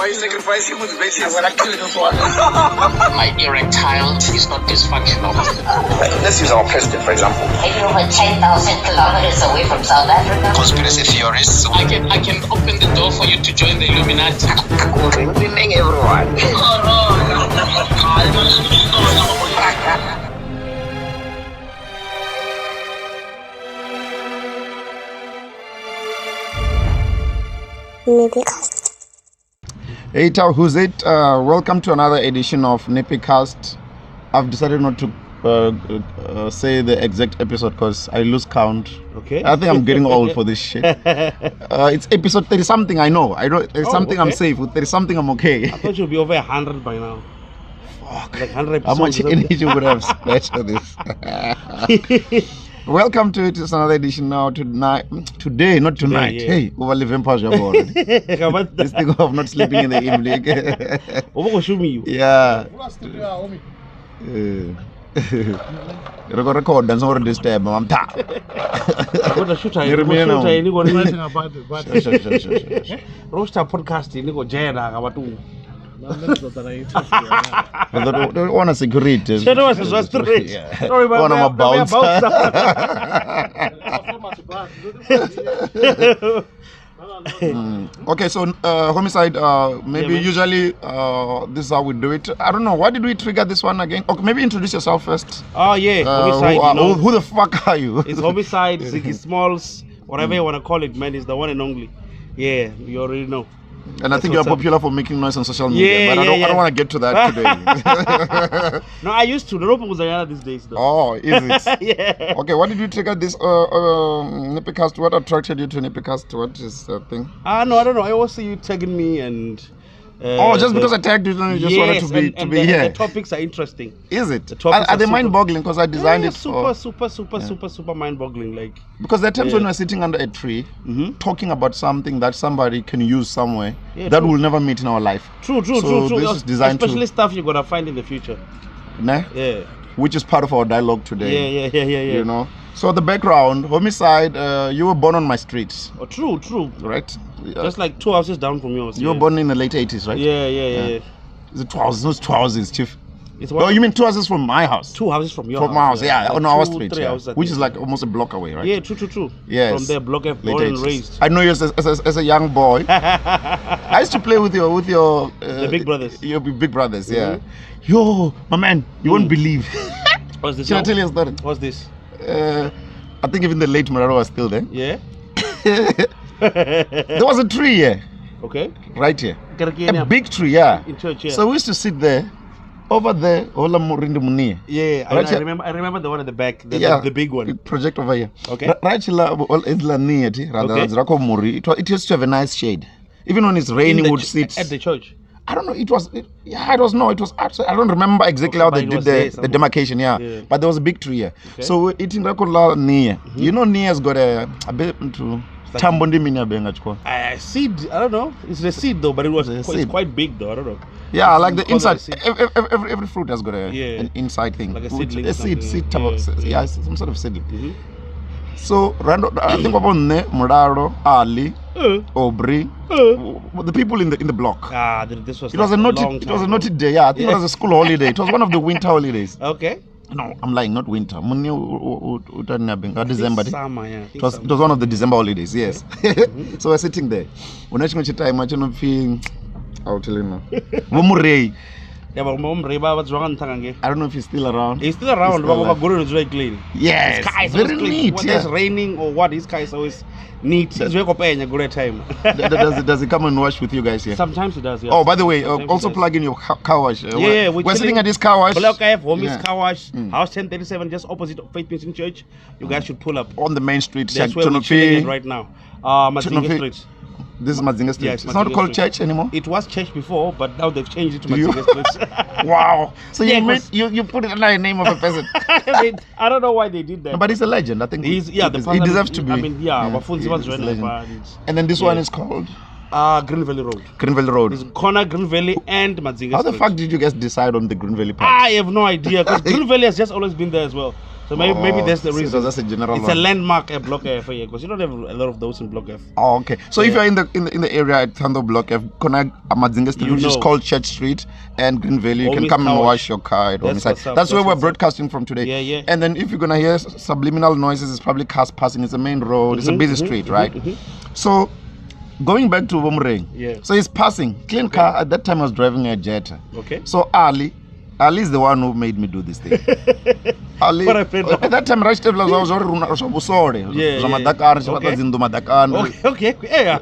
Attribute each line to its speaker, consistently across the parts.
Speaker 1: Why are you sacrificing with babies?
Speaker 2: I'm gonna kill you for
Speaker 3: My erectile is not dysfunctional.
Speaker 1: Let's use our president, for example.
Speaker 4: Are you over 10,000 kilometers away from South Africa?
Speaker 3: Conspiracy theorists. I can open the door for you to join the Illuminati.
Speaker 1: Winning everyone.
Speaker 5: NippyCast.
Speaker 6: Hey, Tao, who's it? Welcome to another edition of NippyCast. I've decided not to say the exact episode because I lose count.
Speaker 7: Okay.
Speaker 6: I think I'm getting old for this shit. It's episode 30 something. I know. There's something
Speaker 7: okay.
Speaker 6: I'm safe with. There's something I'm okay.
Speaker 7: I thought you'd be over 100 by now.
Speaker 6: Fuck.
Speaker 7: Like 100
Speaker 6: How much
Speaker 7: episodes.
Speaker 6: energy would I have spent for this? Welcome to it. It's another edition now. Today, not tonight.
Speaker 7: yeah.
Speaker 6: Hey, over living pleasure board. This thing of not sleeping in the evening.
Speaker 7: Over show me you.
Speaker 6: Yeah. Record dance or disturb. I'm tired.
Speaker 7: Roaster podcast ini go jena kabatu.
Speaker 6: On a security.
Speaker 7: Shadow was so straight. Sorry about
Speaker 6: One of my bounce. Okay, so homicide. Maybe usually this is how we do it. I don't know. Why did we trigger this one again? Okay, maybe introduce yourself first.
Speaker 7: Oh yeah, homicide.
Speaker 6: Who the fuck are you?
Speaker 7: It's homicide, Ziggy Smalls, whatever you want to call it, man. It's the one and only. Yeah, you already know.
Speaker 6: And I think you're popular for making noise on social media, but I don't want to get to that today.
Speaker 7: No, I used to. The rope was these days, though.
Speaker 6: Oh, is it?
Speaker 7: Yeah.
Speaker 6: Okay, why did you trigger this NippyCast? What attracted you to NippyCast? What is the thing?
Speaker 7: No, I don't know. I always see you tagging me and.
Speaker 6: Just because I tagged you, you just wanted to be here.
Speaker 7: The topics are interesting.
Speaker 6: Is it?
Speaker 7: The topics
Speaker 6: are they mind-boggling? Because I designed it
Speaker 7: super mind-boggling. Like
Speaker 6: because there are times when we're sitting under a tree, talking about something that somebody can use somewhere that we'll never meet in our life.
Speaker 7: True.
Speaker 6: This is designed
Speaker 7: especially stuff you're gonna find in the future.
Speaker 6: Nah?
Speaker 7: Yeah.
Speaker 6: Which is part of our dialogue today.
Speaker 7: Yeah.
Speaker 6: You know. So the background, homicide. You were born on my street.
Speaker 7: Oh, true.
Speaker 6: Right.
Speaker 7: Just like 2 houses down from yours.
Speaker 6: You were born in the late 80s, right?
Speaker 7: Yeah.
Speaker 6: Is it 2 houses? No, it's 2 houses, Chief.
Speaker 7: It's
Speaker 6: Oh, you mean 2 houses from my house?
Speaker 7: 2 houses from your
Speaker 6: house? From my house, yeah.
Speaker 7: Like
Speaker 6: on our street,
Speaker 7: 3 houses,
Speaker 6: which is like almost a block away, right?
Speaker 7: Yeah, true.
Speaker 6: Yes.
Speaker 7: From there, Block F,
Speaker 6: Late
Speaker 7: born and
Speaker 6: 80s.
Speaker 7: raised.
Speaker 6: I know you as a young boy. I used to play with your
Speaker 7: the big brothers.
Speaker 6: Your big brothers, yeah. Yo, my man, you won't believe.
Speaker 7: What's this?
Speaker 6: Should I tell you a story?
Speaker 7: What's this?
Speaker 6: I think even the late Mararo was still there.
Speaker 7: Yeah.
Speaker 6: There was a tree here.
Speaker 7: Okay.
Speaker 6: Right here. A big tree, yeah.
Speaker 7: In church, yeah.
Speaker 6: So we used to sit there. Over there, Ola Murindi Munie.
Speaker 7: Yeah,
Speaker 6: right
Speaker 7: I remember the one at the back, the big one.
Speaker 6: Project over here.
Speaker 7: Okay.
Speaker 6: Right here, it used to have a nice shade. Even when it's raining, we would sit
Speaker 7: at the church.
Speaker 6: I don't know. It was outside. I don't remember exactly how they did the demarcation. Yeah, but there was a big tree here. Okay. So we're eating Rakola Nia. You know, Nia's got a bit to Tambondi Minia Bengachko.
Speaker 7: Seed. I don't know. It's the seed though, but it's quite big though. I don't know.
Speaker 6: Yeah, like the inside. Every fruit has got an inside thing.
Speaker 7: Like a seedling.
Speaker 6: A seed yeah, some sort of seedling. So, I think about Muraro, Ali, Aubrey, the people in the block.
Speaker 7: This was.
Speaker 6: It was a naughty day. Yeah, I think it was a school holiday. It was one of the winter holidays.
Speaker 7: Okay.
Speaker 6: No, I'm lying. Not winter. December.
Speaker 7: Summer, yeah.
Speaker 6: It was one of the December holidays. Yes. So we're sitting there. When I time, I'll tell you now. I don't know if he's still around.
Speaker 7: He's still around, but it's very clean.
Speaker 6: Yes, very neat.
Speaker 7: When it's raining or what, his car is always neat. It's very a great time.
Speaker 6: Does it come and wash with you guys here?
Speaker 7: Sometimes it does, yeah.
Speaker 6: Oh, by the way, also plug in your car wash. We're sitting at this car wash.
Speaker 7: Block F, Homie's car wash, House 1037, just opposite of Faith Mission Church. You guys should pull up.
Speaker 6: On the main street.
Speaker 7: That's where we're chilling right now. Mazinga Street.
Speaker 6: This is Mazinga Street.
Speaker 7: Yeah,
Speaker 6: it's not called church anymore?
Speaker 7: It was church before, but now they've changed it to Mazinga Street.
Speaker 6: Wow. So you put it under the name of a person.
Speaker 7: I don't know why they did that.
Speaker 6: No, but he's a legend. I think
Speaker 7: he
Speaker 6: deserves to be.
Speaker 7: I mean,
Speaker 6: and then this one is called?
Speaker 7: Green Valley Road.
Speaker 6: Green Valley Road.
Speaker 7: It's corner Green Valley and Mazinga Street.
Speaker 6: How the fuck did you guys decide on the Green Valley part?
Speaker 7: I have no idea, because Green Valley has just always been there as well. So maybe that's the reason.
Speaker 6: So that's a general
Speaker 7: It's
Speaker 6: one.
Speaker 7: a landmark at Block F, because you don't have a lot of those in Block F.
Speaker 6: Oh, okay. So if you're in the area at Thohoyandou Block F, Connect Amadzinga Street,
Speaker 7: You
Speaker 6: which is
Speaker 7: know.
Speaker 6: called Church Street, and Green Valley, you can
Speaker 7: Homicide
Speaker 6: come and
Speaker 7: Tower.
Speaker 6: wash your car at Homicide.
Speaker 7: what's up,
Speaker 6: That's where
Speaker 7: that's
Speaker 6: we're
Speaker 7: what's up.
Speaker 6: broadcasting from today.
Speaker 7: Yeah, yeah.
Speaker 6: And then if you're gonna hear subliminal noises, it's probably cars passing. It's a main road. It's a busy street, right? So going back to Womreng.
Speaker 7: Yeah.
Speaker 6: So he's passing. Clean car. At that time, I was driving a Jetta.
Speaker 7: Okay.
Speaker 6: So Ali is the one who made me do this thing. Ali,
Speaker 7: What happened?
Speaker 6: at that time, right, I was already
Speaker 7: Okay. Yeah.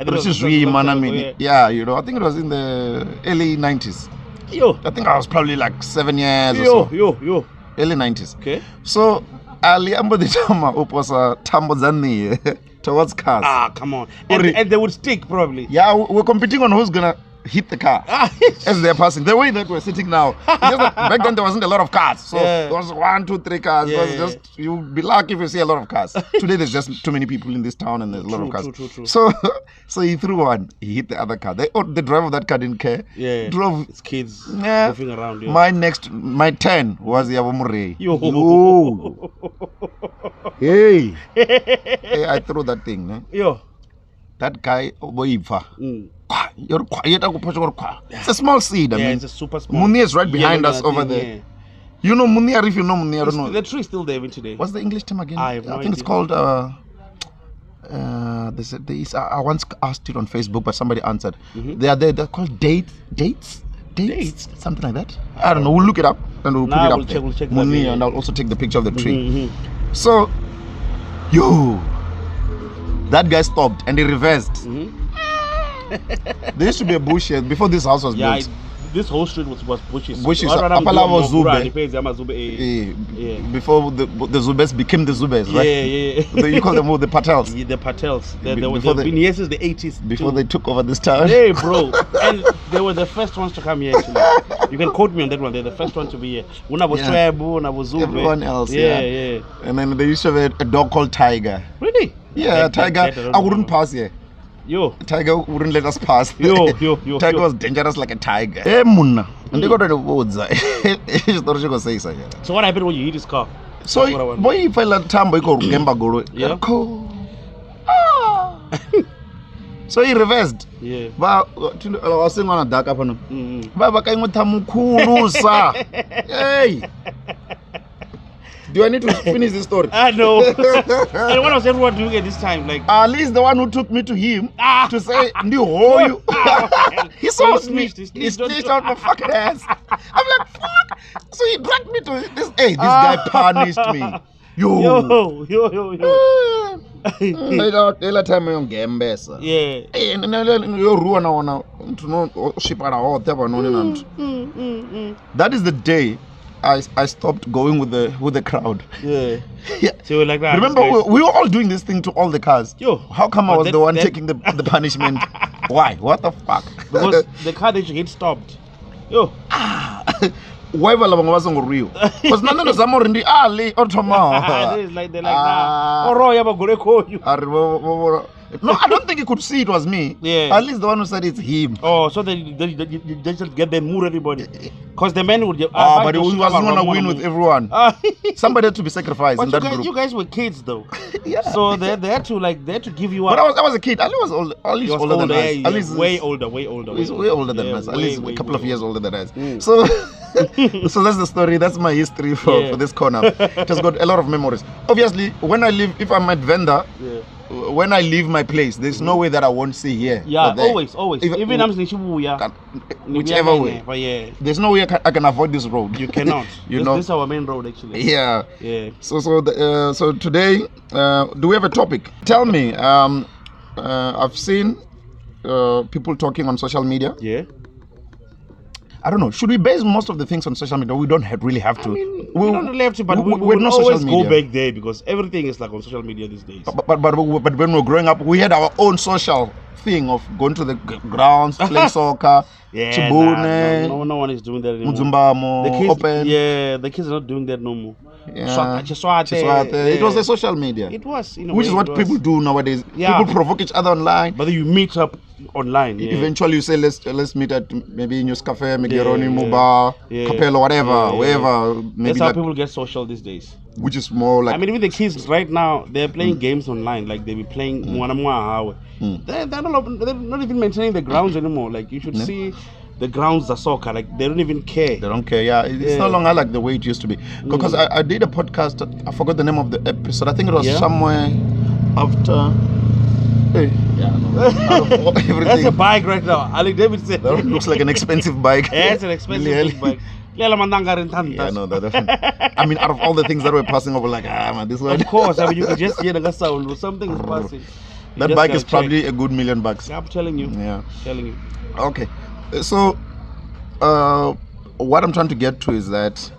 Speaker 6: yeah, you know, I think it was in the early 90s.
Speaker 7: Yo.
Speaker 6: I think I was probably like 7 years or so.
Speaker 7: Yo.
Speaker 6: Early 90s.
Speaker 7: Okay.
Speaker 6: So, Ali Amboditama uposa tambozani towards cars.
Speaker 7: Ah, come on. And they would stick probably.
Speaker 6: Yeah, we're competing on who's gonna hit the car as they're passing. The way that we're sitting now. It's just that back then there wasn't a lot of cars. So there was 1, 2, 3 cars. It was just, you'd be lucky if you see a lot of cars. Today there's just too many people in this town and there's a lot of cars.
Speaker 7: True.
Speaker 6: So he threw one, he hit the other car. The driver of that car didn't care.
Speaker 7: Yeah.
Speaker 6: Drove.
Speaker 7: It's kids
Speaker 6: Yeah.
Speaker 7: moving around. Yeah.
Speaker 6: My 10 was Yavomure.
Speaker 7: Yo.
Speaker 6: Hey. Hey, I threw that thing. Eh?
Speaker 7: Yo.
Speaker 6: That guy, Boifa.
Speaker 7: Mm.
Speaker 6: It's a small seed. I
Speaker 7: Yeah,
Speaker 6: mean,
Speaker 7: it's a super small.
Speaker 6: Munir is right behind
Speaker 7: yellow
Speaker 6: us over
Speaker 7: thing,
Speaker 6: there.
Speaker 7: yeah.
Speaker 6: You know Munir, if you know Munir, I don't know.
Speaker 7: The tree's still there even today.
Speaker 6: What's the English term again?
Speaker 7: I have no
Speaker 6: think it's
Speaker 7: idea.
Speaker 6: called. I once asked it on Facebook, but somebody answered. They are there. They're called dates, something like that. I don't know. We'll look it up and we'll put it up there.
Speaker 7: We'll check that
Speaker 6: Munir,
Speaker 7: video.
Speaker 6: and I'll also take the picture of the tree.
Speaker 7: Mm-hmm.
Speaker 6: So, that guy stopped and he reversed. There used to be a bush here before this house was built.
Speaker 7: This whole street was bushes.
Speaker 6: Bushes.
Speaker 7: All around
Speaker 6: Apala
Speaker 7: Mgoma,
Speaker 6: was Zube.
Speaker 7: Mgoma, Nipezi, Zube. Yeah.
Speaker 6: Before the Zubes became the Zubes, right?
Speaker 7: Yeah.
Speaker 6: You call them all the Patels.
Speaker 7: Yeah, the Patels.
Speaker 6: Before
Speaker 7: They've been here since the 80s.
Speaker 6: Before they took over this town.
Speaker 7: Hey, bro. And they were the first ones to come here, actually. You can quote me on that one. They're the first ones to be here.
Speaker 6: Everyone else,
Speaker 7: Yeah.
Speaker 6: And then they used to have a dog called Tiger.
Speaker 7: Really?
Speaker 6: Yeah, Tiger. I wouldn't pass here.
Speaker 7: Yo.
Speaker 6: Tiger wouldn't let us pass.
Speaker 7: Yo.
Speaker 6: Tiger was dangerous like a tiger. Hey, Munna. And they got to the woods.
Speaker 7: So what happened when you hit his car?
Speaker 6: So, boy, if I let Tambo go Gemba Guru.
Speaker 7: Yeah.
Speaker 6: So he reversed.
Speaker 7: Yeah.
Speaker 6: But I was saying on a dark up on him. Baba Kaimutamukurusa. Hey. Do I need to finish this story?
Speaker 7: I know. And what was everyone doing at this time? Like,
Speaker 6: Ali is the one who took me to him to say, you. He saw me. He snitched out my fucking ass. I'm like, fuck. So he dragged me to this. Hey, this guy punished me.
Speaker 7: Yo.
Speaker 6: Ela time on Gambesa.
Speaker 7: Yeah.
Speaker 6: Hey, and you ruin on to know ship at all. That is the day I stopped going with the crowd.
Speaker 7: Yeah.
Speaker 6: Yeah.
Speaker 7: So you were like that.
Speaker 6: Remember, we were all doing this thing to all the cars.
Speaker 7: Yo.
Speaker 6: How come I was the one taking the punishment? Why? What the fuck?
Speaker 7: Because the car that you hit stopped. Yo.
Speaker 6: Why real? Because none of us are in the alley or tomorrow.
Speaker 7: They're like, nah. I'm going to call you.
Speaker 6: No, I don't think he could see it was me.
Speaker 7: Yeah.
Speaker 6: At least the one who said it's him.
Speaker 7: Oh, so they just get them move everybody. Because the man would get.
Speaker 6: But he wasn't going to win with everyone. Somebody had to be sacrificed
Speaker 7: But
Speaker 6: in that group.
Speaker 7: you guys were kids though.
Speaker 6: Yeah.
Speaker 7: So they had to give you up.
Speaker 6: But I was a kid. Ali was older. Ali was older than us.
Speaker 7: Yeah,
Speaker 6: Ali is
Speaker 7: way older.
Speaker 6: He's way older than us. At least a couple of years older than us. So, so that's the story. That's my history for this corner. It has got a lot of memories. Obviously, when I live, if I'm at Venda, when I leave my place, there's no way that I won't see here.
Speaker 7: Yeah, always. Even I'm
Speaker 6: whichever way.
Speaker 7: But yeah,
Speaker 6: there's no way I can avoid this road.
Speaker 7: you cannot.
Speaker 6: You know,
Speaker 7: this is our main road actually.
Speaker 6: Yeah.
Speaker 7: Yeah.
Speaker 6: So today, do we have a topic? Tell me. I've seen people talking on social media.
Speaker 7: Yeah.
Speaker 6: I don't know. Should we base most of the things on social media? We don't really have to.
Speaker 7: We don't really have to, but we
Speaker 6: we're not
Speaker 7: always
Speaker 6: social
Speaker 7: go
Speaker 6: media.
Speaker 7: back there because everything is like on social media these days.
Speaker 6: But when we were growing up, we had our own social thing of going to the grounds, playing soccer, Chibune,
Speaker 7: no one is doing that anymore.
Speaker 6: Muzumbamo,
Speaker 7: The kids,
Speaker 6: Open.
Speaker 7: Yeah, the kids are not doing that no more.
Speaker 6: Yeah.
Speaker 7: Chiswate.
Speaker 6: It was a social media.
Speaker 7: It was,
Speaker 6: which is what people do nowadays.
Speaker 7: Yeah.
Speaker 6: People provoke each other online.
Speaker 7: But then you meet up online. Yeah.
Speaker 6: Eventually, you say let's meet at maybe News Cafe, Megeroni, Muba, Capello, whatever, wherever. Maybe
Speaker 7: That's how people get social these days.
Speaker 6: which is more like.
Speaker 7: I mean, even the kids right now, they're playing games online. Like they be playing Mwanamwa. They're not even maintaining the grounds anymore. Like you should see the grounds are soccer. Like they don't even care.
Speaker 6: They don't care. Yeah, it's no longer like the way it used to be. Because I did a podcast. I forgot the name of the episode. I think it was somewhere after. Hey, everything.
Speaker 7: That's a bike right now. Ali David said.
Speaker 6: That looks like an expensive bike.
Speaker 7: Yeah, it's an expensive bike.
Speaker 6: Yeah, no, that. I mean, out of all the things that were passing over, like man, this one.
Speaker 7: Of course, I mean, you can just hear the sound or something is passing.
Speaker 6: That bike is probably a good $1 million.
Speaker 7: Yeah, I'm telling you.
Speaker 6: Yeah,
Speaker 7: telling you.
Speaker 6: Okay, so what I'm trying to get to is that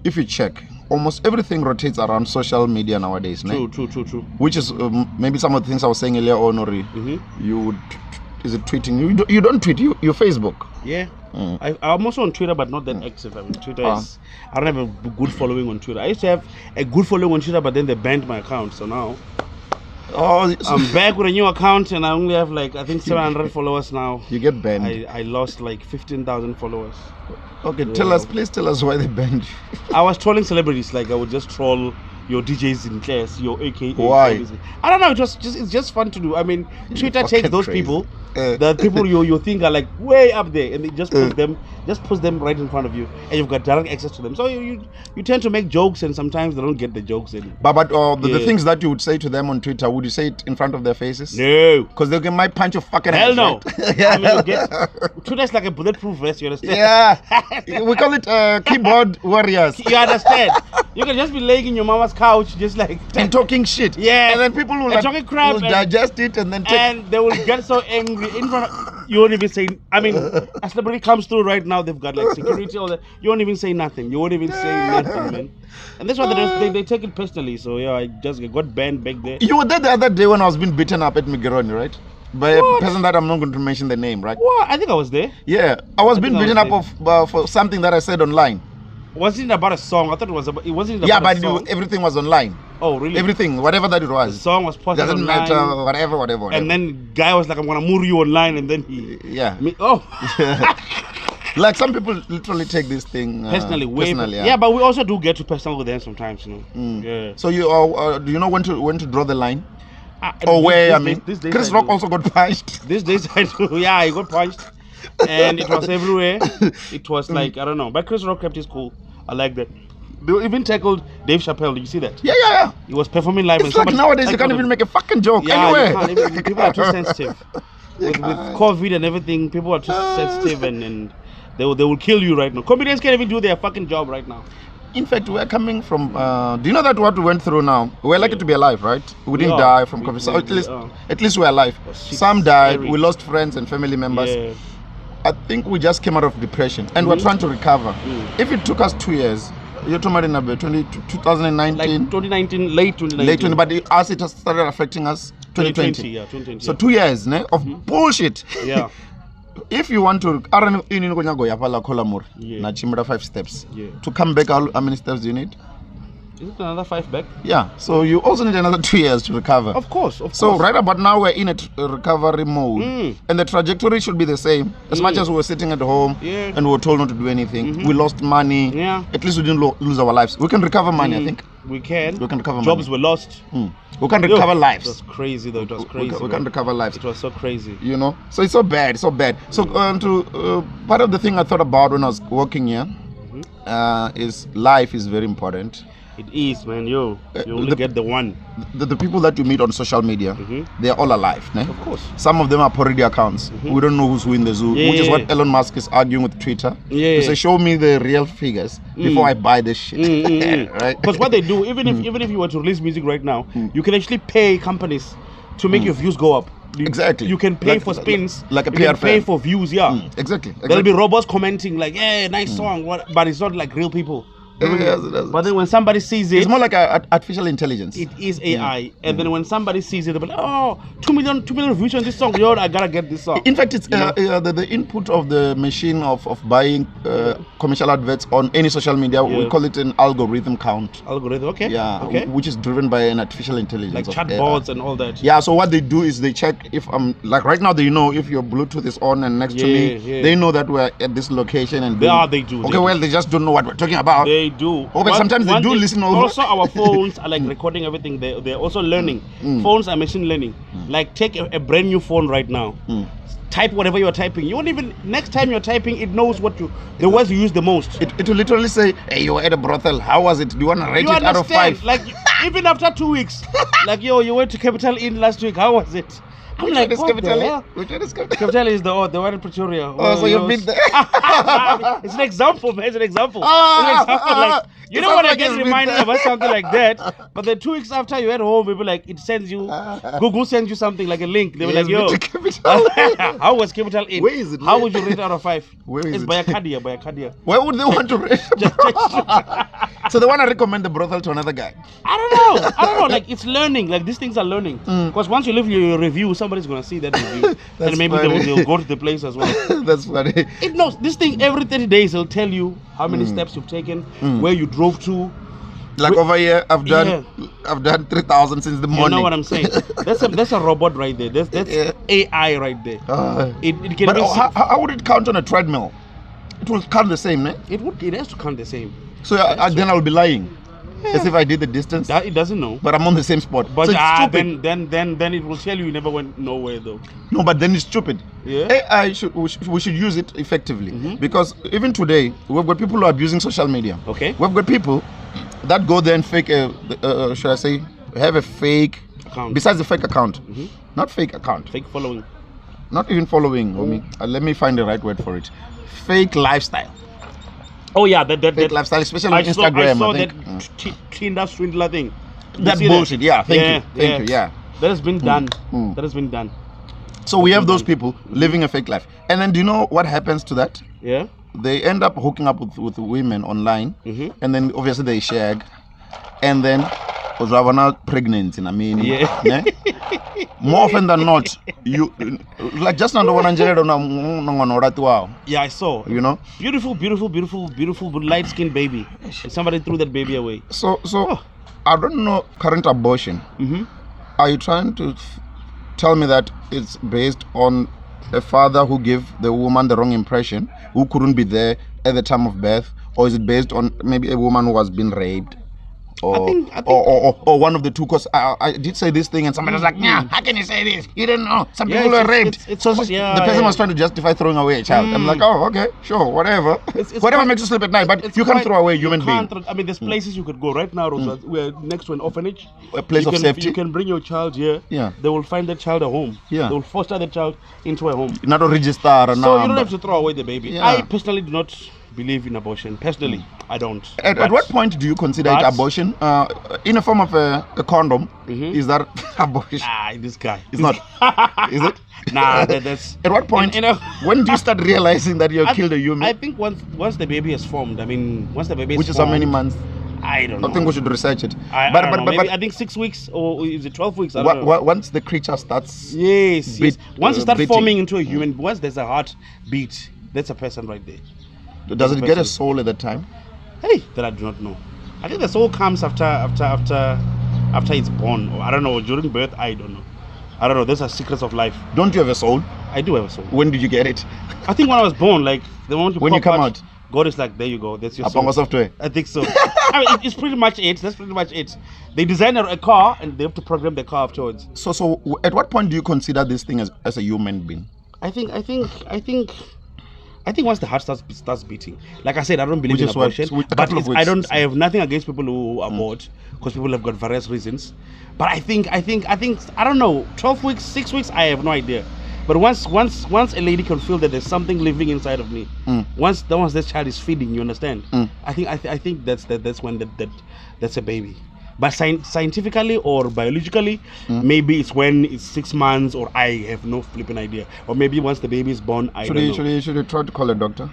Speaker 6: if you check, almost everything rotates around social media nowadays.
Speaker 7: True.
Speaker 6: Which is maybe some of the things I was saying earlier on, or you would, is it tweeting? You don't tweet, you Facebook.
Speaker 7: Yeah. I'm also on Twitter, but not that active. I mean, Twitter is. I don't have a good following on Twitter. I used to have a good following on Twitter, but then they banned my account. So now I'm back with a new account, and I only have like I think 700 followers now.
Speaker 6: You get banned.
Speaker 7: I lost like 15,000 followers.
Speaker 6: Okay, please tell us why they banned you.
Speaker 7: I was trolling celebrities. Like I would just troll your DJs in class, your AKA.
Speaker 6: Why?
Speaker 7: I don't know. It's just fun to do. I mean, Twitter takes those
Speaker 6: crazy.
Speaker 7: people. The people you think are like way up there, and they just put them right in front of you, and you've got direct access to them. So you tend to make jokes, and sometimes they don't get the jokes in.
Speaker 6: But the things that you would say to them on Twitter, would you say it in front of their faces?
Speaker 7: No,
Speaker 6: because they might punch your fucking
Speaker 7: hell
Speaker 6: ass,
Speaker 7: no.
Speaker 6: Right?
Speaker 7: I mean, Twitter's like a bulletproof vest. You understand?
Speaker 6: Yeah, we call it keyboard warriors.
Speaker 7: You understand? You can just be laying in your mama's couch, just like
Speaker 6: and talking shit.
Speaker 7: Yeah,
Speaker 6: and then people will
Speaker 7: talking crap
Speaker 6: will digest it and then
Speaker 7: they will get so angry in front of you. Won't even say. I mean, a celebrity comes through right now. They've got like security. All that. You won't even say nothing. You won't even say nothing, man. And that's why they take it personally. So yeah, I just got banned back there.
Speaker 6: You were there the other day when I was being beaten up at Migeroni, right? By a person that I'm not going to mention the name, right?
Speaker 7: What? I think I was there.
Speaker 6: Yeah, I was being beaten up for something that I said online.
Speaker 7: Wasn't it about a song? I thought it was about. It wasn't about
Speaker 6: a
Speaker 7: song.
Speaker 6: But everything was online.
Speaker 7: Oh, really?
Speaker 6: Everything, whatever that it was.
Speaker 7: The song was posted
Speaker 6: doesn't
Speaker 7: online.
Speaker 6: matter, whatever.
Speaker 7: And then guy was like, "I'm gonna move you online," and then he.
Speaker 6: Yeah. Like some people literally take this thing
Speaker 7: personally.
Speaker 6: Yeah.
Speaker 7: But we also do get to personal with them sometimes, you know. Yeah.
Speaker 6: So you do you know when to draw the line? Chris Rock also got punched.
Speaker 7: These days I do. Yeah, he got punched. And it was everywhere. It was like, I don't know. But Chris Rock kept his cool. I like that. They even tackled Dave Chappelle. Did you see that?
Speaker 6: Yeah.
Speaker 7: He was performing live.
Speaker 6: It's like nowadays you can't even make a fucking joke anywhere.
Speaker 7: People are too sensitive. With COVID and everything, people are too sensitive and they will kill you right now. Comedians can't even do their fucking job right now.
Speaker 6: In fact, we're coming from. Do you know that what we went through now? We're lucky to be alive, right? We didn't die from COVID. So at least we're alive. Some died. We lost friends and family members.
Speaker 7: Yeah.
Speaker 6: I think we just came out of depression and we're trying to recover. If it took us 2 years, you're talking about 2019.
Speaker 7: Like 2019, late 2019.
Speaker 6: But as it has started affecting us, 2020.
Speaker 7: Yeah, 2020.
Speaker 6: So 2 years of bullshit.
Speaker 7: Yeah.
Speaker 6: If you want to, na 5 steps. To come back, how many steps do you need?
Speaker 7: Is it another 5 back?
Speaker 6: Yeah. So you also need another 2 years to recover.
Speaker 7: Of course.
Speaker 6: So right about now we're in a recovery mode, and the trajectory should be the same. As much as we were sitting at home and we were told not to do anything, we lost money.
Speaker 7: Yeah.
Speaker 6: At least we didn't lose our lives. We can recover money, I think.
Speaker 7: We can recover
Speaker 6: Jobs
Speaker 7: money. Were lost.
Speaker 6: We can recover lives.
Speaker 7: It was crazy though. It was crazy.
Speaker 6: We can recover lives.
Speaker 7: It was so crazy.
Speaker 6: You know. So it's so bad. So part of the thing I thought about when I was working here is life is very important.
Speaker 7: It is, man. You only get the one.
Speaker 6: The people that you meet on social media, they are all alive. Ne?
Speaker 7: Of course.
Speaker 6: Some of them are parody accounts. We don't know who's who in the zoo, which is what Elon Musk is arguing with Twitter. To say, show me the real figures before I buy this shit. Right?
Speaker 7: Because what they do, even if you were to release music right now, you can actually pay companies to make your views go up.
Speaker 6: Exactly.
Speaker 7: You can pay for spins.
Speaker 6: Like a PR
Speaker 7: you can pay
Speaker 6: fan.
Speaker 7: for views, yeah.
Speaker 6: Exactly.
Speaker 7: There'll be robots commenting like, "Yeah, nice song," but it's not like real people. But then when somebody sees it,
Speaker 6: it's more like artificial intelligence.
Speaker 7: It is AI, and then when somebody sees it, they'll be like, "Oh, 2 million views on this song. Yo, I gotta get this song."
Speaker 6: In fact, it's the input of the machine of buying commercial adverts on any social media. We call it an algorithm count.
Speaker 7: Algorithm, okay.
Speaker 6: Yeah,
Speaker 7: okay.
Speaker 6: Which is driven by an artificial intelligence.
Speaker 7: Like chatbots and all that.
Speaker 6: Yeah. So what they do is they check if I'm like right now. They know if your Bluetooth is on and next to me. They know that we're at this location and
Speaker 7: they do.
Speaker 6: Okay, well they just don't know what we're talking about.
Speaker 7: may do.
Speaker 6: Oh, but sometimes they do listen over.
Speaker 7: Also, our phones are like recording everything. They're also learning. Phones are machine learning. Like take a brand new phone right now. Type whatever you're typing. You won't even, next time you're typing, it knows the words you use the most.
Speaker 6: It will literally say, hey, you were at a brothel. How was it? Do you want to rate it out of 5?
Speaker 7: Like, even after 2 weeks, like, yo, you went to Capital Inn last week. How was it? I'm like, what the hell?
Speaker 6: Which one is Capital?
Speaker 7: Capital is the one in Pretoria.
Speaker 6: Oh, so you've been there.
Speaker 7: It's an example, man. It's an example. Like, you don't want to get reminded about something like that. But then 2 weeks after you're at home, people like, it sends you, Google sends you something like a link. They were like, yo, how was Capital Inn?
Speaker 6: Where is it?
Speaker 7: How would you rate out of 5?
Speaker 6: Where is
Speaker 7: it's
Speaker 6: it?
Speaker 7: By Akadia.
Speaker 6: Why would they want to rate? So they want to recommend the brothel to another guy.
Speaker 7: I don't know. Like, it's learning. Like, these things are learning. Because once you leave your review, somebody's going to see that review. And maybe they'll go to the place as well.
Speaker 6: That's funny.
Speaker 7: It knows. This thing, every 30 days, it'll tell you how many steps you've taken, where you drove to.
Speaker 6: Like over here, I've done 3,000 since the morning.
Speaker 7: You know what I'm saying? That's a robot right there. That's AI right there. It can.
Speaker 6: But how would it count on a treadmill? It will count the same, eh?
Speaker 7: It has to count the same.
Speaker 6: So then I'll be lying, as if I did the distance.
Speaker 7: It doesn't know.
Speaker 6: But I'm on the same spot.
Speaker 7: But
Speaker 6: so it's stupid.
Speaker 7: then it will tell you never went nowhere though.
Speaker 6: No, but then it's stupid.
Speaker 7: Yeah.
Speaker 6: AI we should use it effectively because even today we've got people who are abusing social media.
Speaker 7: Okay.
Speaker 6: We've got people that go there and fake should I say have a fake
Speaker 7: account.
Speaker 6: Besides the fake account, not fake account.
Speaker 7: Fake following.
Speaker 6: Not even following. Let me find the right word for it. Fake lifestyle.
Speaker 7: Oh yeah, that
Speaker 6: lifestyle, especially on Instagram.
Speaker 7: I saw that Tinder swindler thing.
Speaker 6: That bullshit. Yeah, thank you. Yeah,
Speaker 7: that has been done. That has been done.
Speaker 6: So we have those people living a fake life, and then do you know what happens to that?
Speaker 7: Yeah.
Speaker 6: They end up hooking up with women online, and then obviously they shag, and then not pregnant. I mean, yeah. More often than not, you like just under 100 wow.
Speaker 7: Yeah, I saw.
Speaker 6: You know,
Speaker 7: beautiful, light-skinned baby, and somebody threw that baby away.
Speaker 6: So I don't know current abortion. Are you trying to tell me that it's based on a father who gave the woman the wrong impression, who couldn't be there at the time of birth, or is it based on maybe a woman who has been raped? Or one of the two, because I did say this thing and somebody was like, yeah, how can you say this? You didn't know. Some people were raped. The person was trying to justify throwing away a child. I'm like, oh, okay, sure, whatever. Whatever makes you sleep at night, but you can't throw away a human being.
Speaker 7: I mean, there's places you could go right now. We're next to an orphanage.
Speaker 6: A place of safety.
Speaker 7: You can bring your child here.
Speaker 6: Yeah.
Speaker 7: They will find that child a home.
Speaker 6: Yeah.
Speaker 7: They will foster the child into a home.
Speaker 6: Not a register.
Speaker 7: So you don't have to throw away the baby.
Speaker 6: Yeah.
Speaker 7: I personally do not believe in abortion. Personally, I don't.
Speaker 6: At what point do you consider it abortion? In a form of a condom, is that abortion?
Speaker 7: This guy.
Speaker 6: It's not. Is it?
Speaker 7: Nah, that's.
Speaker 6: At what point? When do you start realizing that you killed a human?
Speaker 7: I think once the baby is formed. I mean, once the baby is
Speaker 6: which is how many months?
Speaker 7: I don't know.
Speaker 6: I think we should research it.
Speaker 7: But I think 6 weeks or is it 12 weeks? I don't know.
Speaker 6: Once the creature starts.
Speaker 7: Yes. Once you start forming into a human, once there's a heartbeat, that's a person right there.
Speaker 6: Does it get a soul at that time?
Speaker 7: Hey, that I do not know. I think the soul comes after it's born, or I don't know, during birth. I don't know. Those are secrets of life.
Speaker 6: Don't you have a soul?
Speaker 7: I do have a soul.
Speaker 6: When did you get it?
Speaker 7: I think when I was born, like the moment
Speaker 6: when you come out.
Speaker 7: God is like, there you go. That's your soul.
Speaker 6: Software.
Speaker 7: I think so. I mean, it's pretty much it. That's pretty much it. They design a car and they have to program the car afterwards.
Speaker 6: So at what point do you consider this thing as a human being?
Speaker 7: I think once the heart starts beating, like I said, I don't believe in abortion. But I have nothing against people who abort because people have got various reasons. But I think I don't know. 12 weeks, 6 weeks, I have no idea. But once a lady can feel that there's something living inside of me, once this child is feeding, you understand? I think that's when that's a baby. But scientifically or biologically, maybe it's when it's 6 months, or I have no flipping idea. Or maybe once the baby is born, I don't know.
Speaker 6: Should you try to call a doctor?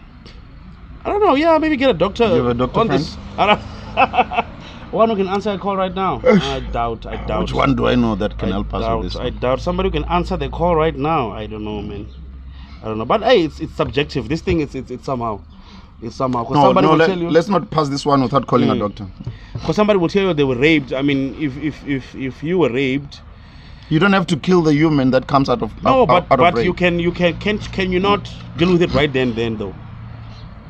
Speaker 7: I don't know. Yeah, maybe get a doctor.
Speaker 6: You have a doctor
Speaker 7: on
Speaker 6: friend?
Speaker 7: This. One who can answer a call right now. I doubt.
Speaker 6: Which one do I know that can help us with this?
Speaker 7: I doubt somebody who can answer the call right now. I don't know, man. I don't know. But hey, it's subjective. This thing it's somehow. It's somehow. Tell you,
Speaker 6: let's not pass this one without calling a doctor.
Speaker 7: Because somebody will tell you they were raped. I mean, if you were raped,
Speaker 6: you don't have to kill the human that comes out of
Speaker 7: no.
Speaker 6: out
Speaker 7: But
Speaker 6: rape.
Speaker 7: can you not deal with it right then though?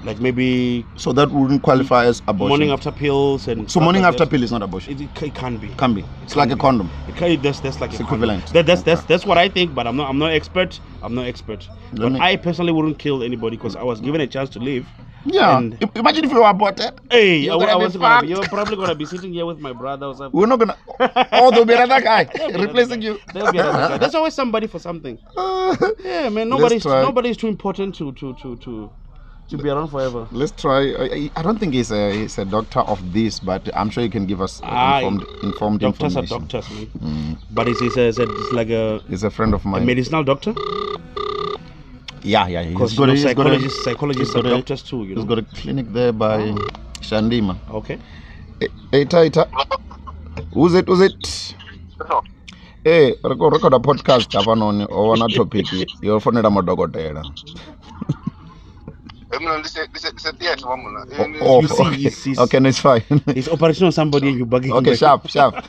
Speaker 7: Like maybe
Speaker 6: So that wouldn't qualify as abortion.
Speaker 7: morning after pills and.
Speaker 6: So
Speaker 7: stuff
Speaker 6: morning
Speaker 7: like
Speaker 6: after
Speaker 7: that.
Speaker 6: pill is not abortion.
Speaker 7: It can be.
Speaker 6: Can be. It's like a condom.
Speaker 7: It can, that's like
Speaker 6: It's
Speaker 7: a
Speaker 6: equivalent.
Speaker 7: condom. That's what I think, but I'm not expert. I'm not expert. But
Speaker 6: me-
Speaker 7: I personally wouldn't kill anybody because I was given a chance to live.
Speaker 6: Yeah.
Speaker 7: And-
Speaker 6: Imagine if you were aborted.
Speaker 7: Hey,
Speaker 6: You're
Speaker 7: I
Speaker 6: gonna be
Speaker 7: wasn't gonna be.
Speaker 6: fucked.
Speaker 7: You're probably gonna be sitting here with my brother or something.
Speaker 6: We're not gonna. Oh, there'll be another guy
Speaker 7: There'll be
Speaker 6: replacing
Speaker 7: another
Speaker 6: you.
Speaker 7: guy. There'll be another guy. There's always somebody for something. Yeah, man.
Speaker 6: Let's try.
Speaker 7: Nobody's too important to be around forever.
Speaker 6: Let's try. I don't think he's a doctor of this, but I'm sure he can give us informed
Speaker 7: Doctors
Speaker 6: information.
Speaker 7: are doctors, man. But it's like a
Speaker 6: He's a friend of mine.
Speaker 7: medicinal doctor.
Speaker 6: Yeah.
Speaker 7: Because
Speaker 6: He's
Speaker 7: psychologists are
Speaker 6: got a-
Speaker 7: doctors too. You
Speaker 6: He's
Speaker 7: know.
Speaker 6: got a clinic there by Shandima.
Speaker 7: Okay.
Speaker 6: Ita. Who's it? Hey, record a podcast hapa noni on a topic. You're phone madokotela. Oh,
Speaker 7: You see,
Speaker 6: okay.
Speaker 7: he's-
Speaker 6: Okay, no, it's fine.
Speaker 7: It's operation on somebody and you bugging him.
Speaker 6: Okay,
Speaker 7: back.
Speaker 6: sharp.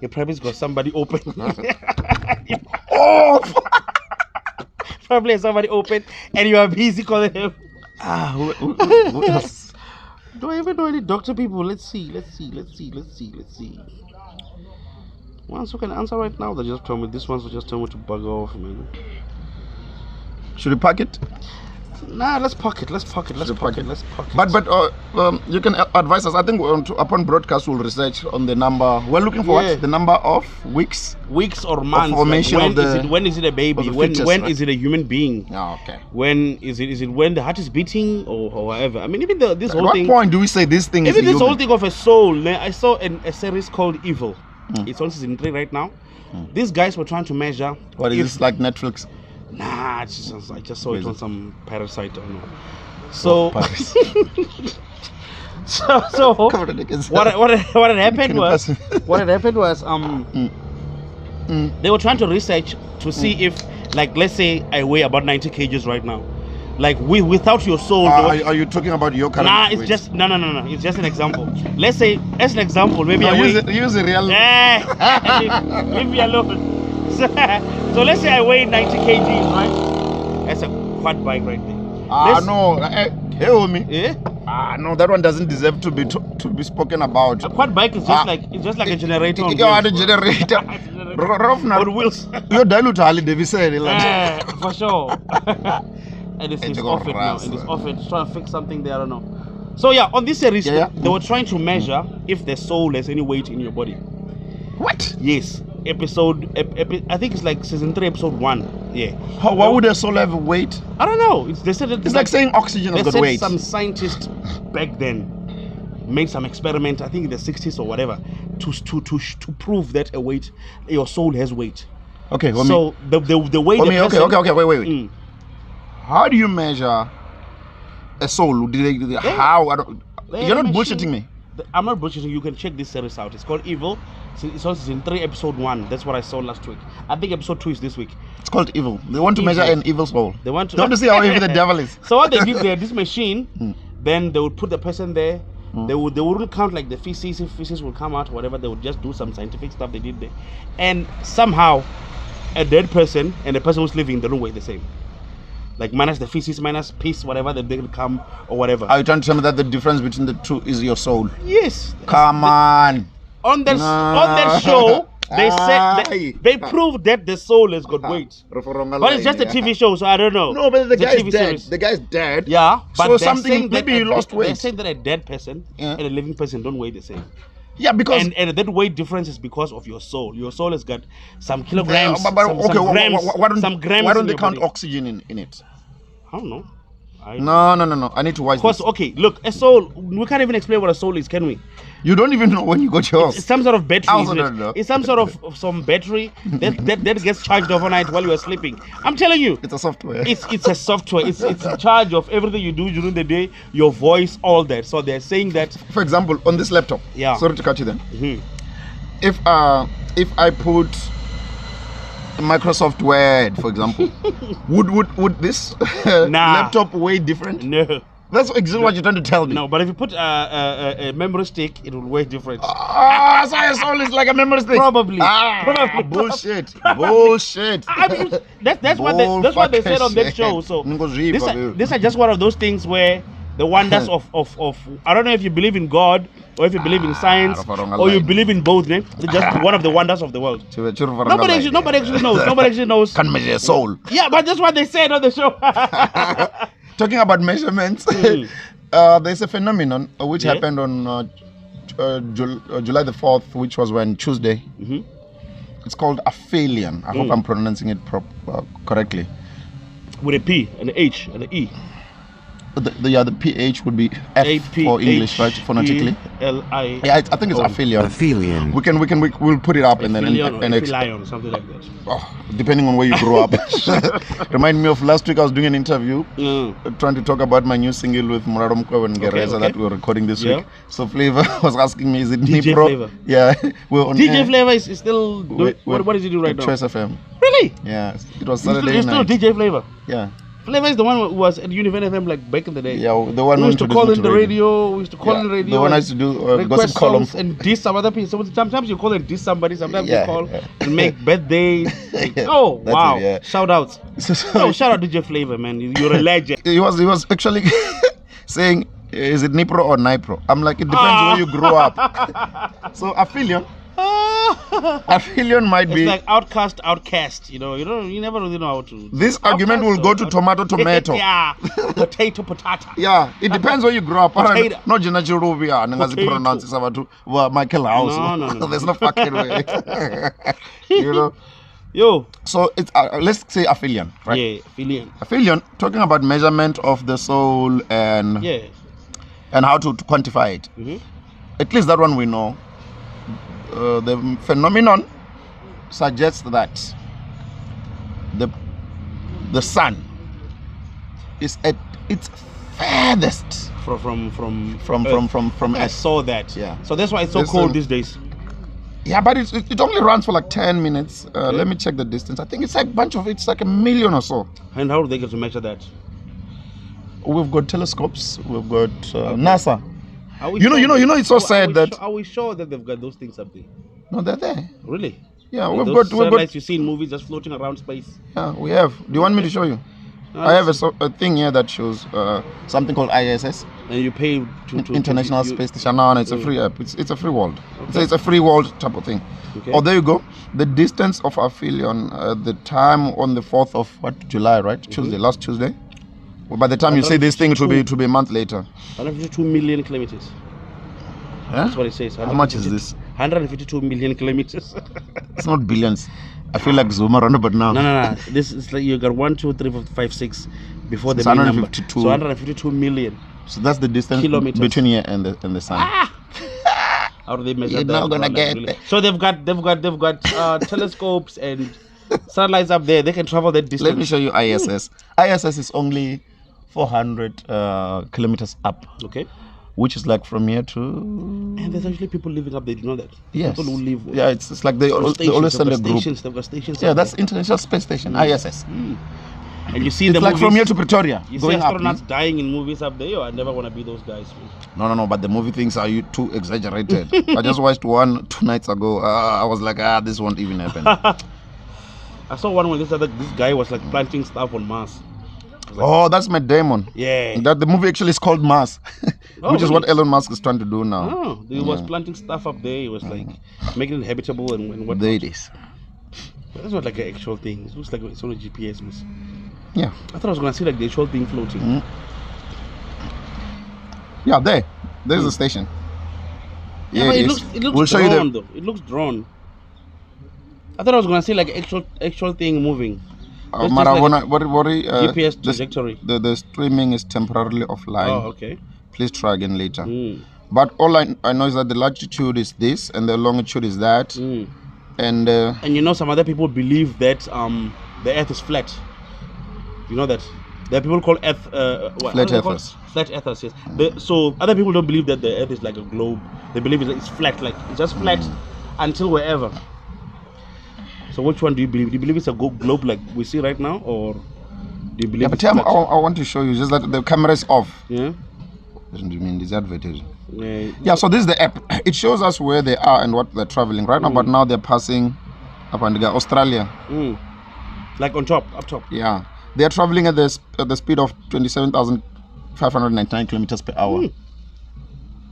Speaker 7: You probably got somebody open.
Speaker 6: Oh,
Speaker 7: Probably has somebody open and you are busy calling him.
Speaker 6: who else?
Speaker 7: Do I even know any doctor people? Let's see. Ones who can answer right now, they just told me. This ones will just tell me to bug off, man.
Speaker 6: Should we pack it?
Speaker 7: Nah, let's pocket.
Speaker 6: But you can advise us. I think upon broadcast we'll research on the number. We're looking for
Speaker 7: Yeah.
Speaker 6: what? The number of weeks.
Speaker 7: Weeks or months.
Speaker 6: formation
Speaker 7: like
Speaker 6: of the-
Speaker 7: when is it a baby?
Speaker 6: of the
Speaker 7: When
Speaker 6: fetus,
Speaker 7: when
Speaker 6: right?
Speaker 7: is it a human being?
Speaker 6: Oh, okay.
Speaker 7: When is it when the heart is beating or whatever? I mean, even this
Speaker 6: At
Speaker 7: whole
Speaker 6: what
Speaker 7: thing.
Speaker 6: point do we say this thing is
Speaker 7: Even this
Speaker 6: human?
Speaker 7: whole thing of a soul. I saw a series called Evil. It's on season 3 right now. These guys were trying to measure.
Speaker 6: What is
Speaker 7: if-
Speaker 6: this, like Netflix?
Speaker 7: Nah, I just saw
Speaker 6: Where
Speaker 7: it
Speaker 6: is
Speaker 7: on
Speaker 6: it?
Speaker 7: some parasite. I don't know. So,
Speaker 6: Paris.
Speaker 7: so
Speaker 6: Cover the niggas.
Speaker 7: what had happened
Speaker 6: Can you
Speaker 7: was
Speaker 6: pass
Speaker 7: they were trying to research to see if, like, let's say I weigh about 90 kgs right now, like without your soul.
Speaker 6: Are you talking about your current
Speaker 7: Nah, it's
Speaker 6: weight?
Speaker 7: just no. It's just an example. Let's say as an example, maybe
Speaker 6: No,
Speaker 7: I weigh.
Speaker 6: use a real.
Speaker 7: Leave me alone. So let's say I weigh 90 kgs, right? That's a quad bike right there.
Speaker 6: No. Hey, homie.
Speaker 7: Yeah?
Speaker 6: No, that one doesn't deserve to be spoken about.
Speaker 7: A quad bike is just like a generator on
Speaker 6: You are the
Speaker 7: wheels.
Speaker 6: generator.
Speaker 7: On wheels.
Speaker 6: You're dilute Harley Davidson.
Speaker 7: For sure. And it's
Speaker 6: It's
Speaker 7: off it now.
Speaker 6: ras.
Speaker 7: And it's off it. It's trying to fix something there. I don't know. So yeah, on this series,
Speaker 6: Yeah.
Speaker 7: they were trying to measure if the soul has any weight in your body.
Speaker 6: What?
Speaker 7: Yes. I think it's like season 3, episode 1. Yeah.
Speaker 6: Why would a soul have weight?
Speaker 7: I don't know. They said
Speaker 6: It's like saying oxygen
Speaker 7: they
Speaker 6: has got
Speaker 7: said
Speaker 6: weight.
Speaker 7: some scientist back then made some experiment, I think in the 60s or whatever, to prove that your soul has weight.
Speaker 6: Okay, homie.
Speaker 7: So the way
Speaker 6: Homie,
Speaker 7: the person,
Speaker 6: okay, wait.
Speaker 7: Mm.
Speaker 6: How do you measure a soul? How? You're not bullshitting me.
Speaker 7: I'm not bullshitting. You can check this series out. It's called Evil. It's on season 3, episode 1. That's what I saw last week. I think episode 2 is this week.
Speaker 6: It's called evil. They want to
Speaker 7: Evil.
Speaker 6: measure an evil soul.
Speaker 7: They want to
Speaker 6: see how evil the devil is.
Speaker 7: So what they did there, this machine, then they would put the person there. They wouldn't count like the feces. If feces would come out, whatever, they would just do some scientific stuff they did there. And somehow, a dead person and the person who's living, they don't weigh the same. Like minus the feces, minus piss, whatever, that they will come or whatever.
Speaker 6: Are you trying to tell me that the difference between the two is your soul?
Speaker 7: Yes.
Speaker 6: Come on.
Speaker 7: On that show, they said they proved that the soul has got weight. But it's just a TV show, so I don't know.
Speaker 6: No, but the
Speaker 7: It's a
Speaker 6: guy's
Speaker 7: TV
Speaker 6: dead.
Speaker 7: series.
Speaker 6: The guy's dead.
Speaker 7: Yeah, but
Speaker 6: So
Speaker 7: they're
Speaker 6: something-
Speaker 7: saying that
Speaker 6: maybe he lost
Speaker 7: They're
Speaker 6: weight.
Speaker 7: saying that a dead person
Speaker 6: Yeah.
Speaker 7: and a living person don't weigh the same.
Speaker 6: Yeah, because
Speaker 7: And that weight difference is because of your soul. Your soul has got some kilograms,
Speaker 6: but
Speaker 7: some grams,
Speaker 6: why
Speaker 7: grams
Speaker 6: don't
Speaker 7: in
Speaker 6: they
Speaker 7: your
Speaker 6: count
Speaker 7: body.
Speaker 6: oxygen in it?
Speaker 7: I don't know.
Speaker 6: No. I need to watch
Speaker 7: Because
Speaker 6: this.
Speaker 7: okay, look, a soul. We can't even explain what a soul is, can we?
Speaker 6: You don't even know when you got yours.
Speaker 7: It's some sort of battery.
Speaker 6: I also
Speaker 7: isn't it?
Speaker 6: don't know.
Speaker 7: It's some sort of some battery that gets charged overnight while you are sleeping. I'm telling you.
Speaker 6: It's a software.
Speaker 7: It's a software. It's in charge of everything you do during the day, your voice, all that. So they're saying that.
Speaker 6: For example, on this laptop.
Speaker 7: Yeah.
Speaker 6: Sorry to cut you then.
Speaker 7: Mhm.
Speaker 6: If I put Microsoft Word, for example, would this laptop weigh different?
Speaker 7: No.
Speaker 6: That's exactly what you're trying to tell me.
Speaker 7: No, but if you put a memory stick, it will work different.
Speaker 6: So your soul is like a memory stick.
Speaker 7: Probably.
Speaker 6: Probably. Bullshit. Bullshit.
Speaker 7: I mean, that's what they said on that show. So these are just one of those things where the wonders of I don't know if you believe in God or if you believe in science or you believe in both. It's just one of the wonders of the world. Nobody actually knows. Nobody actually knows.
Speaker 6: Can measure your soul.
Speaker 7: Yeah, but that's what they said on the show.
Speaker 6: Talking about measurements, there's a phenomenon which happened on July the 4th, which was when Tuesday. It's called aphelion. I hope I'm pronouncing it correctly.
Speaker 7: With a P, and an H, and an E.
Speaker 6: The PH would be F for English, right? Phonetically.
Speaker 7: L-I.
Speaker 6: Yeah, I think it's aphelion.
Speaker 2: Aphelion.
Speaker 6: We'll put it up and then
Speaker 7: something like that.
Speaker 6: Depending on where you grew up. Remind me of last week I was doing an interview trying to talk about my new single with Muraro Mkwewe and Gereza that we were recording this week. So Flavor was asking me, is it
Speaker 7: DJ
Speaker 6: Nipro?
Speaker 7: Flavor.
Speaker 6: Yeah. We're on
Speaker 7: DJ
Speaker 6: air.
Speaker 7: Flavor is still what does he do right now?
Speaker 6: Choice FM.
Speaker 7: Really?
Speaker 6: Yeah. It was Saturday
Speaker 7: He's still
Speaker 6: night.
Speaker 7: DJ Flavor.
Speaker 6: Yeah.
Speaker 7: Flavor is the one who was at Univen FM like back in the day.
Speaker 6: Yeah, the one
Speaker 7: we used to call in the radio. We used to call in the radio.
Speaker 6: The one I used to do gossip column
Speaker 7: and diss some other people. Sometimes you call and diss somebody. Sometimes you call and make birthdays. Oh wow! Shout outs. Shout out DJ Flavor, man. You're a legend.
Speaker 6: He was actually saying, "Is it Nipro or Nipro?" I'm like, it depends where you grew up. So aphelion might be.
Speaker 7: It's like outcast. You never really know how to.
Speaker 6: This argument will go to tomato.
Speaker 7: Yeah, potato.
Speaker 6: Yeah, it depends where you grew up.
Speaker 7: Potato.
Speaker 6: Not Gina Chirubia, pronounce Michael House.
Speaker 7: No.
Speaker 6: There's no fucking way.
Speaker 7: Yo.
Speaker 6: So it's let's say aphelion, right?
Speaker 7: Yeah, aphelion.
Speaker 6: Aphelion, talking about measurement of the soul and how to quantify it. At least that one we know. The phenomenon suggests that the sun is at its furthest from
Speaker 7: I saw that.
Speaker 6: Yeah.
Speaker 7: So that's why it's so cold these days.
Speaker 6: Yeah, but it only runs for like 10 minutes. Let me check the distance. I think it's like it's like 1 million or so.
Speaker 7: And how do they get to measure that?
Speaker 6: We've got telescopes. We've got NASA. It's so sad that.
Speaker 7: Are we sure that they've got those things up there?
Speaker 6: No, they're there.
Speaker 7: Really?
Speaker 6: Yeah,
Speaker 7: like
Speaker 6: we've got
Speaker 7: satellites you see in movies just floating around space.
Speaker 6: Yeah, we have. Do you want me to show you? I have a thing here that shows something called ISS.
Speaker 7: And you pay to
Speaker 6: International Space Station. No, it's a free app. It's a free world.
Speaker 7: Okay.
Speaker 6: It's a free world type of thing.
Speaker 7: Okay.
Speaker 6: Oh, there you go. The distance of aphelion, the time on the 4th of July, right? Tuesday, last Tuesday. Well, by the time you say this thing, it will be a month later.
Speaker 7: 152 million kilometers.
Speaker 6: Huh?
Speaker 7: That's what it says.
Speaker 6: How much is this?
Speaker 7: 152 million kilometers.
Speaker 6: It's not billions. I feel like Zuma around but now.
Speaker 7: No. This is like you got 1, 2, 3, 4, 5, 6 before the main number. So 152 million.
Speaker 6: So that's the distance between here and the sun.
Speaker 7: How do they measure
Speaker 6: You're
Speaker 7: that?
Speaker 6: not gonna get it.
Speaker 7: So they've got telescopes and satellites up there. They can travel that distance.
Speaker 6: Let me show you ISS. ISS is only 400 kilometers up.
Speaker 7: Okay.
Speaker 6: Which is like from here to.
Speaker 7: And there's actually people living up there. Do you know that?
Speaker 6: Yes.
Speaker 7: People who live.
Speaker 6: Yeah, it's like they always send a group.
Speaker 7: They've got stations.
Speaker 6: Yeah, that's International Space Station, ISS.
Speaker 7: And you see
Speaker 6: it's
Speaker 7: the
Speaker 6: like
Speaker 7: movies,
Speaker 6: from here to Pretoria.
Speaker 7: You
Speaker 6: going
Speaker 7: see astronauts
Speaker 6: up.
Speaker 7: dying in movies up there. I never want to be those guys.
Speaker 6: No, but the movie things are too exaggerated. I just watched one 2 nights ago. I was like, this won't even happen.
Speaker 7: I saw one when this guy was like planting stuff on Mars.
Speaker 6: Like, that's Matt Damon.
Speaker 7: Yeah.
Speaker 6: That the movie actually is called Mars, which is what Elon Musk is trying to do now.
Speaker 7: Oh, he was planting stuff up there. He was like making it habitable and what.
Speaker 6: There it is.
Speaker 7: That's not like an actual thing. It looks like it's on a GPS.
Speaker 6: Yeah.
Speaker 7: I thought I was gonna see like the actual thing floating.
Speaker 6: Yeah, there's the station.
Speaker 7: Yeah, but it looks
Speaker 6: we'll show you
Speaker 7: though. It looks drawn. I thought I was gonna see like actual thing moving. GPS trajectory.
Speaker 6: The streaming is temporarily offline.
Speaker 7: Oh, okay.
Speaker 6: Please try again later. But all I know is that the latitude is this and the longitude is that. And
Speaker 7: some other people believe that the Earth is flat. You know that? There are people called Earth
Speaker 6: flat earthers.
Speaker 7: Flat earthers, yes. So other people don't believe that the Earth is like a globe. They believe it's flat, like it's just flat until wherever. So which one do you believe? Do you believe it's a globe like we see right now, or Do you believe?
Speaker 6: Yeah, but
Speaker 7: it's
Speaker 6: Tim,
Speaker 7: flat?
Speaker 6: I want to show you just that the camera is off.
Speaker 7: Yeah.
Speaker 6: Doesn't mean this advertising.
Speaker 7: Yeah.
Speaker 6: Yeah, so this is the app. It shows us where they are and what they're traveling right now. But now they're passing up and Australia.
Speaker 7: Like on top, up top.
Speaker 6: Yeah, they are traveling at the speed of 27,599 kilometers per hour.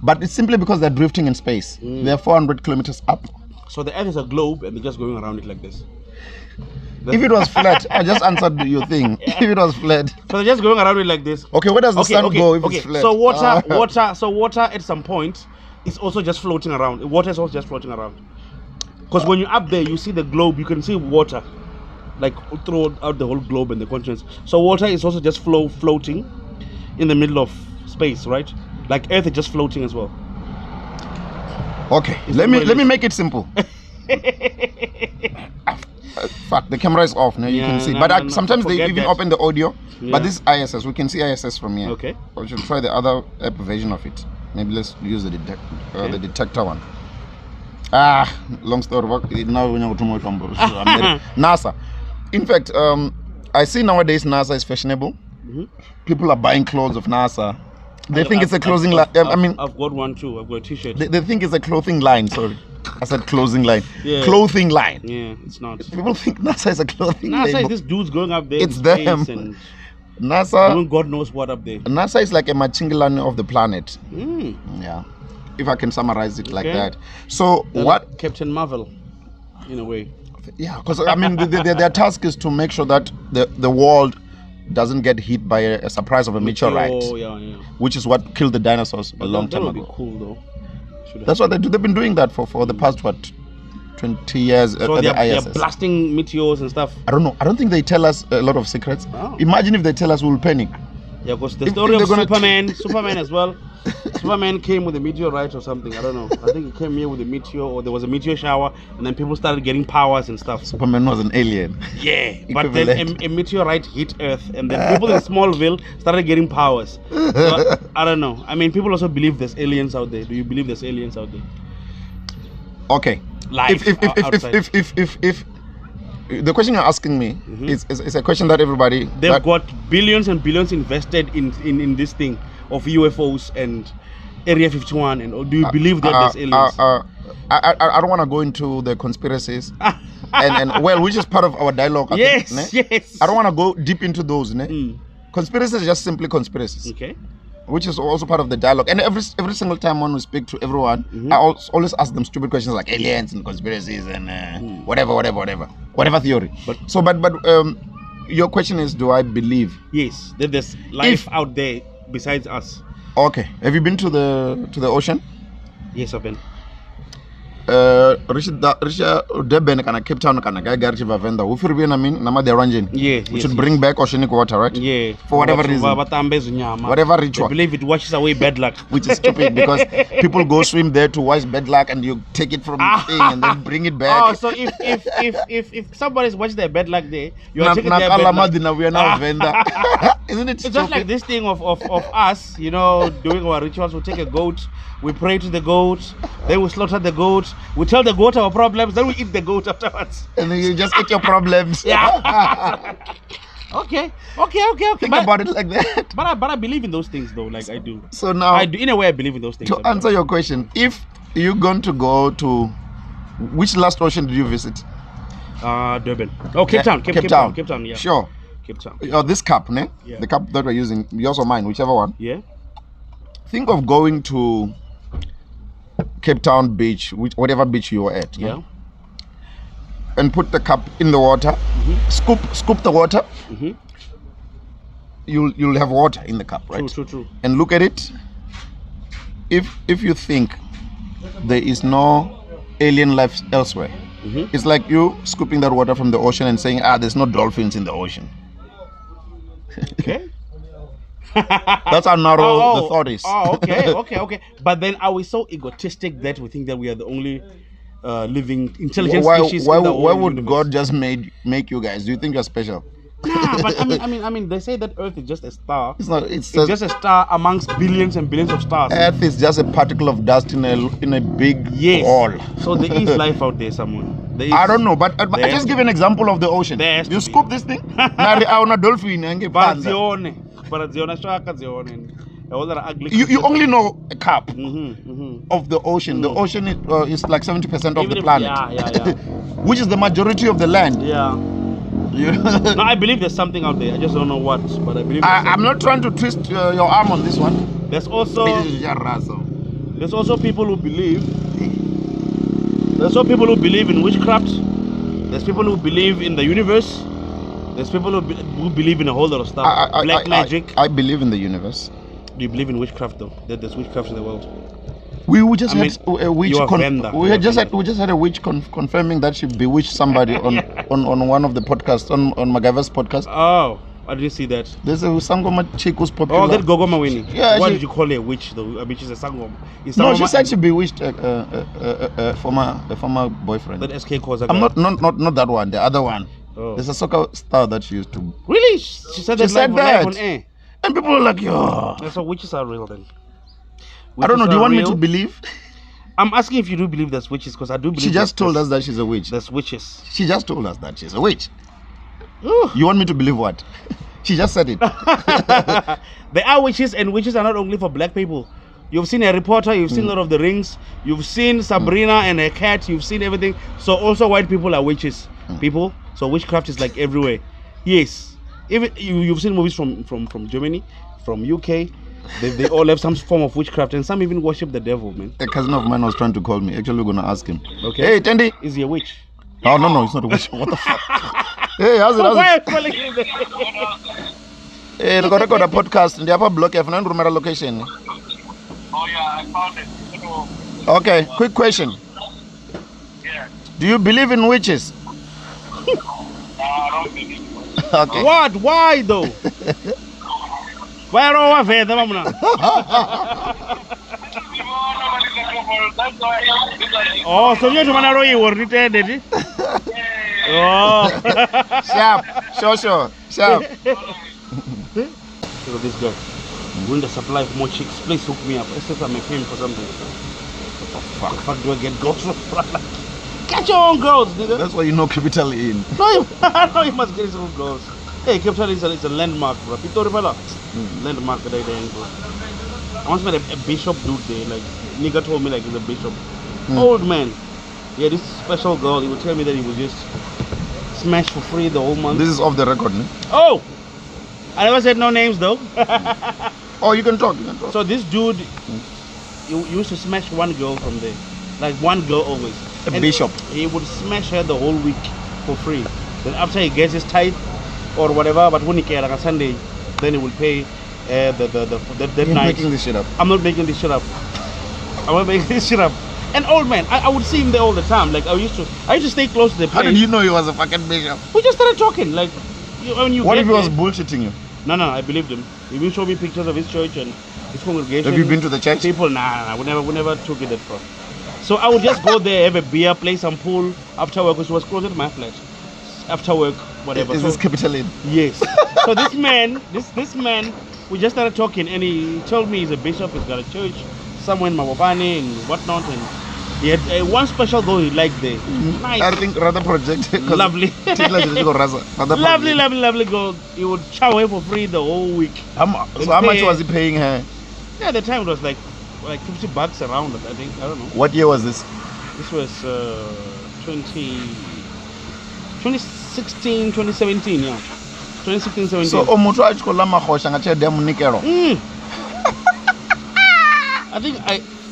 Speaker 6: But it's simply because they're drifting in space. They're 400 kilometers up.
Speaker 7: So the Earth is a globe, and they're just going around it like this.
Speaker 6: If it was flat, I just answered your thing. If it was flat,
Speaker 7: So they're just going around it like this.
Speaker 6: okay, where does the sun go if it's flat?
Speaker 7: So water at some point is also just floating around. Water is also just floating around. Because when you're up there, you see the globe. You can see water, like throughout the whole globe and the continents. So water is also just floating in the middle of space, right? Like Earth is just floating as well.
Speaker 6: Okay, let me make it simple. Fuck, the camera is off now. You can see, but sometimes they even open the audio. But this is ISS. We can see ISS from here.
Speaker 7: Okay.
Speaker 6: We should try the other app version of it. Maybe let's use the detector one. Long story. Now we know too much from NASA. In fact, I see nowadays NASA is fashionable. People are buying clothes of NASA. They think it's a clothing line.
Speaker 7: I've got one too. I've got a T-shirt.
Speaker 6: They think it's a clothing line. Sorry, I said clothing line.
Speaker 7: Yeah.
Speaker 6: Clothing line.
Speaker 7: Yeah, it's not.
Speaker 6: People think NASA is a clothing line.
Speaker 7: NASA is this dude's going up there.
Speaker 6: It's
Speaker 7: in space
Speaker 6: them.
Speaker 7: And
Speaker 6: NASA.
Speaker 7: doing God knows what up there.
Speaker 6: NASA is like a Machingilani of the planet. Yeah, if I can summarize it like that. So
Speaker 7: They're
Speaker 6: what?
Speaker 7: like Captain Marvel, in a way.
Speaker 6: Yeah, because their task is to make sure that the world doesn't get hit by a surprise of a meteorite.
Speaker 7: Oh, yeah.
Speaker 6: Which is what killed the dinosaurs a long time
Speaker 7: That would
Speaker 6: ago.
Speaker 7: be cool though.
Speaker 6: That's what they do. They've been doing that for the past 20 years
Speaker 7: So
Speaker 6: at the
Speaker 7: they're
Speaker 6: ISS.
Speaker 7: blasting meteors and stuff.
Speaker 6: I don't know. I don't think they tell us a lot of secrets.
Speaker 7: Oh.
Speaker 6: Imagine if they tell us, we'll panic.
Speaker 7: Yeah, because the
Speaker 6: If
Speaker 7: story of
Speaker 6: they're gonna
Speaker 7: Superman as well. Superman came with a meteorite or something. I don't know. I think he came here with a meteor, or there was a meteor shower, and then people started getting powers and stuff.
Speaker 6: Superman was an alien.
Speaker 7: Yeah, but then a meteorite hit Earth, and then people in Smallville started getting powers. So, I don't know. I mean, people also believe there's aliens out there. Do you believe there's aliens out there?
Speaker 6: Okay.
Speaker 7: Life outside.
Speaker 6: If the question you're asking me is a question that everybody
Speaker 7: They've got billions and billions invested in this thing of UFOs and Area 51, and do you believe that there's aliens?
Speaker 6: I don't want to go into the conspiracies and well, which is part of our dialogue. I think,
Speaker 7: yes.
Speaker 6: I don't want to go deep into those. Conspiracies are just simply conspiracies.
Speaker 7: Okay.
Speaker 6: Which is also part of the dialogue. And every single time when we speak to everyone, I always ask them stupid questions like aliens and conspiracies and whatever theory. But your question is, do I believe?
Speaker 7: Yes, that there's life out there besides us.
Speaker 6: Okay. Have you been to the ocean?
Speaker 7: Yes, I've been.
Speaker 6: Richard Deben kana Cape Town kana Gaigarchi Vavenda. Who feel we
Speaker 7: We
Speaker 6: should bring back oceanic water, right?
Speaker 7: Yeah.
Speaker 6: For whatever reason. Whatever ritual.
Speaker 7: I believe it washes away bad luck.
Speaker 6: Which is stupid because people go swim there to wash bad luck and you take it from the thing and then bring it back.
Speaker 7: Oh, so if somebody's watching their bad luck there, you are taking their bad luck.
Speaker 6: We are now vendor. Isn't it
Speaker 7: It's just like this thing of us, doing our rituals. We take a goat, we pray to the goat, then we slaughter the goat, we tell the goat our problems, then we eat the goat afterwards.
Speaker 6: And then you just eat your problems.
Speaker 7: Yeah. Okay.
Speaker 6: Think about it like that.
Speaker 7: But I believe in those things though, like I do.
Speaker 6: So now,
Speaker 7: I do, in a way, I believe in those things.
Speaker 6: To answer your question, if you're going to go to, which last ocean did you visit?
Speaker 7: Durban. Oh, Cape Town. Cape Town. Yeah.
Speaker 6: Sure.
Speaker 7: Cape Town.
Speaker 6: This cup, ne?
Speaker 7: Yeah.
Speaker 6: The cup that we're using, yours or mine, whichever one.
Speaker 7: Yeah.
Speaker 6: Think of going to Cape Town beach, whatever beach you were at.
Speaker 7: Yeah.
Speaker 6: No? And put the cup in the water. Scoop the water. You'll have water in the cup, right?
Speaker 7: True.
Speaker 6: And look at it. If you think there is no alien life elsewhere, it's like you scooping that water from the ocean and saying, there's no dolphins in the ocean.
Speaker 7: Okay.
Speaker 6: That's how narrow the thought is.
Speaker 7: Okay. But then are we so egotistic that we think that we are the only living intelligent species in the whole
Speaker 6: why would
Speaker 7: universe?
Speaker 6: God just make you guys? Do you think you're special?
Speaker 7: Nah, but I mean, they say that Earth is just a star.
Speaker 6: It's not.
Speaker 7: It's just a star amongst billions and billions of stars.
Speaker 6: Earth is just a particle of dust in a big ball.
Speaker 7: So there is life out there somewhere.
Speaker 6: I don't know, but I just give an example of the ocean. You scoop this thing. Dolphin. You only know a cup of the ocean. The ocean is like 70% of the planet.
Speaker 7: Yeah.
Speaker 6: Which is the majority of the land.
Speaker 7: Yeah. No, I believe there's something out there. I just don't know what, but I believe.
Speaker 6: I'm not trying to twist your arm on this one.
Speaker 7: There's also people who believe. There's also people who believe in witchcraft. There's people who believe in the universe. There's people who believe in a whole lot of stuff. Black magic.
Speaker 6: I believe in the universe.
Speaker 7: Do you believe in witchcraft though? That there's witchcraft in the world.
Speaker 6: We just had a witch. We just had a witch confirming that she bewitched somebody on one of the podcasts on MacGyver's podcast.
Speaker 7: Oh, I didn't see that.
Speaker 6: There's a Sangoma chick who's popular.
Speaker 7: Oh, that Gogoma Winnie.
Speaker 6: Yeah.
Speaker 7: What did you call her a witch though? I mean, she's a Sangoma.
Speaker 6: No, she said she bewitched a former boyfriend.
Speaker 7: That SK calls her.
Speaker 6: I'm not that one. The other one.
Speaker 7: Oh.
Speaker 6: There's a soccer star that she used to.
Speaker 7: Really? She said that. Live on air.
Speaker 6: And people are like, yo.
Speaker 7: So witches are real then.
Speaker 6: I don't know. Do you want me to believe?
Speaker 7: I'm asking if you do believe there's witches, because I do believe.
Speaker 6: She just told us that she's a witch.
Speaker 7: There's witches.
Speaker 6: She just told us that she's a witch. You want me to believe what? She just said it.
Speaker 7: There are witches, and witches are not only for black people. You've seen Harry Potter, you've seen Lord of the Rings, you've seen Sabrina and her cat, you've seen everything. So also white people are witches. People. So witchcraft is like everywhere. Yes. Even you've seen movies from Germany, from UK. They all have some form of witchcraft, and some even worship the devil, man.
Speaker 6: A cousin of mine was trying to call me. Actually, we're gonna ask him.
Speaker 7: Okay.
Speaker 6: Hey, Tendi.
Speaker 7: Is he a witch?
Speaker 6: No, he's not a witch. What the fuck? Hey, how's it?
Speaker 7: Why are you calling him that?
Speaker 6: Hey, we got a podcast in the upper block F, and remember location.
Speaker 2: Oh yeah, I found it.
Speaker 6: Okay, quick question.
Speaker 2: Yeah.
Speaker 6: Do you believe in witches?
Speaker 2: I don't believe it.
Speaker 6: Okay.
Speaker 7: What? Why though? Why are all of them? Oh, so you're the one who were retarded. Oh.
Speaker 6: Sharp. Sharp.
Speaker 7: Look at this guy. When the supply of more chicks, please hook me up. Except I'm a paying for something. What the fuck do I get girls from? Get your own girls, nigga.
Speaker 6: That's why you know Capital in.
Speaker 7: No, you must get his own girls. Hey, Capital is a landmark, bro. Landmark that I did, bro. I once met a bishop dude there. Like, nigga told me like he's a bishop. Old man. Yeah, this special girl, he would tell me that he would just smash for free the whole month.
Speaker 6: This is off the record, no?
Speaker 7: Oh! I never said no names though.
Speaker 6: Oh, you can talk.
Speaker 7: So this dude, you used to smash one girl from there. Like one girl always.
Speaker 6: A bishop.
Speaker 7: He would smash her the whole week for free. Then after he gets his tithe or whatever, but when he gets like a Sunday, then he will pay that
Speaker 6: You're
Speaker 7: night.
Speaker 6: making this shit up.
Speaker 7: I'm not making this shit up. I'm not making this shit up. An old man, I would see him there all the time. Like I used to stay close to the place.
Speaker 6: How did you know he was a fucking bishop?
Speaker 7: We just started talking. Like when you.
Speaker 6: What if he was bullshitting you?
Speaker 7: No, I believed him. He even showed me pictures of his church and his congregation.
Speaker 6: Have you been to the church?
Speaker 7: People, nah, we never took it that far. So I would just go there, have a beer, play some pool after work, because it was closer to my flat. After work, whatever.
Speaker 6: Is this Capital in?
Speaker 7: Yes. So this man, we just started talking, and he told me he's a bishop. He's got a church somewhere in Mabopane and whatnot, and he had one special girl he liked there. Nice.
Speaker 6: I think rather project.
Speaker 7: Lovely. Lovely girl. He would chow away for free the whole week.
Speaker 6: So how much was he paying her?
Speaker 7: Yeah, at the time it was like $50 around it, I think. I don't know.
Speaker 6: What year was this?
Speaker 7: This was 2016, 2017, yeah. 2016, 17.
Speaker 6: So umutu achikola mahosha ngachede munikero.
Speaker 7: I think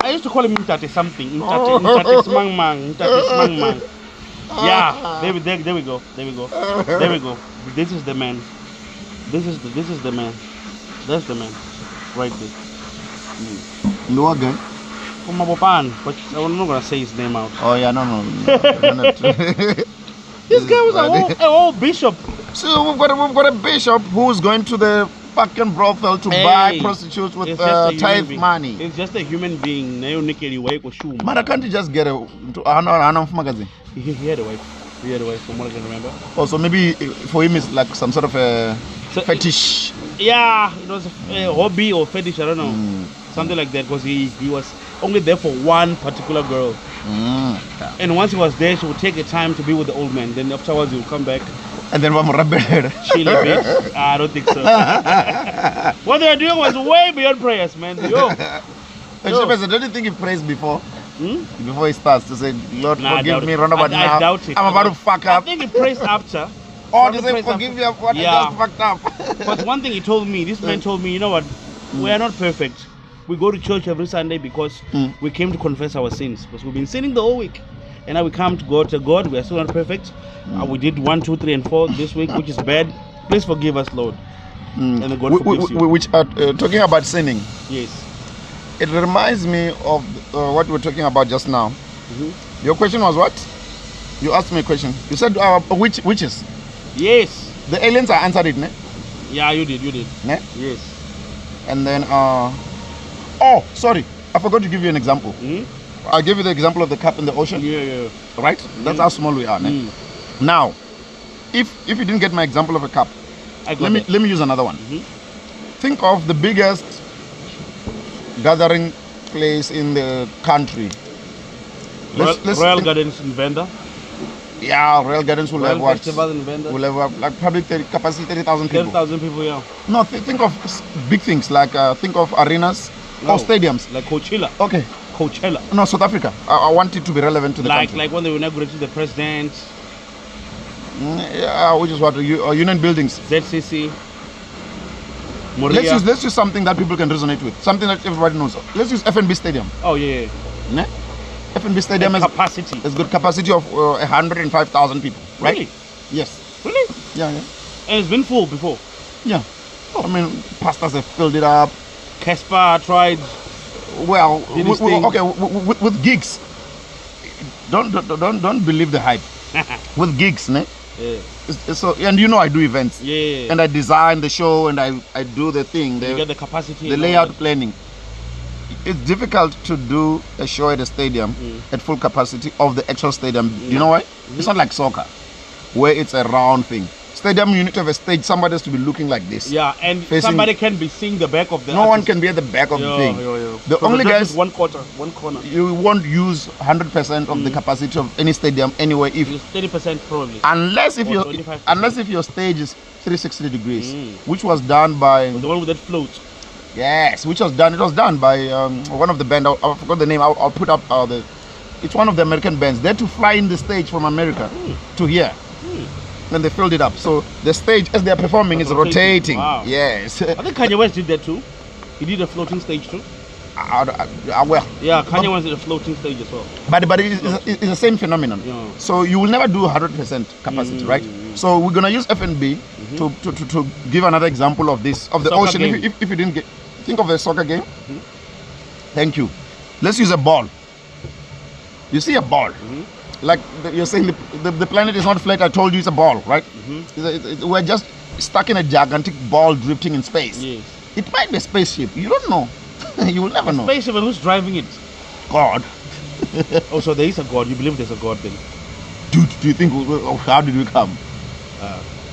Speaker 7: I used to call him Mtate something. Mtate Smangmang. Yeah, there we go. This is the man. This is the man. That's the man. Right there.
Speaker 6: No again.
Speaker 7: From Mabopan, but I'm not gonna say his name out.
Speaker 6: Oh yeah, no.
Speaker 7: This guy was a whole bishop.
Speaker 6: So we've got a bishop who's going to the fucking brothel to buy prostitutes with tithe money.
Speaker 7: It's just a human being.
Speaker 6: Man, can't you just get a magazine?
Speaker 7: He had a wife. weird way, from what I can remember.
Speaker 6: Also, maybe for him it's like some sort of a fetish.
Speaker 7: Yeah, it was a hobby or fetish, I don't know. Something like that, because he was only there for one particular girl. And once he was there, she would take a time to be with the old man. Then afterwards, he would come back.
Speaker 6: And then one more
Speaker 7: chill a bit. I don't think so. What they were doing was way beyond prayers, man. Yo.
Speaker 6: Don't you think he prays before? Before he starts to say, Lord, forgive me, run about now.
Speaker 7: I doubt it.
Speaker 6: I'm about to fuck up.
Speaker 7: I think he prays after.
Speaker 6: Oh, to say, forgive me of what I just fucked up.
Speaker 7: But one thing he told me, this man told me, you know what, we are not perfect. We go to church every Sunday because we came to confess our sins. Because we've been sinning the whole week. And now we come to God, we are still not perfect. We did 1, 2, 3, and 4 this week, which is bad. Please forgive us, Lord. And then God forgives you.
Speaker 6: Which talking about sinning.
Speaker 7: Yes.
Speaker 6: It reminds me of what we were talking about just now. Your question was what? You asked me a question. You said witches.
Speaker 7: Yes.
Speaker 6: The aliens I answered it, ne?
Speaker 7: Yeah, you did.
Speaker 6: Ne?
Speaker 7: Yes.
Speaker 6: And then oh, sorry, I forgot to give you an example. I gave you the example of the cup in the ocean.
Speaker 7: Yeah.
Speaker 6: Right? That's how small we are, ne? Now, if you didn't get my example of a cup, let me use another one. Think of the biggest gathering place in the country.
Speaker 7: Royal Gardens in Venda.
Speaker 6: Yeah, Royal Gardens will have what?
Speaker 7: Will
Speaker 6: have like probably capacity 30,000 people.
Speaker 7: 30,000 people, yeah.
Speaker 6: No, think of big things like think of arenas or stadiums.
Speaker 7: Like Coachella.
Speaker 6: Okay.
Speaker 7: Coachella.
Speaker 6: No, South Africa. I want it to be relevant to the country.
Speaker 7: Like when they inaugurated the president.
Speaker 6: Yeah, which is what union buildings.
Speaker 7: ZCC. Moria.
Speaker 6: Let's use something that people can resonate with. Something that everybody knows. Let's use FNB Stadium.
Speaker 7: Oh yeah.
Speaker 6: Ne? FNB Stadium has
Speaker 7: capacity.
Speaker 6: It's good capacity of 105,000 people. Right?
Speaker 7: Really?
Speaker 6: Yes.
Speaker 7: Really?
Speaker 6: Yeah.
Speaker 7: And it's been full before.
Speaker 6: Yeah. I mean, pastors have filled it up.
Speaker 7: Casper tried.
Speaker 6: Well, with gigs. Don't believe the hype. With gigs, ne?
Speaker 7: Yeah.
Speaker 6: So, and you know I do events.
Speaker 7: Yeah.
Speaker 6: And I design the show and I do the thing.
Speaker 7: You get the capacity.
Speaker 6: The layout planning. It's difficult to do a show at a stadium at full capacity of the actual stadium. You know why? It's not like soccer, where it's a round thing. Stadium, you need to have a stage. Somebody has to be looking like this.
Speaker 7: Yeah, and somebody can be seeing the back of the.
Speaker 6: No one can be at the back of the thing. The only guys.
Speaker 7: One corner.
Speaker 6: You won't use 100% of the capacity of any stadium anyway. If
Speaker 7: 30% probably.
Speaker 6: Unless if your stage is 360 degrees, which was done by
Speaker 7: the one with that float.
Speaker 6: Yes, which was done. It was done by one of the band. I forgot the name. I'll put up the. It's one of the American bands. They had to fly in the stage from America to here. Then they filled it up. So the stage, as they are performing, is rotating.
Speaker 7: Wow.
Speaker 6: Yes.
Speaker 7: I think Kanye West did that too. He did a floating stage too.
Speaker 6: Well.
Speaker 7: Yeah, Kanye West did a floating stage as well.
Speaker 6: But it's the same phenomenon. Yeah. So you will never do 100% capacity, right? So we're gonna use FNB to give another example of this of the
Speaker 7: soccer
Speaker 6: ocean.
Speaker 7: Game.
Speaker 6: If you didn't think of a soccer game. Thank you. Let's use a ball. You see a ball. Like you're saying, the planet is not flat. I told you it's a ball, right? We're just stuck in a gigantic ball drifting in space.
Speaker 7: Yes.
Speaker 6: It might be a spaceship. You don't know. You will never know.
Speaker 7: Spaceship, and who's driving it?
Speaker 6: God.
Speaker 7: Oh, so there is a God. You believe there's a God then?
Speaker 6: Dude, do you think? How did we come?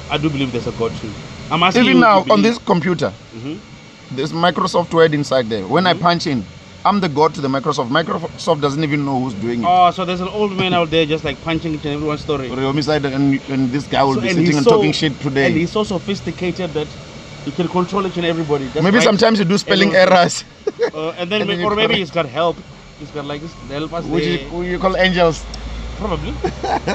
Speaker 7: I do believe there's a God too. I'm asking
Speaker 6: even
Speaker 7: you
Speaker 6: now on this computer. There's Microsoft Word inside there. When I punch in, I'm the god to the Microsoft. Microsoft doesn't even know who's doing it.
Speaker 7: Oh, so there's an old man out there just like punching each and everyone's story.
Speaker 6: Homicide, and this guy will be sitting and talking shit today.
Speaker 7: And he's so sophisticated that he can control each and everybody.
Speaker 6: Maybe sometimes you do spelling errors.
Speaker 7: And then or maybe he's got help. He's got like this to help us.
Speaker 6: Which you call angels.
Speaker 7: Probably.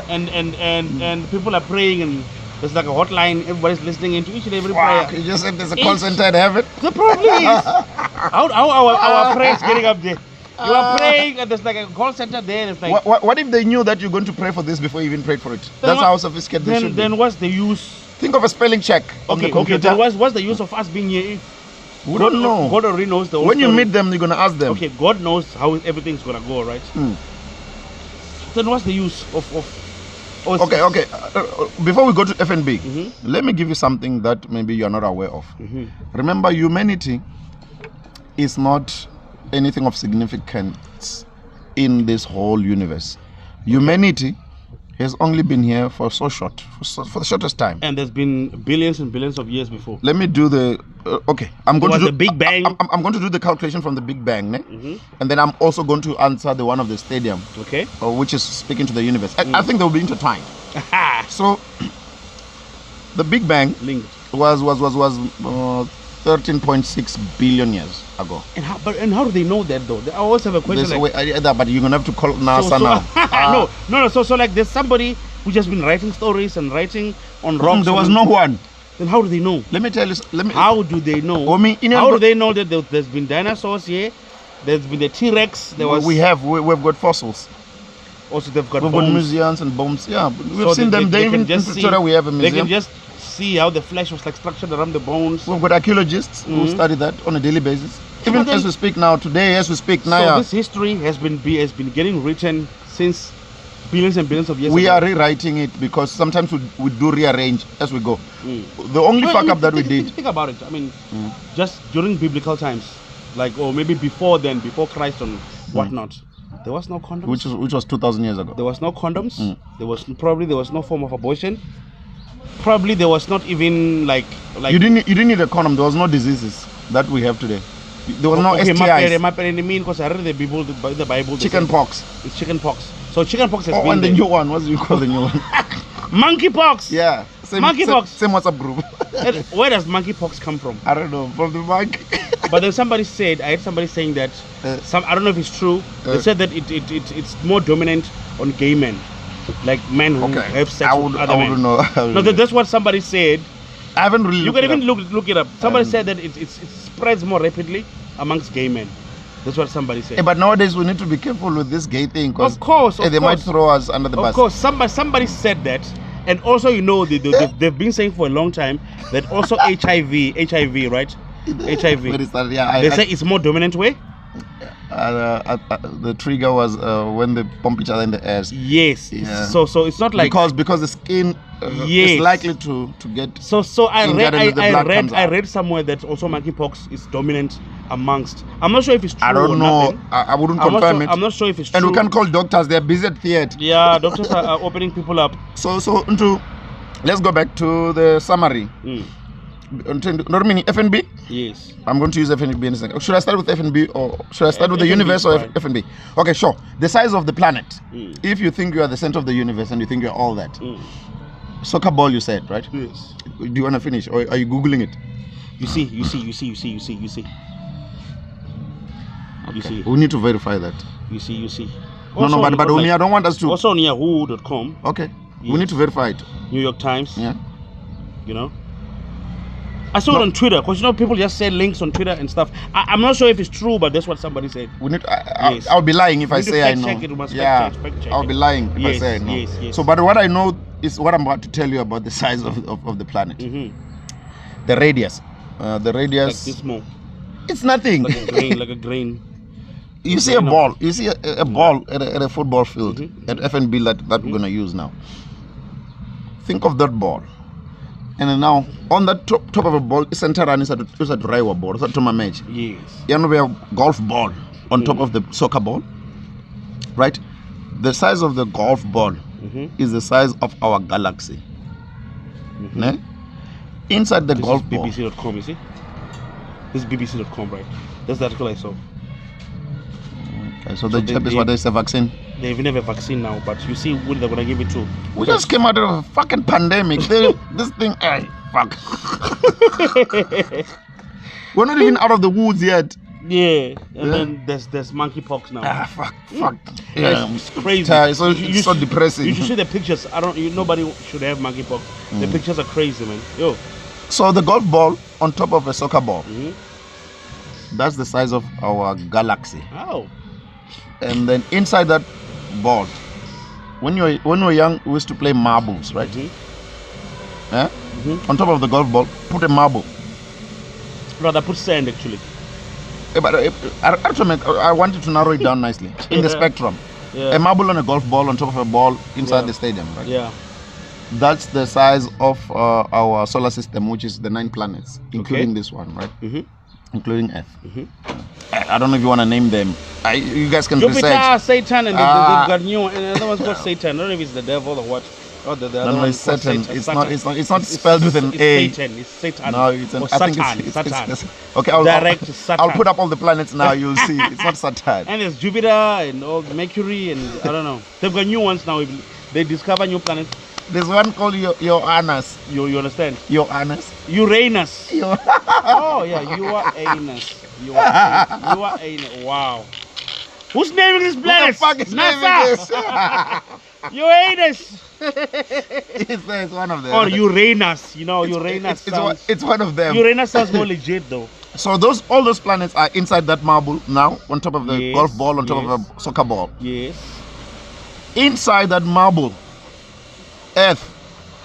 Speaker 7: and people are praying and there's like a hotline, everybody's listening into each and every prayer.
Speaker 6: You just said there's a call center in heaven?
Speaker 7: The probably is. How our prayers getting up there? You are praying and there's like a call center there. It's like,
Speaker 6: what if they knew that you're going to pray for this before you even prayed for it? That's how sophisticated they should be.
Speaker 7: Then what's the use?
Speaker 6: Think of a spelling check on the computer.
Speaker 7: Then what's the use of us being here?
Speaker 6: We don't know.
Speaker 7: God already knows the whole
Speaker 6: When you
Speaker 7: story.
Speaker 6: meet them, you're going to ask them.
Speaker 7: Okay, God knows how everything's going to go, right? Then what's the use of
Speaker 6: Okay. Before we go to FNB, let me give you something that maybe you're not aware of. Remember, humanity is not anything of significance in this whole universe. Humanity has only been here for for the shortest time.
Speaker 7: And there's been billions and billions of years before.
Speaker 6: Let me do the okay. I'm going to do
Speaker 7: the Big Bang.
Speaker 6: I'm going to do the calculation from the Big Bang, and then I'm also going to answer the one of the stadium,
Speaker 7: okay,
Speaker 6: which is speaking to the universe. I think they'll be intertwined. So the Big Bang was 13.6 billion years ago.
Speaker 7: And how do they know that though? I always have a question.
Speaker 6: But you're gonna have to call NASA now.
Speaker 7: No. So like there's somebody who's just been writing stories and writing on rocks.
Speaker 6: There was no one.
Speaker 7: Then how do they know?
Speaker 6: Let me tell you.
Speaker 7: How do they know? How do they know that there's been dinosaurs here? There's been the T-Rex. We've
Speaker 6: got fossils.
Speaker 7: Also, we've got
Speaker 6: museums and bones. Yeah, we've seen them. They even in Pretoria we have a museum.
Speaker 7: They can just see how the flesh was like structured around the bones.
Speaker 6: We've got archaeologists who study that on a daily basis. Even as we speak now, today, as we speak now.
Speaker 7: So this history has been getting written since billions and billions of years
Speaker 6: we
Speaker 7: ago.
Speaker 6: Are rewriting it because sometimes we do rearrange as we go. The only fuck up that we did.
Speaker 7: Think about it. I mean, just during biblical times, like, or maybe before then, before Christ and whatnot, there was no condoms.
Speaker 6: Which was 2,000 years ago.
Speaker 7: There was no condoms. There was no form of abortion. Probably there was not even like
Speaker 6: you didn't need a condom. There was no diseases that we have today. There was no STIs.
Speaker 7: Because I read the Bible.
Speaker 6: Chicken pox.
Speaker 7: It's chicken pox. So chicken pox has been
Speaker 6: and the new one. What do you call the new one?
Speaker 7: Monkey pox.
Speaker 6: Yeah.
Speaker 7: Monkey pox.
Speaker 6: Same WhatsApp group.
Speaker 7: Where does monkey pox come from?
Speaker 6: I don't know. From the monkey.
Speaker 7: But then I heard somebody saying that I don't know if it's true. They said that it's more dominant on gay men. Like men who have sex with other men.
Speaker 6: Know.
Speaker 7: No, that's what somebody said.
Speaker 6: I haven't really.
Speaker 7: You can even look it up. Somebody said that it spreads more rapidly amongst gay men. That's what somebody said.
Speaker 6: But nowadays we need to be careful with this gay thing.
Speaker 7: Of course,
Speaker 6: they might throw us under the bus.
Speaker 7: Of course, somebody said that, and also they've been saying for a long time that also HIV, right? HIV. They say it's more dominant way.
Speaker 6: The trigger was when they pump each other in the air.
Speaker 7: Yes.
Speaker 6: Yeah.
Speaker 7: So it's not like
Speaker 6: because the skin is likely to get.
Speaker 7: So I read somewhere that also monkeypox is dominant amongst. I'm not sure if it's true.
Speaker 6: I don't know. I wouldn't confirm it.
Speaker 7: I'm not sure if it's true.
Speaker 6: And we can call doctors. They're busy at theatre.
Speaker 7: Yeah, doctors are opening people up.
Speaker 6: So let's go back to the summary. FNB?
Speaker 7: Yes.
Speaker 6: I'm going to use FNB in a second. Should I start with FNB or should I start with the universe or FNB? Okay, sure. The size of the planet. If you think you are the center of the universe and you think you're all that. Soccer ball, you said, right?
Speaker 7: Yes.
Speaker 6: Do you want to finish or are you Googling it?
Speaker 7: You see.
Speaker 6: Okay. We need to verify that.
Speaker 7: You see.
Speaker 6: Also, no, but I don't want us to.
Speaker 7: Also on yahoo.com.
Speaker 6: Okay. Yes. We need to verify it.
Speaker 7: New York Times.
Speaker 6: Yeah.
Speaker 7: You know? I saw it on Twitter because people just say links on Twitter and stuff. I'm not sure if it's true, but that's what somebody said.
Speaker 6: We need. I'll be lying if I say I know.
Speaker 7: Fact check
Speaker 6: I'll be lying if I say I know.
Speaker 7: Yes.
Speaker 6: So, but what I know is what I'm about to tell you about the size of the planet. The radius. The radius.
Speaker 7: Like this small.
Speaker 6: It's nothing.
Speaker 7: Like a grain.
Speaker 6: You see a ball. You see a ball at a football field at FNB that we're gonna use now. Think of that ball. And then now on that top of a ball, center run is a driver ball. It's a toma match.
Speaker 7: Yes.
Speaker 6: You know, we have golf ball on top of the soccer ball, right? The size of the golf ball is the size of our galaxy. Ne? Inside the golf ball.
Speaker 7: BBC.com, you see? This is BBC.com, right? That's the article I saw.
Speaker 6: Okay, so the chap is what is a vaccine.
Speaker 7: They even have a vaccine now, but you see who they're gonna give it to.
Speaker 6: We just came out of a fucking pandemic. This thing, fuck. We're not even out of the woods yet.
Speaker 7: Yeah, and then there's monkeypox now.
Speaker 6: Fuck.
Speaker 7: Yeah, it's crazy.
Speaker 6: It's so depressing.
Speaker 7: You should see the pictures. Nobody should have monkeypox. The pictures are crazy, man. Yo.
Speaker 6: So the golf ball on top of a soccer ball. That's the size of our galaxy.
Speaker 7: Oh.
Speaker 6: And then inside that ball, when we were young, we used to play marbles, right? On top of the golf ball, put a marble.
Speaker 7: Rather put sand, actually.
Speaker 6: But I wanted to narrow it down nicely in the spectrum.
Speaker 7: Yeah.
Speaker 6: A marble on a golf ball on top of a ball inside the stadium, right?
Speaker 7: Yeah.
Speaker 6: That's the size of our solar system, which is the 9 planets, including this one, right? Including Earth. I don't know if you want to name them. You guys can
Speaker 7: Jupiter,
Speaker 6: research.
Speaker 7: Satan, and they've got new one. And another one's called Satan. I don't know if it's the devil or what. Oh, the other
Speaker 6: No,
Speaker 7: one
Speaker 6: it's
Speaker 7: is called
Speaker 6: Satan.
Speaker 7: Satan.
Speaker 6: It's not spelled with an
Speaker 7: it's
Speaker 6: A.
Speaker 7: Satan. It's Satan.
Speaker 6: No, it's an.
Speaker 7: Or
Speaker 6: I think
Speaker 7: Satan.
Speaker 6: it's
Speaker 7: Satan.
Speaker 6: okay.
Speaker 7: Direct Satan.
Speaker 6: I'll put up all the planets now. You'll see. It's not Saturn.
Speaker 7: And there's Jupiter and all Mercury and I don't know. They've got new ones now. They discover new planets.
Speaker 6: There's one called Uranus.
Speaker 7: You understand?
Speaker 6: Uranus.
Speaker 7: Uranus. Oh yeah, Uranus. Uranus. Wow. Who's naming this planet?
Speaker 6: Who the fuck is naming this?
Speaker 7: Uranus.
Speaker 6: It's one of them.
Speaker 7: Or Uranus. You know, Uranus.
Speaker 6: It's one of them.
Speaker 7: Uranus sounds more legit though.
Speaker 6: So all those planets are inside that marble now, on top of the golf ball, on top of a soccer ball.
Speaker 7: Yes.
Speaker 6: Inside that marble, Earth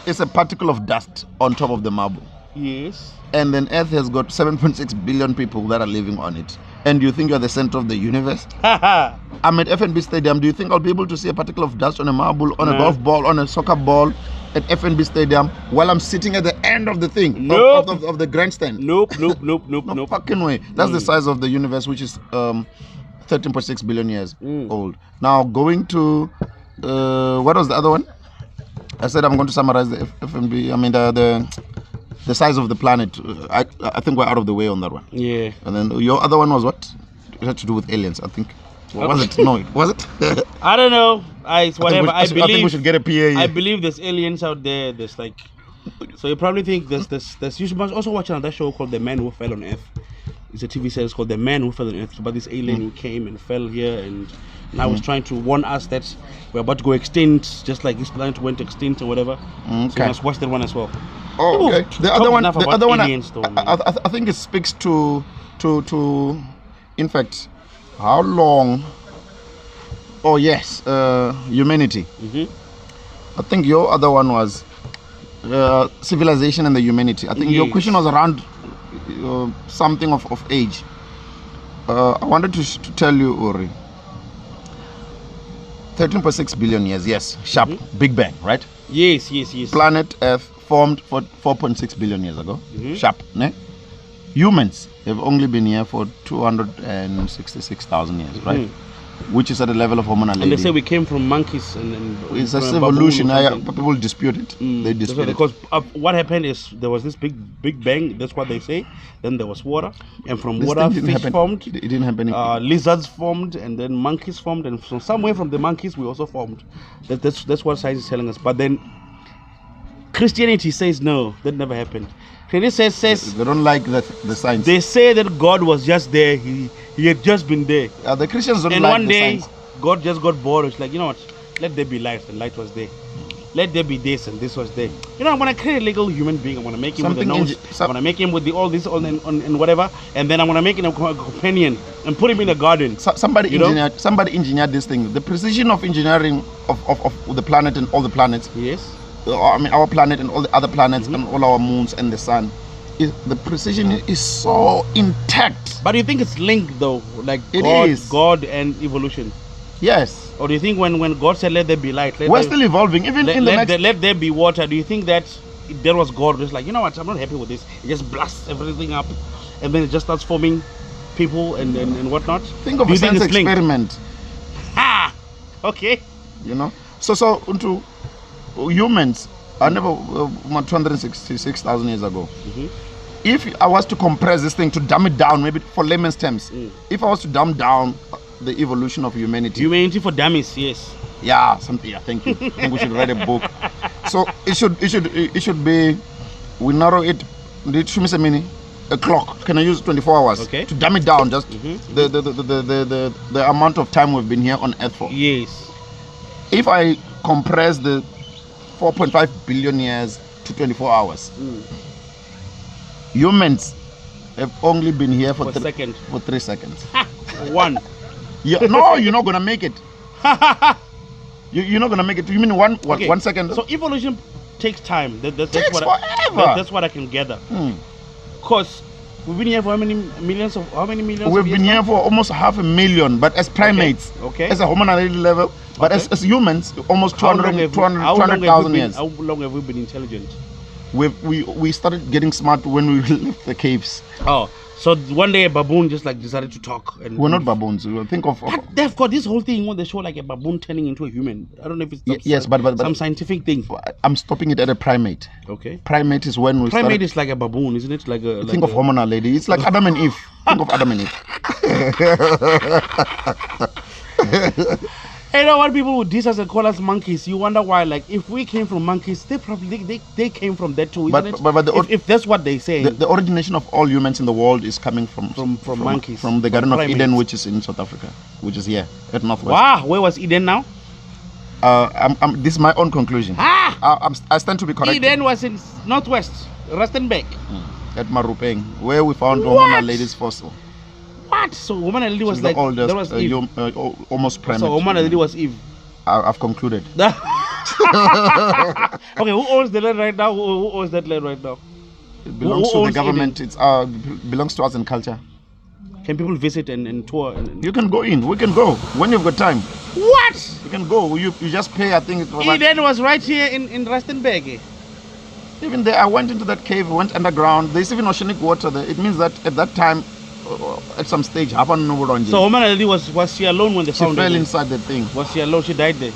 Speaker 6: is a particle of dust on top of the marble.
Speaker 7: Yes.
Speaker 6: And then Earth has got 7.6 billion people that are living on it. And you think you're the center of the universe? I'm at FNB Stadium. Do you think I'll be able to see a particle of dust on a marble, on a golf ball, on a soccer ball at FNB Stadium while I'm sitting at the end of the thing?
Speaker 7: Nope.
Speaker 6: Of the grandstand?
Speaker 7: Nope.
Speaker 6: No fucking way. That's the size of the universe, which is 13.6 billion years old. Now going to what was the other one? I said I'm going to summarize the FNB. I mean the size of the planet. I think we're out of the way on that one.
Speaker 7: Yeah.
Speaker 6: And then your other one was what? It had to do with aliens, I think. What was it? No, was it?
Speaker 7: I don't know. It's whatever. I
Speaker 6: think we should get a PA.
Speaker 7: I believe there's aliens out there. There's like, so you probably think there's. You should also watch another show called The Man Who Fell on Earth. It's a TV series called The Man Who Fell on Earth. It's about this alien who came and fell here and now was trying to warn us that we're about to go extinct, just like this planet went extinct or whatever. So you must watch that one as well.
Speaker 6: Oh, okay. The other one,
Speaker 7: aliens,
Speaker 6: I think it speaks to, in fact, how long? Oh yes, humanity. I think your other one was civilization and the humanity. I think your question was around something of age. I wanted to tell you, Uri. 13.6 billion years, yes, sharp, Big Bang, right?
Speaker 7: Yes.
Speaker 6: Planet Earth formed for 4.6 billion years ago, sharp, ne? Humans have only been here for 266,000 years, right? Which is at the level of Homo naledi.
Speaker 7: And they say we came from monkeys and
Speaker 6: it's a evolution. People dispute it. They dispute it.
Speaker 7: Because what happened is there was this big bang. That's what they say. Then there was water, and from water fish formed.
Speaker 6: It didn't happen.
Speaker 7: Lizards formed, and then monkeys formed, and from somewhere from the monkeys we also formed. That's what science is telling us. But then Christianity says no, that never happened. Christianity says
Speaker 6: they don't like the science.
Speaker 7: They say that God was just there. He had just been there.
Speaker 6: The Christians don't
Speaker 7: and
Speaker 6: like
Speaker 7: one day,
Speaker 6: the science.
Speaker 7: God just got bored. It's like, you know what? Let there be light, and light was there. Let there be this, and this was there. You know, I'm gonna create a legal human being. I'm gonna make him with a nose. I'm gonna make him with all this and whatever, and then I'm gonna make him a companion and put him in a garden.
Speaker 6: Somebody engineered this thing. The precision of engineering of the planet and all the planets.
Speaker 7: Yes.
Speaker 6: I mean, our planet and all the other planets and all our moons and the sun. The precision is so intact.
Speaker 7: But do you think it's linked though, like God and evolution?
Speaker 6: Yes.
Speaker 7: Or do you think when God said let there be light,
Speaker 6: we're still evolving, even in the next.
Speaker 7: Let there be water. Do you think that there was God just like, you know what? I'm not happy with this. It just blasts everything up, and then it just starts forming people and whatnot.
Speaker 6: Think of a science experiment.
Speaker 7: Ha! Okay.
Speaker 6: You know. So into humans are never 266,000 years ago. If I was to compress this thing to dumb it down, maybe for layman's terms, if I was to dumb down the evolution of humanity.
Speaker 7: Humanity for dummies, yes.
Speaker 6: Yeah, something. Yeah, thank you. I think we should write a book. So it should be. We narrow it. A clock. Can I use 24 hours?
Speaker 7: Okay.
Speaker 6: To dumb it down, just the amount of time we've been here on Earth for.
Speaker 7: Yes.
Speaker 6: If I compress the 4.5 billion years to 24 hours. Humans have only been here for 3 seconds.
Speaker 7: One.
Speaker 6: No, you're not gonna make it. You're not gonna make it. You mean 1 second?
Speaker 7: So evolution takes time. That's
Speaker 6: takes
Speaker 7: forever. That's what I can gather. Because we've been here for how many millions?
Speaker 6: We've been here for almost 500,000, but as primates, as a Homo naledi level, but as humans, almost 200,000 years.
Speaker 7: How long have we been intelligent?
Speaker 6: We started getting smart when we left the caves.
Speaker 7: Oh, So one day a baboon just like decided to talk. And
Speaker 6: we're not baboons. Think of.
Speaker 7: But they've got this whole thing when they show like a baboon turning into a human. I don't know if it's
Speaker 6: yes, but
Speaker 7: some scientific thing.
Speaker 6: I'm stopping it at a primate.
Speaker 7: Okay.
Speaker 6: Primate is when we
Speaker 7: Primate is like a baboon, isn't it? Like a.
Speaker 6: Think of hormonal lady. It's like Adam and Eve. Think of Adam and Eve.
Speaker 7: You know what people would diss us and call us monkeys? You wonder why? Like if we came from monkeys, they probably they came from that too, isn't it?
Speaker 6: But
Speaker 7: if that's what they say,
Speaker 6: the origination of all humans in the world is coming from
Speaker 7: monkeys,
Speaker 6: from the Garden of Eden, which is in South Africa, which is here at Northwest.
Speaker 7: Wow, where was Eden now?
Speaker 6: This is my own conclusion. I stand to be corrected.
Speaker 7: Eden was in Northwest, Rustenburg,
Speaker 6: at Marupeng, where we found hormonal lady's fossil.
Speaker 7: What? So woman lady was like
Speaker 6: oldest,
Speaker 7: there was Eve.
Speaker 6: Almost primate.
Speaker 7: So woman lady was Eve.
Speaker 6: I've concluded.
Speaker 7: Okay, who owns the land right now? Who owns that land right now?
Speaker 6: It belongs to the government. Eden? It belongs to us in culture.
Speaker 7: Can people visit and tour?
Speaker 6: You can go in. We can go when you've got time.
Speaker 7: What?
Speaker 6: You can go. You just pay. I think it was
Speaker 7: Eden was right here in Rustenburg.
Speaker 6: Even there, I went into that cave. Went underground. There's even oceanic water there. It means that at that time, at some stage,
Speaker 7: so woman lady was she alone when they found her?
Speaker 6: She fell inside the thing.
Speaker 7: Was she alone? She died there.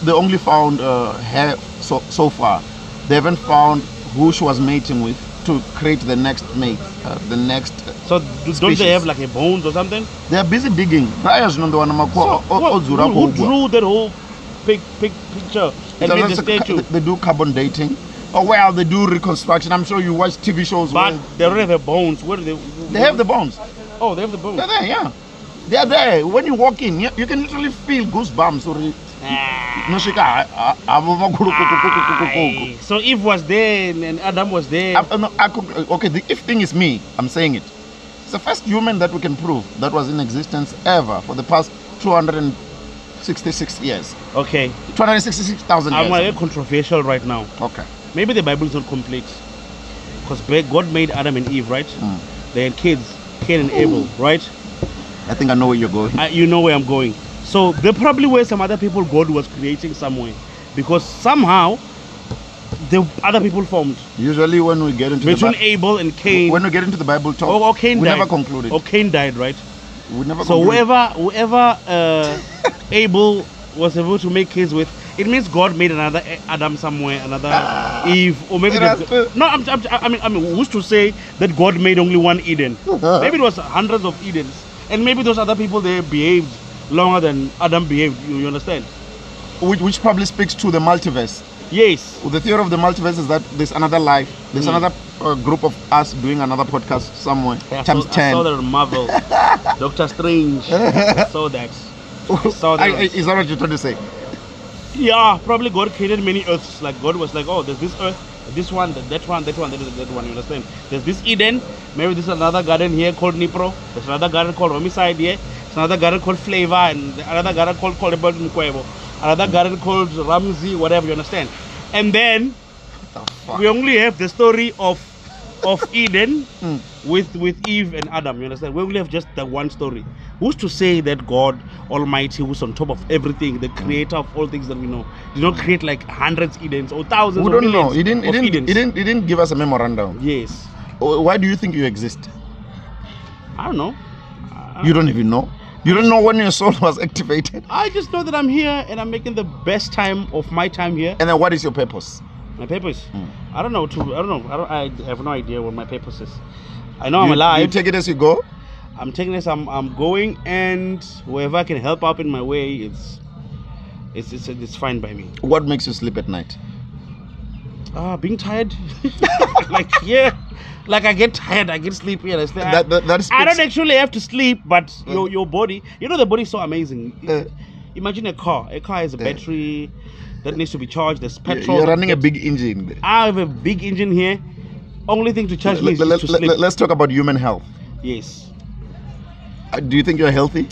Speaker 6: They only found her so far. They haven't found who she was mating with to create the next mate, the next.
Speaker 7: So don't they have like a bones or something?
Speaker 6: They are busy digging.
Speaker 7: Who drew that whole picture and made the statue?
Speaker 6: They do carbon dating. Oh well, they do reconstruction. I'm sure you watch TV shows.
Speaker 7: But they don't have the bones. Where do they?
Speaker 6: They have the bones.
Speaker 7: Oh, they have the bones.
Speaker 6: They're there, yeah. They're there. When you walk in, you can literally feel goosebumps.
Speaker 7: So Eve was there and Adam was there.
Speaker 6: Okay, the Eve thing is me. I'm saying it. It's the first human that we can prove that was in existence ever for the past 266 years.
Speaker 7: Okay.
Speaker 6: 266,000 years.
Speaker 7: I'm a controversial right now.
Speaker 6: Okay.
Speaker 7: Maybe the Bible is not complete. Because God made Adam and Eve, right? They had kids, Cain and Abel, right?
Speaker 6: I think I know where you're going.
Speaker 7: You know where I'm going. So there probably were some other people God was creating somewhere. Because somehow the other people formed.
Speaker 6: Usually when we get into
Speaker 7: between Abel and Cain.
Speaker 6: When we get into the Bible talk,
Speaker 7: Cain
Speaker 6: we
Speaker 7: died.
Speaker 6: never concluded.
Speaker 7: Or Cain died, right?
Speaker 6: We never
Speaker 7: so
Speaker 6: concluded.
Speaker 7: whoever Abel was able to make kids with, it means God made another Adam somewhere, another Eve, or maybe I mean, who's to say that God made only one Eden? Maybe it was hundreds of Edens, and maybe those other people they behaved longer than Adam behaved. You understand?
Speaker 6: Which probably speaks to the multiverse.
Speaker 7: Yes.
Speaker 6: The theory of the multiverse is that there's another life, there's another group of us doing another podcast somewhere. Times 10.
Speaker 7: I saw that on Marvel, Doctor Strange. I saw that.
Speaker 6: Is that what you're trying to say?
Speaker 7: Yeah, probably God created many earths. Like God was like, oh, there's this earth, this one, that one, that one, that one. You understand? There's this Eden. Maybe there's another garden here called Nipro. There's another garden called Homicide here. There's another garden called Flavor, and another garden called Mkwebo. Another garden called Ramsey, whatever. You understand? And then we only have the story of Eden with Eve and Adam. You understand? We only have just the one story. Who's to say that God Almighty, who's on top of everything, the creator of all things that we know, did not create like hundreds Edens or thousands?
Speaker 6: We don't know.
Speaker 7: He
Speaker 6: didn't give us a memorandum.
Speaker 7: Yes.
Speaker 6: Why do you think you exist?
Speaker 7: I don't know.
Speaker 6: You don't even know. You don't know when your soul was activated.
Speaker 7: I just know that I'm here and I'm making the best time of my time here.
Speaker 6: And then what is your purpose?
Speaker 7: My purpose? I don't know. I have no idea what my purpose is. I know I'm alive.
Speaker 6: You take it as you go?
Speaker 7: I'm taking this. I'm going, and whoever I can help out in my way, it's fine by me.
Speaker 6: What makes you sleep at night?
Speaker 7: Being tired. Like I get tired, I get sleepy, and I don't actually have to sleep, but your body, the body is so amazing. Imagine a car. A car has a battery that needs to be charged. There's petrol.
Speaker 6: You're running a big engine.
Speaker 7: I have a big engine here. Only thing to charge me is to sleep.
Speaker 6: Let's talk about human health.
Speaker 7: Yes.
Speaker 6: Do you think you're healthy?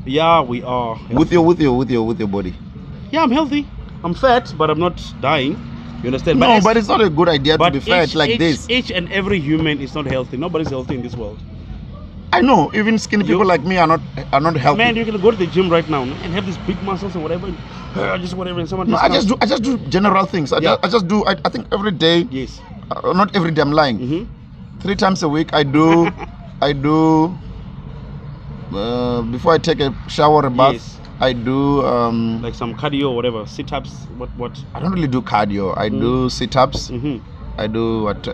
Speaker 7: Yeah, we are.
Speaker 6: With your body.
Speaker 7: Yeah, I'm healthy. I'm fat, but I'm not dying. You understand?
Speaker 6: No, but it's not a good idea to be fat like this.
Speaker 7: Each and every human is not healthy. Nobody's healthy in this world.
Speaker 6: I know. Even skinny people like me are not healthy.
Speaker 7: Man, you can go to the gym right now and have these big muscles and whatever. Just whatever. And someone.
Speaker 6: No, I just do general things. I think every day.
Speaker 7: Yes.
Speaker 6: Not every day. I'm lying. 3 times a week I do I do. Before I take a shower or a bath,
Speaker 7: Yes.
Speaker 6: I do.
Speaker 7: Like some cardio or whatever, sit-ups. What?
Speaker 6: I don't really do cardio. I do sit-ups.
Speaker 7: Mm-hmm.
Speaker 6: I do what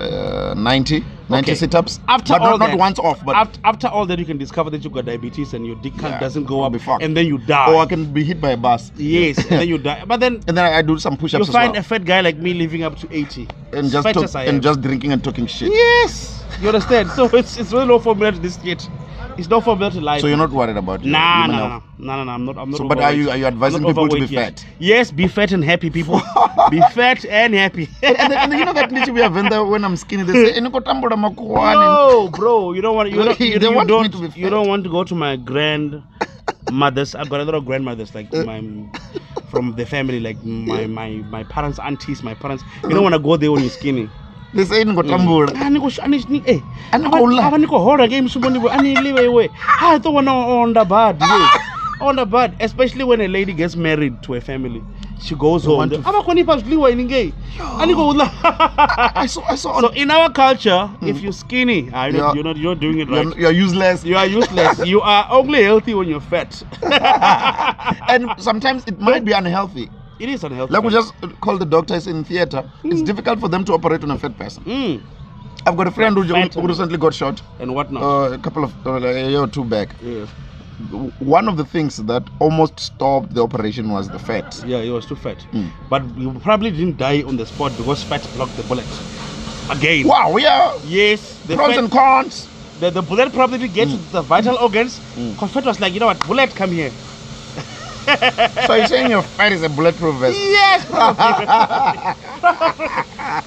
Speaker 6: 90
Speaker 7: Okay.
Speaker 6: sit-ups.
Speaker 7: After
Speaker 6: but
Speaker 7: all
Speaker 6: not
Speaker 7: that,
Speaker 6: once off. But
Speaker 7: after all that, you can discover that you got diabetes and your dick count
Speaker 6: Yeah,
Speaker 7: doesn't go
Speaker 6: I'll
Speaker 7: up,
Speaker 6: be fucked.
Speaker 7: and then you die.
Speaker 6: or I can be hit by a bus.
Speaker 7: Yes, and then you die. But then
Speaker 6: And then I do some push-ups
Speaker 7: you
Speaker 6: as
Speaker 7: find
Speaker 6: well.
Speaker 7: a fat guy like me living up to 80
Speaker 6: And just
Speaker 7: fat
Speaker 6: talk,
Speaker 7: as I
Speaker 6: and
Speaker 7: am.
Speaker 6: just drinking and talking shit.
Speaker 7: Yes, you understand. So it's really no formula to this shit. It's no formula to life.
Speaker 6: So you're not worried about your
Speaker 7: Nah,
Speaker 6: human
Speaker 7: nah,
Speaker 6: health?
Speaker 7: nah. I'm not.
Speaker 6: So, but are you advising
Speaker 7: I'm not
Speaker 6: people to be
Speaker 7: overweight yet.
Speaker 6: fat?
Speaker 7: Yes, be fat and happy, people. Be fat and happy.
Speaker 6: and you know that need to be a vendor when I'm skinny. They say, "Eniko tamboda makuhani."
Speaker 7: No, bro, you don't want. You don't.
Speaker 6: They
Speaker 7: You
Speaker 6: want me to
Speaker 7: don't.
Speaker 6: be
Speaker 7: You
Speaker 6: fat.
Speaker 7: don't want to go to my grandmothers. I've got a lot of grandmothers, like from the family, like my parents, aunties, my parents. You don't want to go there when you're skinny.
Speaker 6: They say Eniko tamboda.
Speaker 7: I don't want to on the bad. Yes. On the bad, especially when a lady gets married to a family. She goes home.
Speaker 6: want to- I saw
Speaker 7: So in our culture, if you're skinny, you're not doing it right.
Speaker 6: You're useless.
Speaker 7: You are useless. You are only healthy when you're fat.
Speaker 6: And sometimes it might be unhealthy.
Speaker 7: It is unhealthy.
Speaker 6: Like we just called the doctors in theater. It's difficult for them to operate on a fat person.
Speaker 7: Mm.
Speaker 6: I've got a friend who
Speaker 7: Fat.
Speaker 6: recently got shot.
Speaker 7: And what now?
Speaker 6: A couple of a year or two back.
Speaker 7: Yeah.
Speaker 6: One of the things that almost stopped the operation was the fat.
Speaker 7: Yeah, he was too fat.
Speaker 6: Mm.
Speaker 7: But you probably didn't die on the spot because fat blocked the bullet. Again.
Speaker 6: Wow, yeah.
Speaker 7: Yes. The
Speaker 6: Pros
Speaker 7: fat,
Speaker 6: and cons.
Speaker 7: the bullet probably didn't get to the vital organs. Because fat was like, you know what, bullet, come here.
Speaker 6: So you're saying your fat is a bulletproof vest?
Speaker 7: Yes,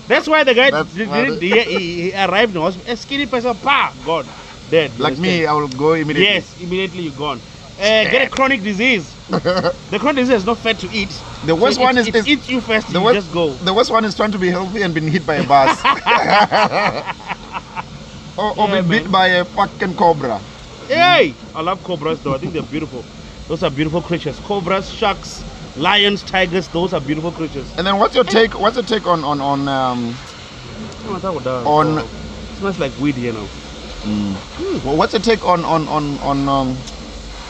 Speaker 7: that's why the guy
Speaker 6: That's
Speaker 7: he arrived and was a skinny person. Pa, God, dead. You
Speaker 6: Like me,
Speaker 7: understand?
Speaker 6: I will go immediately.
Speaker 7: Yes, immediately you're gone. Get a chronic disease. The chronic disease has no fat to eat.
Speaker 6: The worst
Speaker 7: So
Speaker 6: one
Speaker 7: it
Speaker 6: is
Speaker 7: eats you first.
Speaker 6: the
Speaker 7: You
Speaker 6: worst,
Speaker 7: just go.
Speaker 6: The worst one is trying to be healthy and being hit by a bus. or
Speaker 7: Yeah,
Speaker 6: be bit
Speaker 7: man.
Speaker 6: by a fucking cobra.
Speaker 7: Hey, I love cobras though. I think they're beautiful. Those are beautiful creatures. Cobras, sharks, lions, tigers. Those are beautiful creatures.
Speaker 6: And then what's your take? What's your take on
Speaker 7: It smells like weed, you know.
Speaker 6: well, what's your take on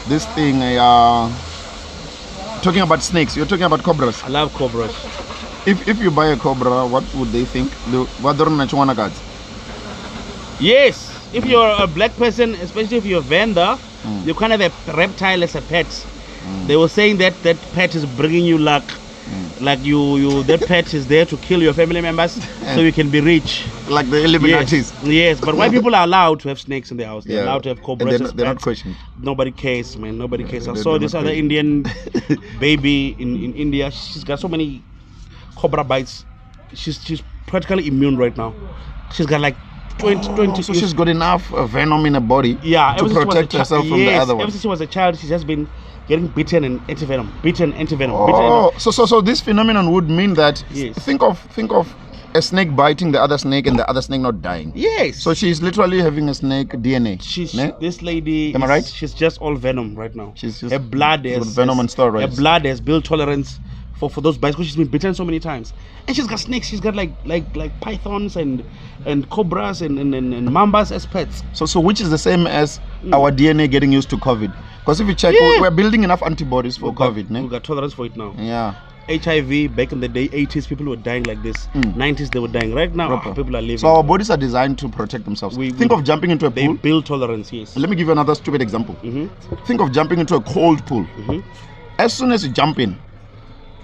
Speaker 6: this thing? Talking about snakes. You're talking about cobras.
Speaker 7: I love cobras.
Speaker 6: If you buy a cobra, what would they think? What don't you want to
Speaker 7: Yes, if you're a black person, especially if you're a vendor, you can't have a reptile as a pet. They were saying that that pet is bringing you luck. Like that pet is there to kill your family members so you can be rich.
Speaker 6: Like the Illuminatis.
Speaker 7: Yes, but white people are allowed to have snakes in their house. They're
Speaker 6: Yeah.
Speaker 7: allowed to have
Speaker 6: And
Speaker 7: cobras as
Speaker 6: they're not
Speaker 7: pets.
Speaker 6: questioned.
Speaker 7: Nobody cares, man. Nobody cares. I
Speaker 6: They're
Speaker 7: saw
Speaker 6: not
Speaker 7: this other
Speaker 6: questioned.
Speaker 7: Indian baby in India. She's got so many cobra bites. She's practically immune right now. She's got like 20.
Speaker 6: So she's got enough venom in her body
Speaker 7: Yeah,
Speaker 6: to
Speaker 7: ever since she was
Speaker 6: protect
Speaker 7: a
Speaker 6: herself from the
Speaker 7: yes,
Speaker 6: other
Speaker 7: ever
Speaker 6: one.
Speaker 7: since she was a child, she's just been getting bitten and antivenom, bitten, antivenom,
Speaker 6: Oh, so this phenomenon would mean that
Speaker 7: Yes.
Speaker 6: think of a snake biting the other snake and the other snake not dying.
Speaker 7: Yes.
Speaker 6: So she's literally having a snake DNA.
Speaker 7: This lady.
Speaker 6: Am I right?
Speaker 7: She's just all venom right now.
Speaker 6: She's just
Speaker 7: her blood
Speaker 6: got
Speaker 7: has
Speaker 6: venom and steroids.
Speaker 7: Her blood has built tolerance for those bites because she's been bitten so many times. And she's got snakes. She's got like pythons and cobras and mambas as pets.
Speaker 6: So which is the same as our DNA getting used to COVID. Because if you check,
Speaker 7: Yeah.
Speaker 6: we're building enough antibodies for COVID.
Speaker 7: We got tolerance for it now.
Speaker 6: Yeah.
Speaker 7: HIV back in the day, 80s, people were dying like this. 90s, they were dying. Right now,
Speaker 6: Proper.
Speaker 7: people are living.
Speaker 6: So our bodies are designed to protect themselves. Think of jumping into a
Speaker 7: They
Speaker 6: pool.
Speaker 7: build tolerance, yes.
Speaker 6: Let me give you another stupid example. Think of jumping into a cold pool. As soon as you jump in,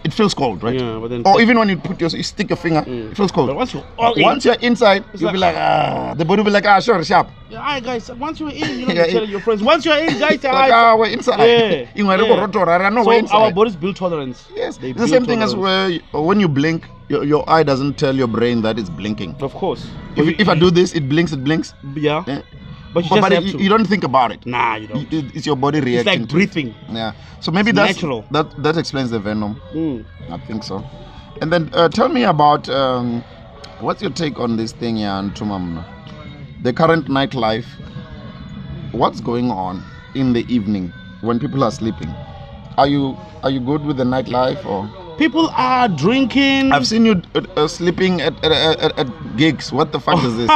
Speaker 6: it feels cold, right?
Speaker 7: Yeah, but then
Speaker 6: Or even when you you stick your finger, it feels cold.
Speaker 7: But once you're all in,
Speaker 6: Once you're inside, you'll be
Speaker 7: like-
Speaker 6: like, the body will be like, sure, sharp.
Speaker 7: yeah, hi guys, once you're in, you know,
Speaker 6: Yeah,
Speaker 7: you're telling your friends, once you're in, guys,
Speaker 6: Like,
Speaker 7: hi.
Speaker 6: we're inside.
Speaker 7: Yeah,
Speaker 6: You know,
Speaker 7: yeah.
Speaker 6: I know
Speaker 7: So
Speaker 6: we're inside.
Speaker 7: our bodies build tolerance.
Speaker 6: Yes,
Speaker 7: They
Speaker 6: it's the
Speaker 7: build
Speaker 6: same thing as
Speaker 7: tolerance.
Speaker 6: when you blink, your eye doesn't tell your brain that it's blinking.
Speaker 7: Of course.
Speaker 6: If I do this, it blinks.
Speaker 7: Yeah.
Speaker 6: Yeah.
Speaker 7: But you just
Speaker 6: But
Speaker 7: have
Speaker 6: you
Speaker 7: to.
Speaker 6: don't think about it.
Speaker 7: Nah, you don't.
Speaker 6: It's your body
Speaker 7: It's
Speaker 6: reacting.
Speaker 7: like
Speaker 6: to it.
Speaker 7: breathing.
Speaker 6: Yeah. So maybe
Speaker 7: It's
Speaker 6: that's
Speaker 7: natural.
Speaker 6: That explains the venom.
Speaker 7: Mm.
Speaker 6: I think so. And then tell me about what's your take on this thing, yeah, Ntumamna? The current nightlife. What's going on in the evening when people are sleeping? Are you good with the nightlife or?
Speaker 7: People are drinking.
Speaker 6: I've seen you sleeping at gigs. What the fuck is this?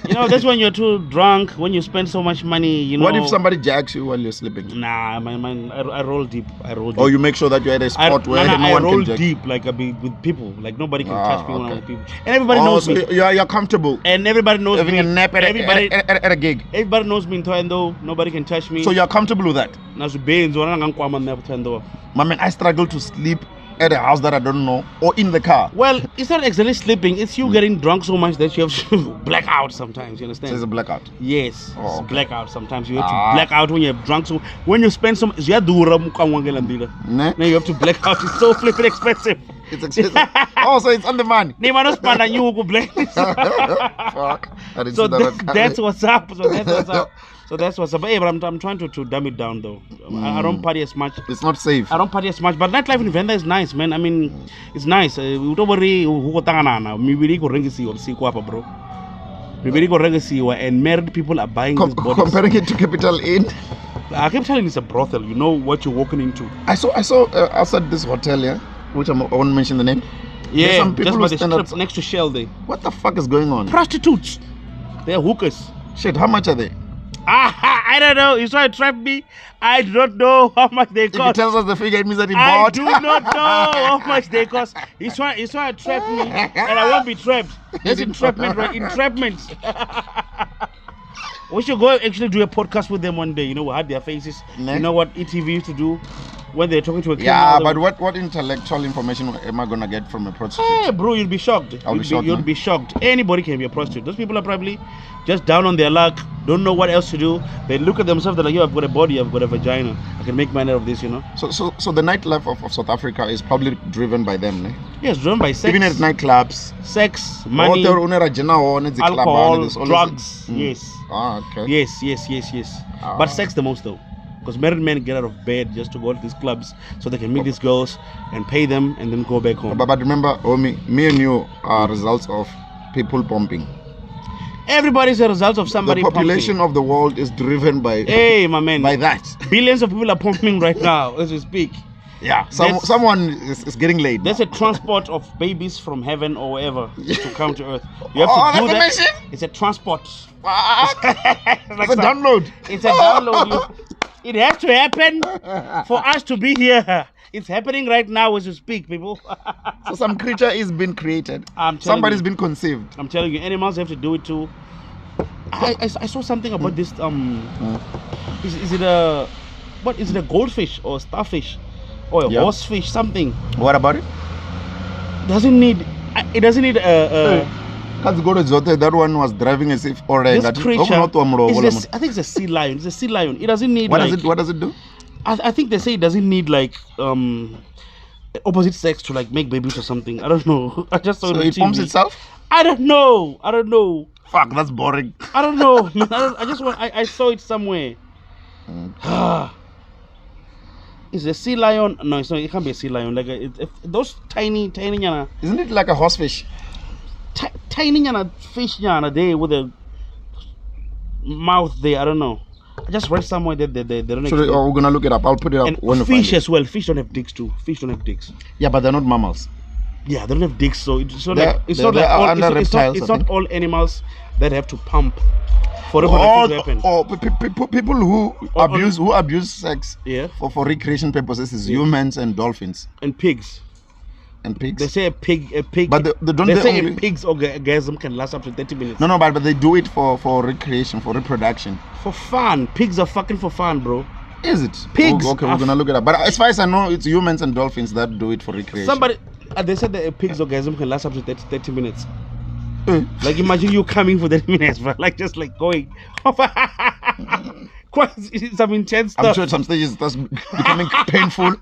Speaker 7: You know, that's when you're too drunk, when you spend so much money, you know.
Speaker 6: What if somebody jacks you while you're sleeping?
Speaker 7: Nah, man, I roll deep.
Speaker 6: Oh, you make sure that you're at a spot where no one
Speaker 7: roll
Speaker 6: can jack.
Speaker 7: deep, like I be with people. Like nobody can touch me when I'm with people. And everybody knows me.
Speaker 6: You're comfortable.
Speaker 7: And everybody knows
Speaker 6: having
Speaker 7: me.
Speaker 6: a nap at a gig.
Speaker 7: Everybody knows me in Thohoyandou. Nobody can touch me.
Speaker 6: So you're comfortable with that? My man, I struggle to sleep at a house that I don't know or in the car.
Speaker 7: Well, it's not exactly sleeping. It's you getting drunk so much that you have to black out sometimes. You understand?
Speaker 6: So it's a blackout.
Speaker 7: Yes,
Speaker 6: Oh,
Speaker 7: it's
Speaker 6: okay.
Speaker 7: blackout. Sometimes you have to black out when you're drunk. So when you spend some, now you have to black out. It's so flipping expensive.
Speaker 6: It's expensive. Oh, so it's on the money. Fuck.
Speaker 7: So that's what's up. So that's what's up. Hey, but I'm trying to dumb it down though. I don't party as much.
Speaker 6: It's not safe.
Speaker 7: I don't party as much, but nightlife in Venda is nice, man. I mean, it's nice. Don't worry, bro. And married people are buying these bodies.
Speaker 6: Comparing it to Capital Inn.
Speaker 7: Capital Inn is a brothel. You know what you're walking into.
Speaker 6: I saw outside this hotel, yeah, which I won't mention the name.
Speaker 7: Yeah,
Speaker 6: There's some people
Speaker 7: just by the
Speaker 6: stand
Speaker 7: strip
Speaker 6: up.
Speaker 7: next to Shell there.
Speaker 6: What the fuck is going on?
Speaker 7: Prostitutes. They're hookers.
Speaker 6: Shit, how much are they?
Speaker 7: I don't know. You try to trap me. I don't know how much they
Speaker 6: If he
Speaker 7: cost.
Speaker 6: tells us the figure, it means that he
Speaker 7: I
Speaker 6: bought.
Speaker 7: do not know how much they cost. He's trying to trap me, and I won't be trapped. That's entrapment, right? Entrapment. We should go actually do a podcast with them one day. You know, we'll have their faces.
Speaker 6: Ne?
Speaker 7: You know what ETV used to do when they're talking to a criminal.
Speaker 6: Yeah, but what intellectual information am I gonna get from a prostitute?
Speaker 7: Hey, bro, you'll be shocked. You'll be shocked. Anybody can be a prostitute. Those people are probably just down on their luck, don't know what else to do. They look at themselves, they're like, yo, I've got a body, I've got a vagina. I can make money out of this, you know?
Speaker 6: So the nightlife of South Africa is probably driven by them, ne?
Speaker 7: Yes, driven by sex.
Speaker 6: Even at nightclubs.
Speaker 7: Sex, money, alcohol, drugs. Yes.
Speaker 6: Ah, okay.
Speaker 7: Yes. But sex the most though. Because married men get out of bed just to go to these clubs so they can meet these girls and pay them and then go back home.
Speaker 6: But remember, me and you are results of people pumping.
Speaker 7: Everybody's a result of somebody
Speaker 6: The population
Speaker 7: pumping.
Speaker 6: of the world is driven by
Speaker 7: my man.
Speaker 6: by that.
Speaker 7: Billions of people are pumping right now as we speak.
Speaker 6: Yeah, someone is getting laid.
Speaker 7: There's a transport of babies from heaven or wherever to come to earth. You have to do that. It's a transport.
Speaker 6: It's a download.
Speaker 7: It's a download. It has to happen for us to be here. It's happening right now as we speak, people.
Speaker 6: So some creature is being created.
Speaker 7: Somebody's
Speaker 6: been conceived.
Speaker 7: I'm telling you, animals have to do it too. I saw something about this. Is it a goldfish or a starfish or a horsefish? Something.
Speaker 6: What about it?
Speaker 7: It doesn't need
Speaker 6: that one was driving as if
Speaker 7: this creature. I think it's a sea lion. It's a sea lion. It doesn't need. What
Speaker 6: does it do?
Speaker 7: I think they say it doesn't need like opposite sex to like make babies or something. I don't know. I just saw
Speaker 6: so
Speaker 7: it on
Speaker 6: it
Speaker 7: TV.
Speaker 6: pumps itself?
Speaker 7: I don't know.
Speaker 6: Fuck, that's boring.
Speaker 7: I don't know. I saw it somewhere. Is a sea lion? No, it's not. It can't be a sea lion. Like those tiny.
Speaker 6: Isn't it like a horsefish?
Speaker 7: Tiny fish there with a mouth there. I don't know. I just read somewhere that they don't.
Speaker 6: So we're gonna look it up. I'll put it up.
Speaker 7: And
Speaker 6: when
Speaker 7: fish as well. Fish don't have dicks too. Fish don't have dicks.
Speaker 6: Yeah, but they're not mammals.
Speaker 7: Yeah, they don't have dicks, so it's not
Speaker 6: it's not
Speaker 7: all animals that have to pump for reproduction to happen.
Speaker 6: People who abuse sex for recreation purposes is humans and dolphins
Speaker 7: and pigs.
Speaker 6: And pigs.
Speaker 7: They say a pig. But a pig's orgasm can last up to 30 minutes.
Speaker 6: No, but they do it for recreation, for reproduction,
Speaker 7: for fun. Pigs are fucking for fun, bro.
Speaker 6: Is it?
Speaker 7: Pigs.
Speaker 6: Okay, we're gonna look it up. But as far as I know, it's humans and dolphins that do it for recreation.
Speaker 7: They said that a pig's orgasm can last up to 30 minutes. Like imagine you coming for 30 minutes, bro. Like just like going. Quite some intense stuff.
Speaker 6: I'm sure at some stages that's becoming painful.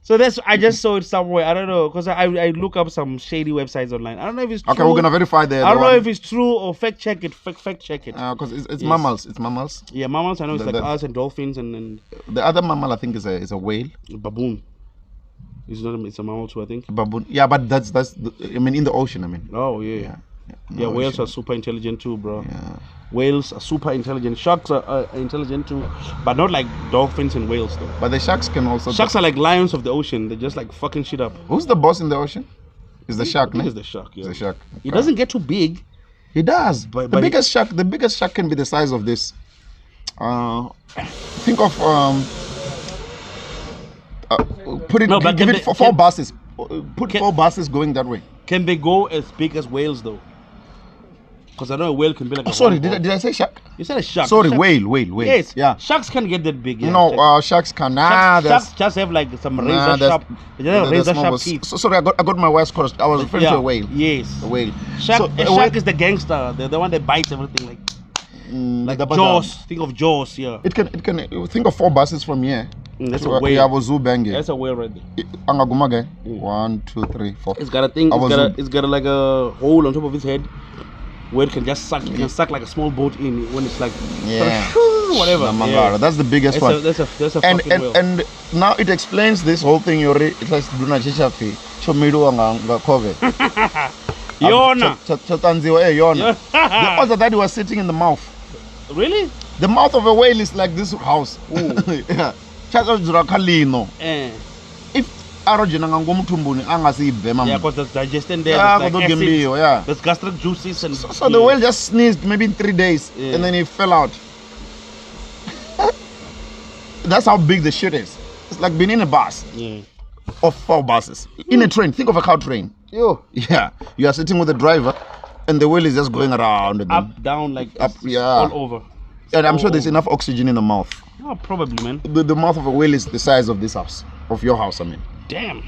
Speaker 7: So I just saw it somewhere. I don't know, because I look up some shady websites online. I don't know if it's true.
Speaker 6: Okay, we're gonna verify that.
Speaker 7: I don't know if it's true or fact check it. Fact check it.
Speaker 6: Because it's mammals. It's mammals.
Speaker 7: Yeah, mammals. I know it's like us and dolphins and
Speaker 6: the other mammal I think is a whale.
Speaker 7: Baboon. It's a mammal too, I think.
Speaker 6: Baboon. Yeah, but that's in the ocean.
Speaker 7: Oh yeah. Yeah, whales are super intelligent too, bro.
Speaker 6: Yeah.
Speaker 7: Whales are super intelligent. Sharks are intelligent too, but not like dolphins and whales though.
Speaker 6: But the sharks can also.
Speaker 7: Sharks are like lions of the ocean. They just like fucking shit up.
Speaker 6: Who's the boss in the ocean? Is the shark?
Speaker 7: It's the shark. Yeah.
Speaker 6: It's the shark.
Speaker 7: It doesn't get too big.
Speaker 6: It does.
Speaker 7: But
Speaker 6: the biggest shark can be the size of this. Think of give it 4 buses. Put 4 buses going that way.
Speaker 7: Can they go as big as whales though? Because I know a whale can be like.
Speaker 6: Sorry, did I say shark?
Speaker 7: You said a shark.
Speaker 6: Sorry,
Speaker 7: shark.
Speaker 6: whale.
Speaker 7: Yes.
Speaker 6: Yeah.
Speaker 7: Sharks can get that big. Yeah,
Speaker 6: no, sharks can.
Speaker 7: Sharks just have like some razor sharp. Razor sharp teeth.
Speaker 6: Sorry, I got my words crossed. I was referring to a whale.
Speaker 7: Yes.
Speaker 6: A whale.
Speaker 7: Shark is the gangster, the one that bites everything like Jaws. Think of Jaws. Yeah.
Speaker 6: It can think of 4 buses from here.
Speaker 7: That's a whale.
Speaker 6: I was
Speaker 7: That's a whale right there.
Speaker 6: 1, 2, 3, 4.
Speaker 7: It's got a thing. It's got like a hole on top of its head where it can just suck. You can suck like a small boat in when it's like whatever.
Speaker 6: Yeah. That's the biggest one.
Speaker 7: That's a fucking whale.
Speaker 6: And now it explains this whole thing. It has to do na chichafi. Chomiru anga COVID.
Speaker 7: Yona.
Speaker 6: Yona. The other that was sitting in the mouth.
Speaker 7: Really?
Speaker 6: The mouth of a whale is like this house. Yeah. If arojina ngomtumbuni angasibhema.
Speaker 7: Yeah, because that's digestion there. There's gastric juices and.
Speaker 6: So the whale just sneezed maybe in 3 days and then he fell out. That's how big the shit is. It's like being in a bus.
Speaker 7: Yeah.
Speaker 6: Of 4 buses in a train. Think of a cow train. Yeah, you are sitting with the driver, and the wheel is just going around. And
Speaker 7: up, down, like
Speaker 6: up,
Speaker 7: all over.
Speaker 6: And I'm sure there's enough oxygen in the mouth.
Speaker 7: Oh, probably, man.
Speaker 6: The mouth of a whale is the size of this house, of your house. I mean.
Speaker 7: Damn.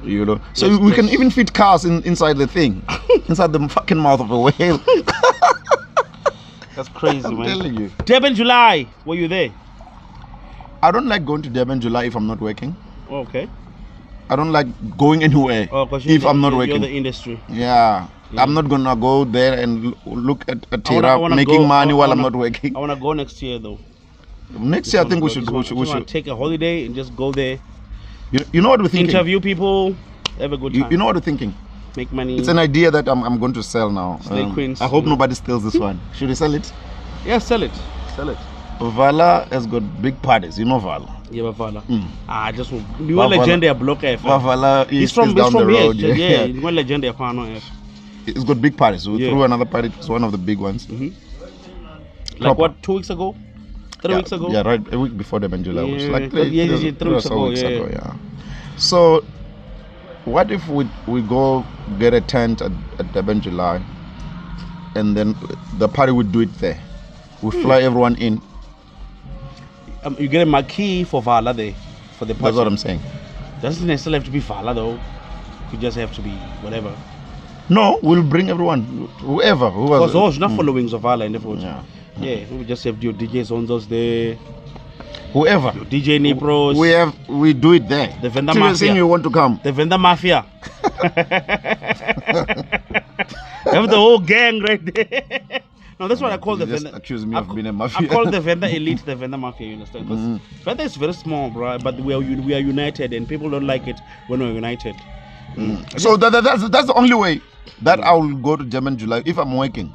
Speaker 6: You know. So we can even fit cars inside the thing, inside the fucking mouth of a whale.
Speaker 7: That's crazy,
Speaker 6: I'm
Speaker 7: man.
Speaker 6: telling you.
Speaker 7: Durban, July. Were you there?
Speaker 6: I don't like going to Durban, July if I'm not working.
Speaker 7: Oh, okay.
Speaker 6: I don't like going anywhere if I'm not working.
Speaker 7: You're the industry.
Speaker 6: Yeah. I'm not gonna go there and look at Tira making money while I'm not working.
Speaker 7: I wanna go next year though.
Speaker 6: Next year I think we should
Speaker 7: take a holiday and just go there.
Speaker 6: You know what we're thinking?
Speaker 7: Interview people, have a good time.
Speaker 6: You know what we're thinking?
Speaker 7: Make money.
Speaker 6: It's an idea that I'm going to sell now.
Speaker 7: Slay Queens.
Speaker 6: I hope nobody steals this one. Should we sell it?
Speaker 7: Yeah, sell it. Sell it.
Speaker 6: Vala has got big parties. You know Vala.
Speaker 7: Yeah, Vala. Just you are Legendary Block F.
Speaker 6: Vala
Speaker 7: he's from
Speaker 6: down the road.
Speaker 7: Yeah, you want Legendary F.
Speaker 6: It's got big parties. We threw another party. It's one of the big ones.
Speaker 7: Like what? 2 weeks ago? 3 weeks ago?
Speaker 6: Yeah, right. A week before the July.
Speaker 7: Yeah,
Speaker 6: Like
Speaker 7: 3 weeks ago.
Speaker 6: Yeah. So, what if we go get a tent at Durban, July, and then the party would do it there? We fly everyone in.
Speaker 7: You get a marquee for Vala there for the party.
Speaker 6: That's what I'm saying.
Speaker 7: Doesn't necessarily have to be Vala though. You just have to be whatever.
Speaker 6: No, we'll bring everyone, whoever.
Speaker 7: Because those not followings of Vala in the photo.
Speaker 6: Yeah.
Speaker 7: We just have your DJ Zonzos there.
Speaker 6: Whoever.
Speaker 7: Your DJ Nipros.
Speaker 6: We do it there.
Speaker 7: The vendor mafia.
Speaker 6: Saying you want to come.
Speaker 7: The vendor mafia. Have the whole gang right there. No, that's what I call the vendor.
Speaker 6: Accuse me of being a mafia.
Speaker 7: I call the vendor elite the vendor mafia, you understand? Because vendor is very small, bro, but we are united and people don't like it when we're united.
Speaker 6: So that's the only way that I will go to German July if I'm working.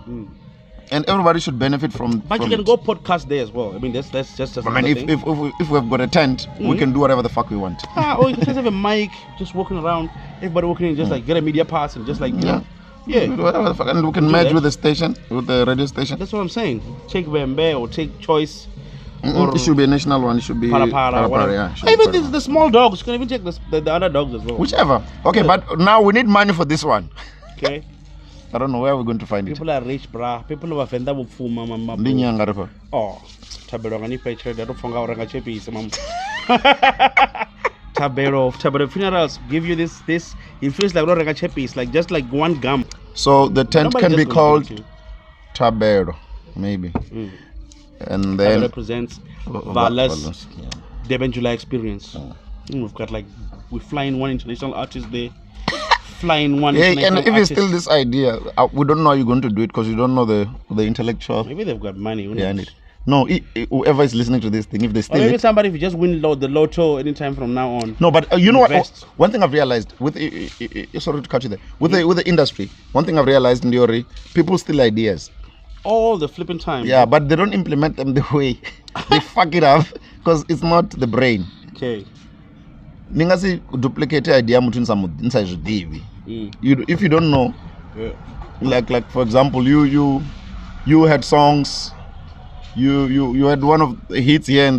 Speaker 6: And everybody should benefit from.
Speaker 7: But you can go podcast there as well. I mean, that's just.
Speaker 6: I mean, if we've got a tent, we can do whatever the fuck we want.
Speaker 7: Or you can just have a mic, just walking around, everybody walking in, just like get a media pass and just like you know. Yeah.
Speaker 6: Whatever the fuck, and we can merge with the station, with the radio station.
Speaker 7: That's what I'm saying. Take Bembe or take Choice.
Speaker 6: Or it should be a national one. It should be
Speaker 7: Para.
Speaker 6: Yeah,
Speaker 7: even the small dogs. You can even take the other dogs as well.
Speaker 6: Whichever. Okay, but now we need money for this one.
Speaker 7: Okay.
Speaker 6: I don't know where we're going to find
Speaker 7: People are rich, brah. People who are offended with food, mama. Oh, Tabero, any picture that don't funga or chippies, mama. Tabero funerals give you this. It feels like not chippies, like just like one gum.
Speaker 6: So the tent can be called Tabero, maybe. And then
Speaker 7: represents Vala's Durban July experience. We've got we're flying one international artist there. Flying one.
Speaker 6: And if it's still this idea, we don't know how you're going to do it because you don't know the intellectual.
Speaker 7: Maybe they've got money.
Speaker 6: No, whoever is listening to this thing, if they steal
Speaker 7: maybe somebody if you just win the lotto anytime from now on.
Speaker 6: No, but you know what? One thing I've realized with sorry to cut you there with the industry. One thing I've realized in Diori, people steal ideas.
Speaker 7: All the flipping time.
Speaker 6: Yeah, but they don't implement them the way they fuck it up because it's not the brain.
Speaker 7: Okay.
Speaker 6: Ningasi duplicate idea mutu inside zvidivi. If you don't know, Like for example, you had songs. You had one of the hits here in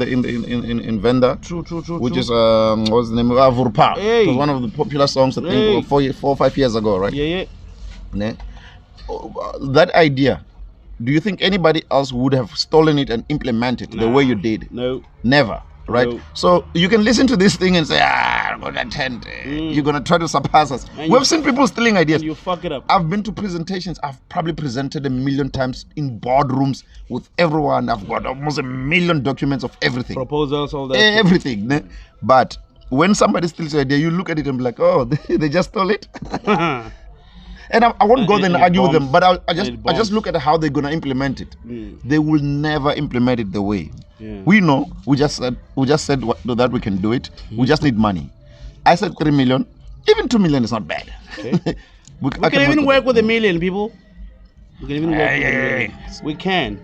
Speaker 6: Venda.
Speaker 7: True.
Speaker 6: Which is what's the name? Vurpa.
Speaker 7: Hey.
Speaker 6: It was one of the popular songs I think 4 or 5 years ago, right?
Speaker 7: Yeah.
Speaker 6: Ne? That idea. Do you think anybody else would have stolen it and implemented it the way you did?
Speaker 7: No.
Speaker 6: Never. Right?
Speaker 7: No.
Speaker 6: So you can listen to this thing and say, I'm gonna attend. You're gonna try to surpass us.
Speaker 7: And
Speaker 6: We've seen people stealing ideas.
Speaker 7: And you fuck it up.
Speaker 6: I've been to presentations. I've probably presented 1 million times in boardrooms with everyone. I've got almost 1 million documents of everything.
Speaker 7: Proposals, all that.
Speaker 6: Everything. Ne? But when somebody steals your idea, you look at it and be like, oh, they just stole it. And I won't go there and argue with them, but I just look at how they're gonna implement it. They will never implement it the way. We know. We just said that we can do it. We just need money. I said 3 million. Even 2 million is not bad.
Speaker 7: Okay. we can even work with 1 million, people. We can even work with 1 million. We can.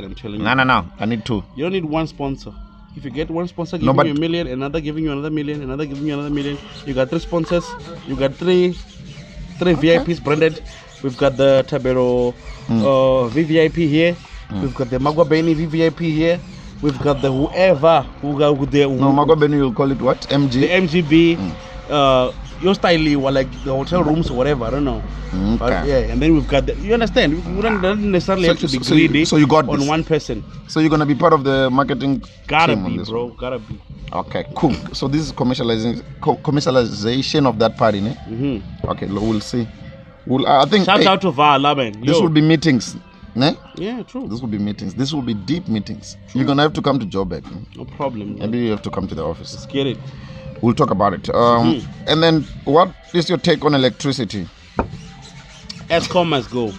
Speaker 7: I'm telling you.
Speaker 6: No. I need 2.
Speaker 7: You don't need one sponsor. If you get one sponsor giving you 1 million, another giving you another million, another giving you another million, you got 3 sponsors. You got 3 VIPs branded. We've got the Tabero VVIP here. We've got the Magwabeni VVIP here. We've got the whoever who the
Speaker 6: No, Magwabeni, you'll call it what? MG?
Speaker 7: The MGB. Your style or like the hotel rooms or whatever, I don't know.
Speaker 6: Okay.
Speaker 7: But yeah, and then we've got the, you understand, we don't necessarily have to be greedy
Speaker 6: so you got
Speaker 7: on
Speaker 6: this.
Speaker 7: one person.
Speaker 6: So you're gonna be part of the marketing
Speaker 7: Gotta
Speaker 6: team
Speaker 7: be,
Speaker 6: on this
Speaker 7: bro.
Speaker 6: one.
Speaker 7: Gotta be.
Speaker 6: Okay, cool. So this is commercialization of that party, ne? Okay, we'll see. I think
Speaker 7: Shout out to Vala, man.
Speaker 6: This will be meetings, ne?
Speaker 7: Yeah, true.
Speaker 6: This will be meetings. This will be deep meetings. True. You're gonna have to come to Joburg.
Speaker 7: No problem.
Speaker 6: Maybe you have to come to the office.
Speaker 7: Let's get it.
Speaker 6: We'll talk about it. And then, what is your take on electricity?
Speaker 7: Escom must go.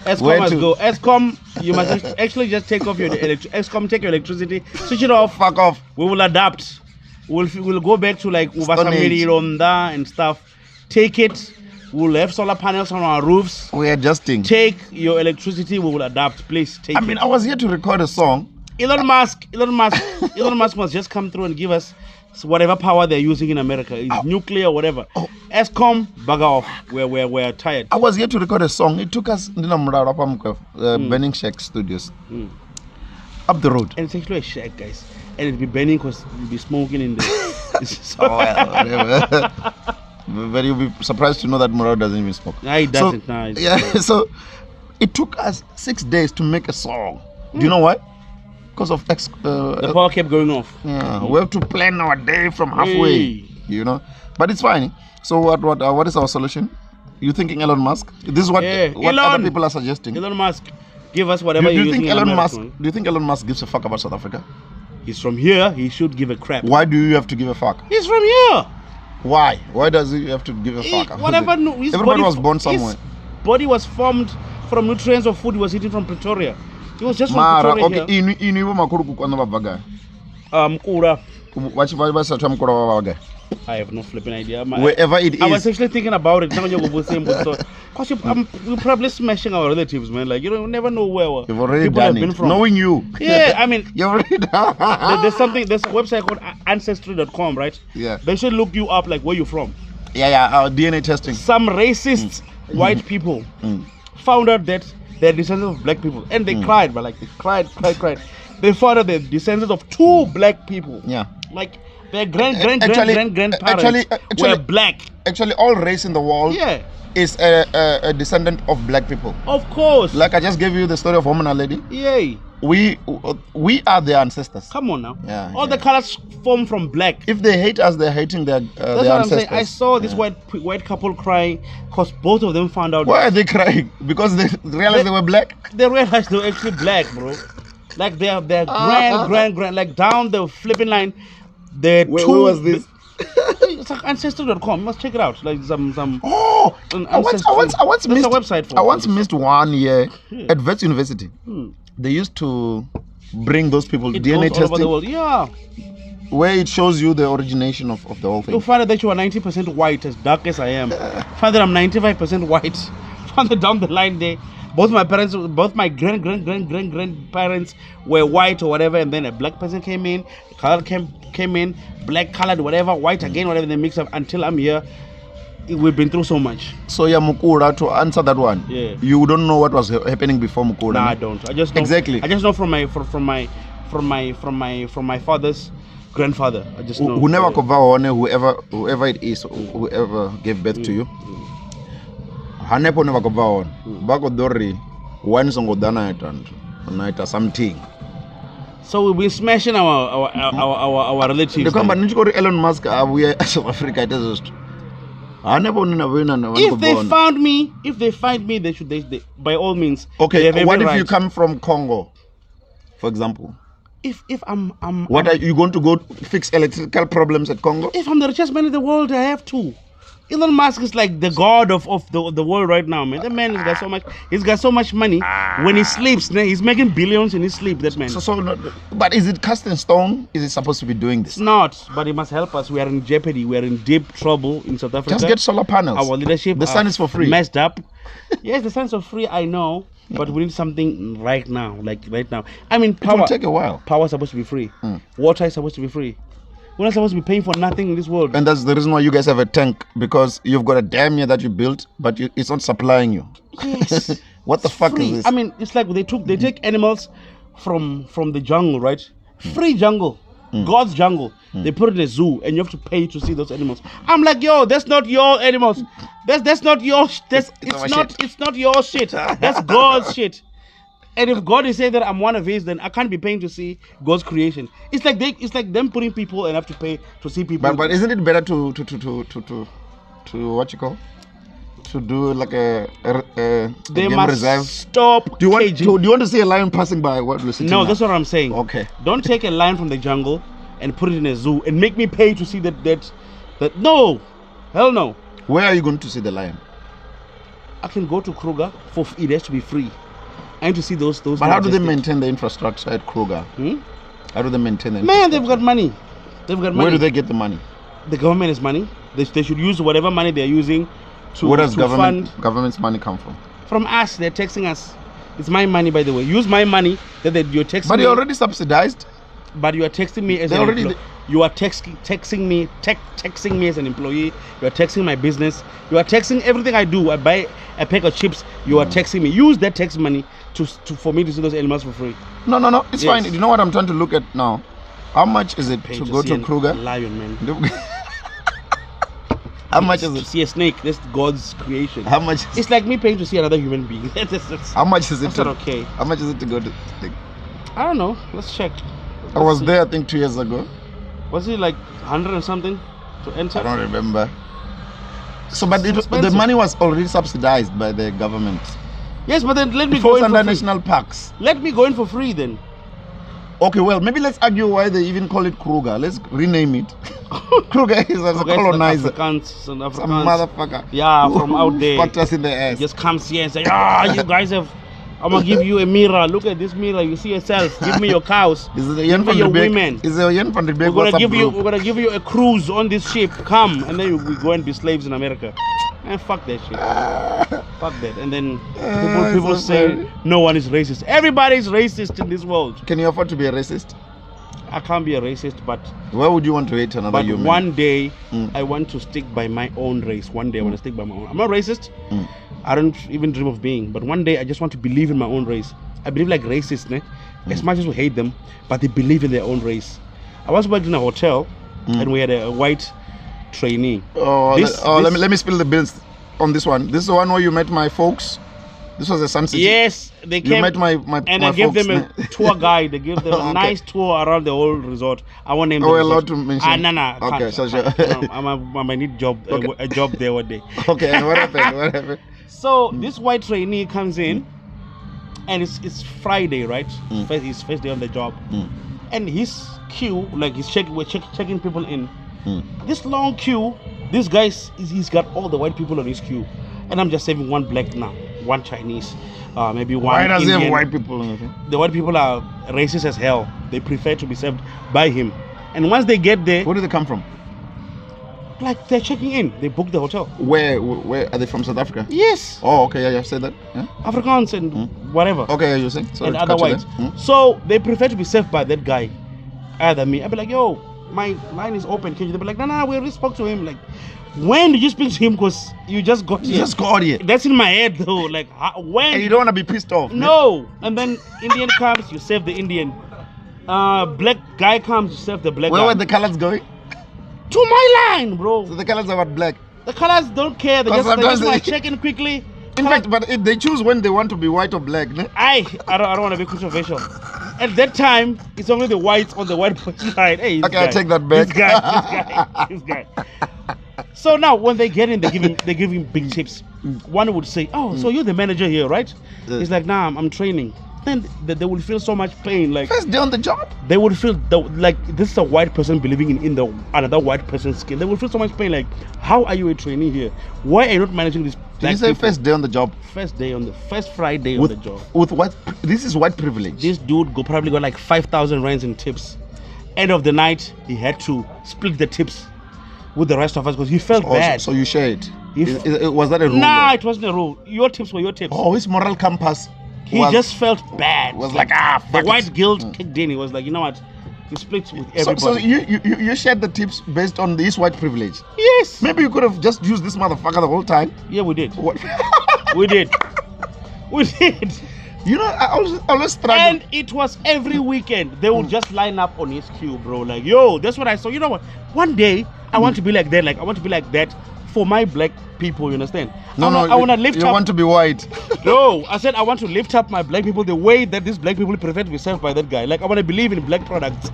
Speaker 7: Escom must go. Escom, you must actually just take off your Escom, take your electricity, switch it off.
Speaker 6: Fuck off.
Speaker 7: We will adapt. We'll go back to like Ubasamiri Ronda and stuff. Take it. We'll have solar panels on our roofs.
Speaker 6: We're adjusting. Take
Speaker 7: your electricity. We will adapt. Please take it.
Speaker 6: I was here to record a song.
Speaker 7: Elon Musk must just come through and give us whatever power they're using in America. It's nuclear, whatever. Escom, bugger off. We're tired.
Speaker 6: I was here to record a song. It took us Burning Shack Studios. Up the road.
Speaker 7: And it's actually a shack, guys. And it'll be burning because you'll be smoking in there.
Speaker 6: But you'll be surprised to know that Murad doesn't even smoke.
Speaker 7: No, he doesn't.
Speaker 6: So it took us 6 days to make a song. Do you know why? Because of
Speaker 7: the power kept going off.
Speaker 6: Yeah, we have to plan our day from halfway. You know, but it's fine. So what is our solution? You thinking Elon Musk? This is what other people are suggesting.
Speaker 7: Elon Musk, give us whatever
Speaker 6: do you think Elon Musk? Do you think Elon Musk gives a fuck about South Africa?
Speaker 7: He's from here. He should give a crap.
Speaker 6: Why do you have to give a fuck?
Speaker 7: He's from here.
Speaker 6: Why? Why does he have to give a fuck?
Speaker 7: Everybody
Speaker 6: was born somewhere.
Speaker 7: His body was formed from nutrients of food he was eating from Pretoria. He was just from Pretoria here.
Speaker 6: Kura.
Speaker 7: I have no flipping idea.
Speaker 6: Wherever it is.
Speaker 7: I was actually thinking about it. Because you're probably smashing our relatives, man. Like, you never know where
Speaker 6: you've already
Speaker 7: people
Speaker 6: done
Speaker 7: have been
Speaker 6: it.
Speaker 7: from.
Speaker 6: Knowing you.
Speaker 7: Yeah, I mean,
Speaker 6: you've already done.
Speaker 7: There's a website called ancestry.com, right?
Speaker 6: Yeah.
Speaker 7: They should look you up, like where you're from.
Speaker 6: Yeah, DNA testing.
Speaker 7: Some racist white people found out that they're descendants of black people, and they cried, but like they cried. They found out they're descendants of 2 black people.
Speaker 6: Yeah.
Speaker 7: Like their grandparents were black.
Speaker 6: Actually, all race in the world is a descendant of black people.
Speaker 7: Of course.
Speaker 6: Like I just gave you the story of Woman and Lady.
Speaker 7: Yay.
Speaker 6: We are their ancestors.
Speaker 7: Come on now.
Speaker 6: Yeah.
Speaker 7: All the colors form from black.
Speaker 6: If they hate us, they're hating their
Speaker 7: That's what
Speaker 6: ancestors.
Speaker 7: I'm saying. I saw this white couple crying because both of them found out.
Speaker 6: Why are they crying? Because they realized they were black?
Speaker 7: They realized they were actually black, bro. Like their grand, like down the flipping line. Where
Speaker 6: was this?
Speaker 7: It's like ancestry.com. You must check it out. Like some.
Speaker 6: I once missed
Speaker 7: a website for.
Speaker 6: I once missed 1 year at Vets University. They used to bring those people DNA testing.
Speaker 7: All over the world. Yeah.
Speaker 6: Where it shows you the origination of the whole thing.
Speaker 7: You'll find that you are 90% white, as dark as I am. Find that I'm 95% white. Find that down the line there. Both my grandparents were white or whatever, and then a black person came in, color came in, black colored, whatever, white again, whatever, they mix up until I'm here. we've been through so much.
Speaker 6: So yeah, Mukura, to answer that one,
Speaker 7: Yeah.
Speaker 6: you don't know what was happening before Mukura.
Speaker 7: No, I don't. I just know,
Speaker 6: Exactly.
Speaker 7: I just know from my father's grandfather. I just know.
Speaker 6: Whoever it is, whoever gave birth to you. Hanepo never cover on. Bako dori one song dana night something.
Speaker 7: So we'll be smashing our relatives.
Speaker 6: The company go to Elon Musk. We are South Africa. It is just.
Speaker 7: If they find me, they should. They by all means.
Speaker 6: Okay. What if
Speaker 7: right.
Speaker 6: you come from Congo, for example?
Speaker 7: If I'm
Speaker 6: what are you going to go fix electrical problems at Congo?
Speaker 7: If I'm the richest man in the world, I have to. Elon Musk is like the god of the world right now, man. That man has got so much. He's got so much money. When he sleeps, he's making billions in his sleep. That man.
Speaker 6: But is it cast in stone? Is it supposed to be doing this?
Speaker 7: It's not. But he must help us. We are in jeopardy. We are in deep trouble in South Africa.
Speaker 6: Just get solar panels.
Speaker 7: Our leadership.
Speaker 6: The sun is for free.
Speaker 7: Messed up. Yes, the sun is for free. I know. But we need something right now. Like right now. I mean, power.
Speaker 6: It will take a while.
Speaker 7: Power is supposed to be free. Water is supposed to be free. We're not supposed to be paying for nothing in this world.
Speaker 6: And that's the reason why you guys have a tank, because you've got a dam here that you built, but it's not supplying you.
Speaker 7: Yes.
Speaker 6: What the fuck
Speaker 7: free.
Speaker 6: is this?
Speaker 7: I mean, it's like they take animals from the jungle, right? Free jungle, God's jungle. They put it in a zoo, and you have to pay to see those animals. I'm like, yo, that's not your animals. That's not your. It's not your shit. That's God's shit. And if God is saying that I'm one of his, then I can't be paying to see God's creation. It's like them putting people and have to pay to see people.
Speaker 6: But isn't it better to what you call? To do like a
Speaker 7: they
Speaker 6: game
Speaker 7: must
Speaker 6: reserve.
Speaker 7: Stop.
Speaker 6: Do you want to see a lion passing by? What we're sitting
Speaker 7: No,
Speaker 6: now?
Speaker 7: that's what I'm saying.
Speaker 6: Okay.
Speaker 7: Don't take a lion from the jungle and put it in a zoo and make me pay to see that. No, hell no.
Speaker 6: Where are you going to see the lion?
Speaker 7: I can go to Kruger for it has to be free. I need to see those.
Speaker 6: But how do they maintain the infrastructure at Kruger? How do they maintain the infrastructure?
Speaker 7: Man, they've got money.
Speaker 6: Where do they get the money?
Speaker 7: The government has money. They should use whatever money they're using to.
Speaker 6: Where does
Speaker 7: fund.
Speaker 6: government's money come from?
Speaker 7: From us. They're taxing us. It's my money, by the way. Use my money that you're taxing.
Speaker 6: But
Speaker 7: me.
Speaker 6: you're already subsidized.
Speaker 7: But you are texting me as
Speaker 6: They
Speaker 7: an
Speaker 6: already
Speaker 7: employee. You are texting me as an employee. You are texting my business. You are texting everything I do. I buy a pack of chips. You are texting me. Use that text money for me to see those animals for free.
Speaker 6: No. It's fine. You know what I'm trying to look at now? How much is it to go to Kruger?
Speaker 7: Lion, man.
Speaker 6: How much is
Speaker 7: to
Speaker 6: it?
Speaker 7: see a snake? That's God's creation.
Speaker 6: How much?
Speaker 7: It's like me paying to see another human being.
Speaker 6: How much is it?
Speaker 7: That's not okay.
Speaker 6: How much is it to go to?
Speaker 7: I don't know. Let's check.
Speaker 6: I was there, I think, 2 years ago.
Speaker 7: Was it like 100 and something to enter?
Speaker 6: I don't remember. So, but the money was already subsidized by the government.
Speaker 7: Yes, but then let me
Speaker 6: It
Speaker 7: go
Speaker 6: falls
Speaker 7: in
Speaker 6: under
Speaker 7: for free.
Speaker 6: national parks.
Speaker 7: Let me go in for free then.
Speaker 6: Okay, well, maybe let's argue why they even call it Kruger. Let's rename it. Kruger is as a colonizer.
Speaker 7: Some
Speaker 6: Some
Speaker 7: Africans.
Speaker 6: motherfucker.
Speaker 7: Yeah, from out there.
Speaker 6: Fucked us in the ass.
Speaker 7: Just comes here and say, you guys have. I'm gonna give you a mirror. Look at this mirror. You see yourself. Give me your cows.
Speaker 6: Is it
Speaker 7: Give me your women.
Speaker 6: Is it Yen van der Beek?
Speaker 7: We're gonna give you a cruise on this ship. Come, and then we go and be slaves in America. And fuck that shit. Fuck that. And then people say no one is racist. Everybody's racist in this world.
Speaker 6: Can you afford to be a racist?
Speaker 7: I can't be a racist, but
Speaker 6: Why would you want to hate another human?
Speaker 7: one day I want to stick by my own race. One day I want to stick by my own. I'm not racist. I don't even dream of being. But one day I just want to believe in my own race. I believe like racists, as much as we hate them, but they believe in their own race. I was working in a hotel and we had a white trainee.
Speaker 6: Let me spill the beans on this one. This is the one where you met my folks. This was a Sun City.
Speaker 7: Yes, they came.
Speaker 6: You met my
Speaker 7: and
Speaker 6: my
Speaker 7: I gave
Speaker 6: folks.
Speaker 7: them a tour guide. They gave them a nice tour around the whole resort. I won't name them.
Speaker 6: Oh, allowed to mention?
Speaker 7: No.
Speaker 6: Okay, sure.
Speaker 7: I might need a job there one day.
Speaker 6: Okay, and what happened? What happened?
Speaker 7: So this white trainee comes in, and it's Friday, right? His first day on the job, and his queue, like we're checking people in. This long queue, this guy he's got all the white people on his queue, and I'm just saving one black now, one Chinese, maybe one.
Speaker 6: Why does
Speaker 7: Indian.
Speaker 6: he have white people in it?
Speaker 7: The white people are racist as hell. They prefer to be served by him, and once they get there,
Speaker 6: Where do they come from?
Speaker 7: like they're checking in, they book the hotel.
Speaker 6: Where are they from? South Africa?
Speaker 7: Yes,
Speaker 6: Oh, okay, yeah, you said that. Yeah?
Speaker 7: Afrikaans and whatever.
Speaker 6: Okay, yeah, you're saying. Sorry
Speaker 7: And
Speaker 6: to
Speaker 7: other
Speaker 6: cut you
Speaker 7: whites.
Speaker 6: there.
Speaker 7: So they prefer to be served by that guy, other than me. I'd be like, yo, my line is open. Can you? They'd be like, no, we already spoke to him. Like, When did you speak to him? Because you just got here.
Speaker 6: You just got here.
Speaker 7: That's in my head though. Like when?
Speaker 6: And you don't want to be pissed off.
Speaker 7: No. And then Indian comes, you save the Indian. Black guy comes, you save the black guy.
Speaker 6: Where were the colors going?
Speaker 7: To my line, bro.
Speaker 6: So the colors are what, black?
Speaker 7: The colors don't care. They just want to check in quickly.
Speaker 6: In fact, but if they choose when they want to be white or black. Ne?
Speaker 7: I don't want to be controversial. At that time, it's only the whites on the white side. Hey,
Speaker 6: okay, I take that back.
Speaker 7: This guy. So now, when they get in, they give him big tips. One would say, "Oh, so you're the manager here, right?" He's like, "Nah, I'm training." Then they will feel so much pain. Like
Speaker 6: first day on the job,
Speaker 7: they would feel like this is a white person believing in the another white person's skin. They will feel so much pain. Like, how are you a trainee here? Why are you not managing this?
Speaker 6: Did you say people? First day on the job?
Speaker 7: First Friday on the job.
Speaker 6: With what? This is white privilege.
Speaker 7: This dude probably got like 5,000 rands in tips. End of the night, he had to split the tips with the rest of us because he felt bad.
Speaker 6: So you shared. Was that a rule?
Speaker 7: Nah, it wasn't a rule. Your tips were your tips.
Speaker 6: Oh, his moral compass.
Speaker 7: He just felt bad.
Speaker 6: Was like
Speaker 7: the white guilt kicked in. He was like, you know what? You split with everybody.
Speaker 6: So you shared the tips based on this white privilege.
Speaker 7: Yes.
Speaker 6: Maybe you could have just used this motherfucker the whole time.
Speaker 7: Yeah, we did.
Speaker 6: What?
Speaker 7: We did.
Speaker 6: You know, I always struggle.
Speaker 7: And it was every weekend. They would just line up on his queue, bro. Like, yo, that's what I saw. You know what? One day, I want to be like that. Like, I want to be like that for my black people, you understand?
Speaker 6: I want to lift up. You want to be white.
Speaker 7: No, I said I want to lift up my black people the way that these black people prefer to be served by that guy. Like, I want to believe in black products.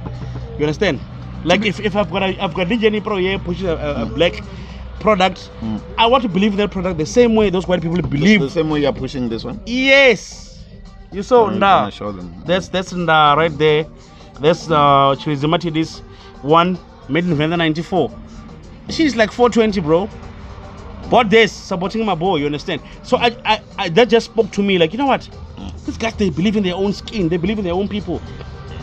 Speaker 7: You understand? Like, if I've got DJ Pro here pushing a black product, I want to believe in that product the same way those white people believe.
Speaker 6: The same way you're pushing this one?
Speaker 7: Yes. You saw now. That's right there. That's Chizimati, this one made in November 94. She's like 420, bro. Bought this, supporting my boy, you understand? So I that just spoke to me like, you know what? These guys, they believe in their own skin. They believe in their own people.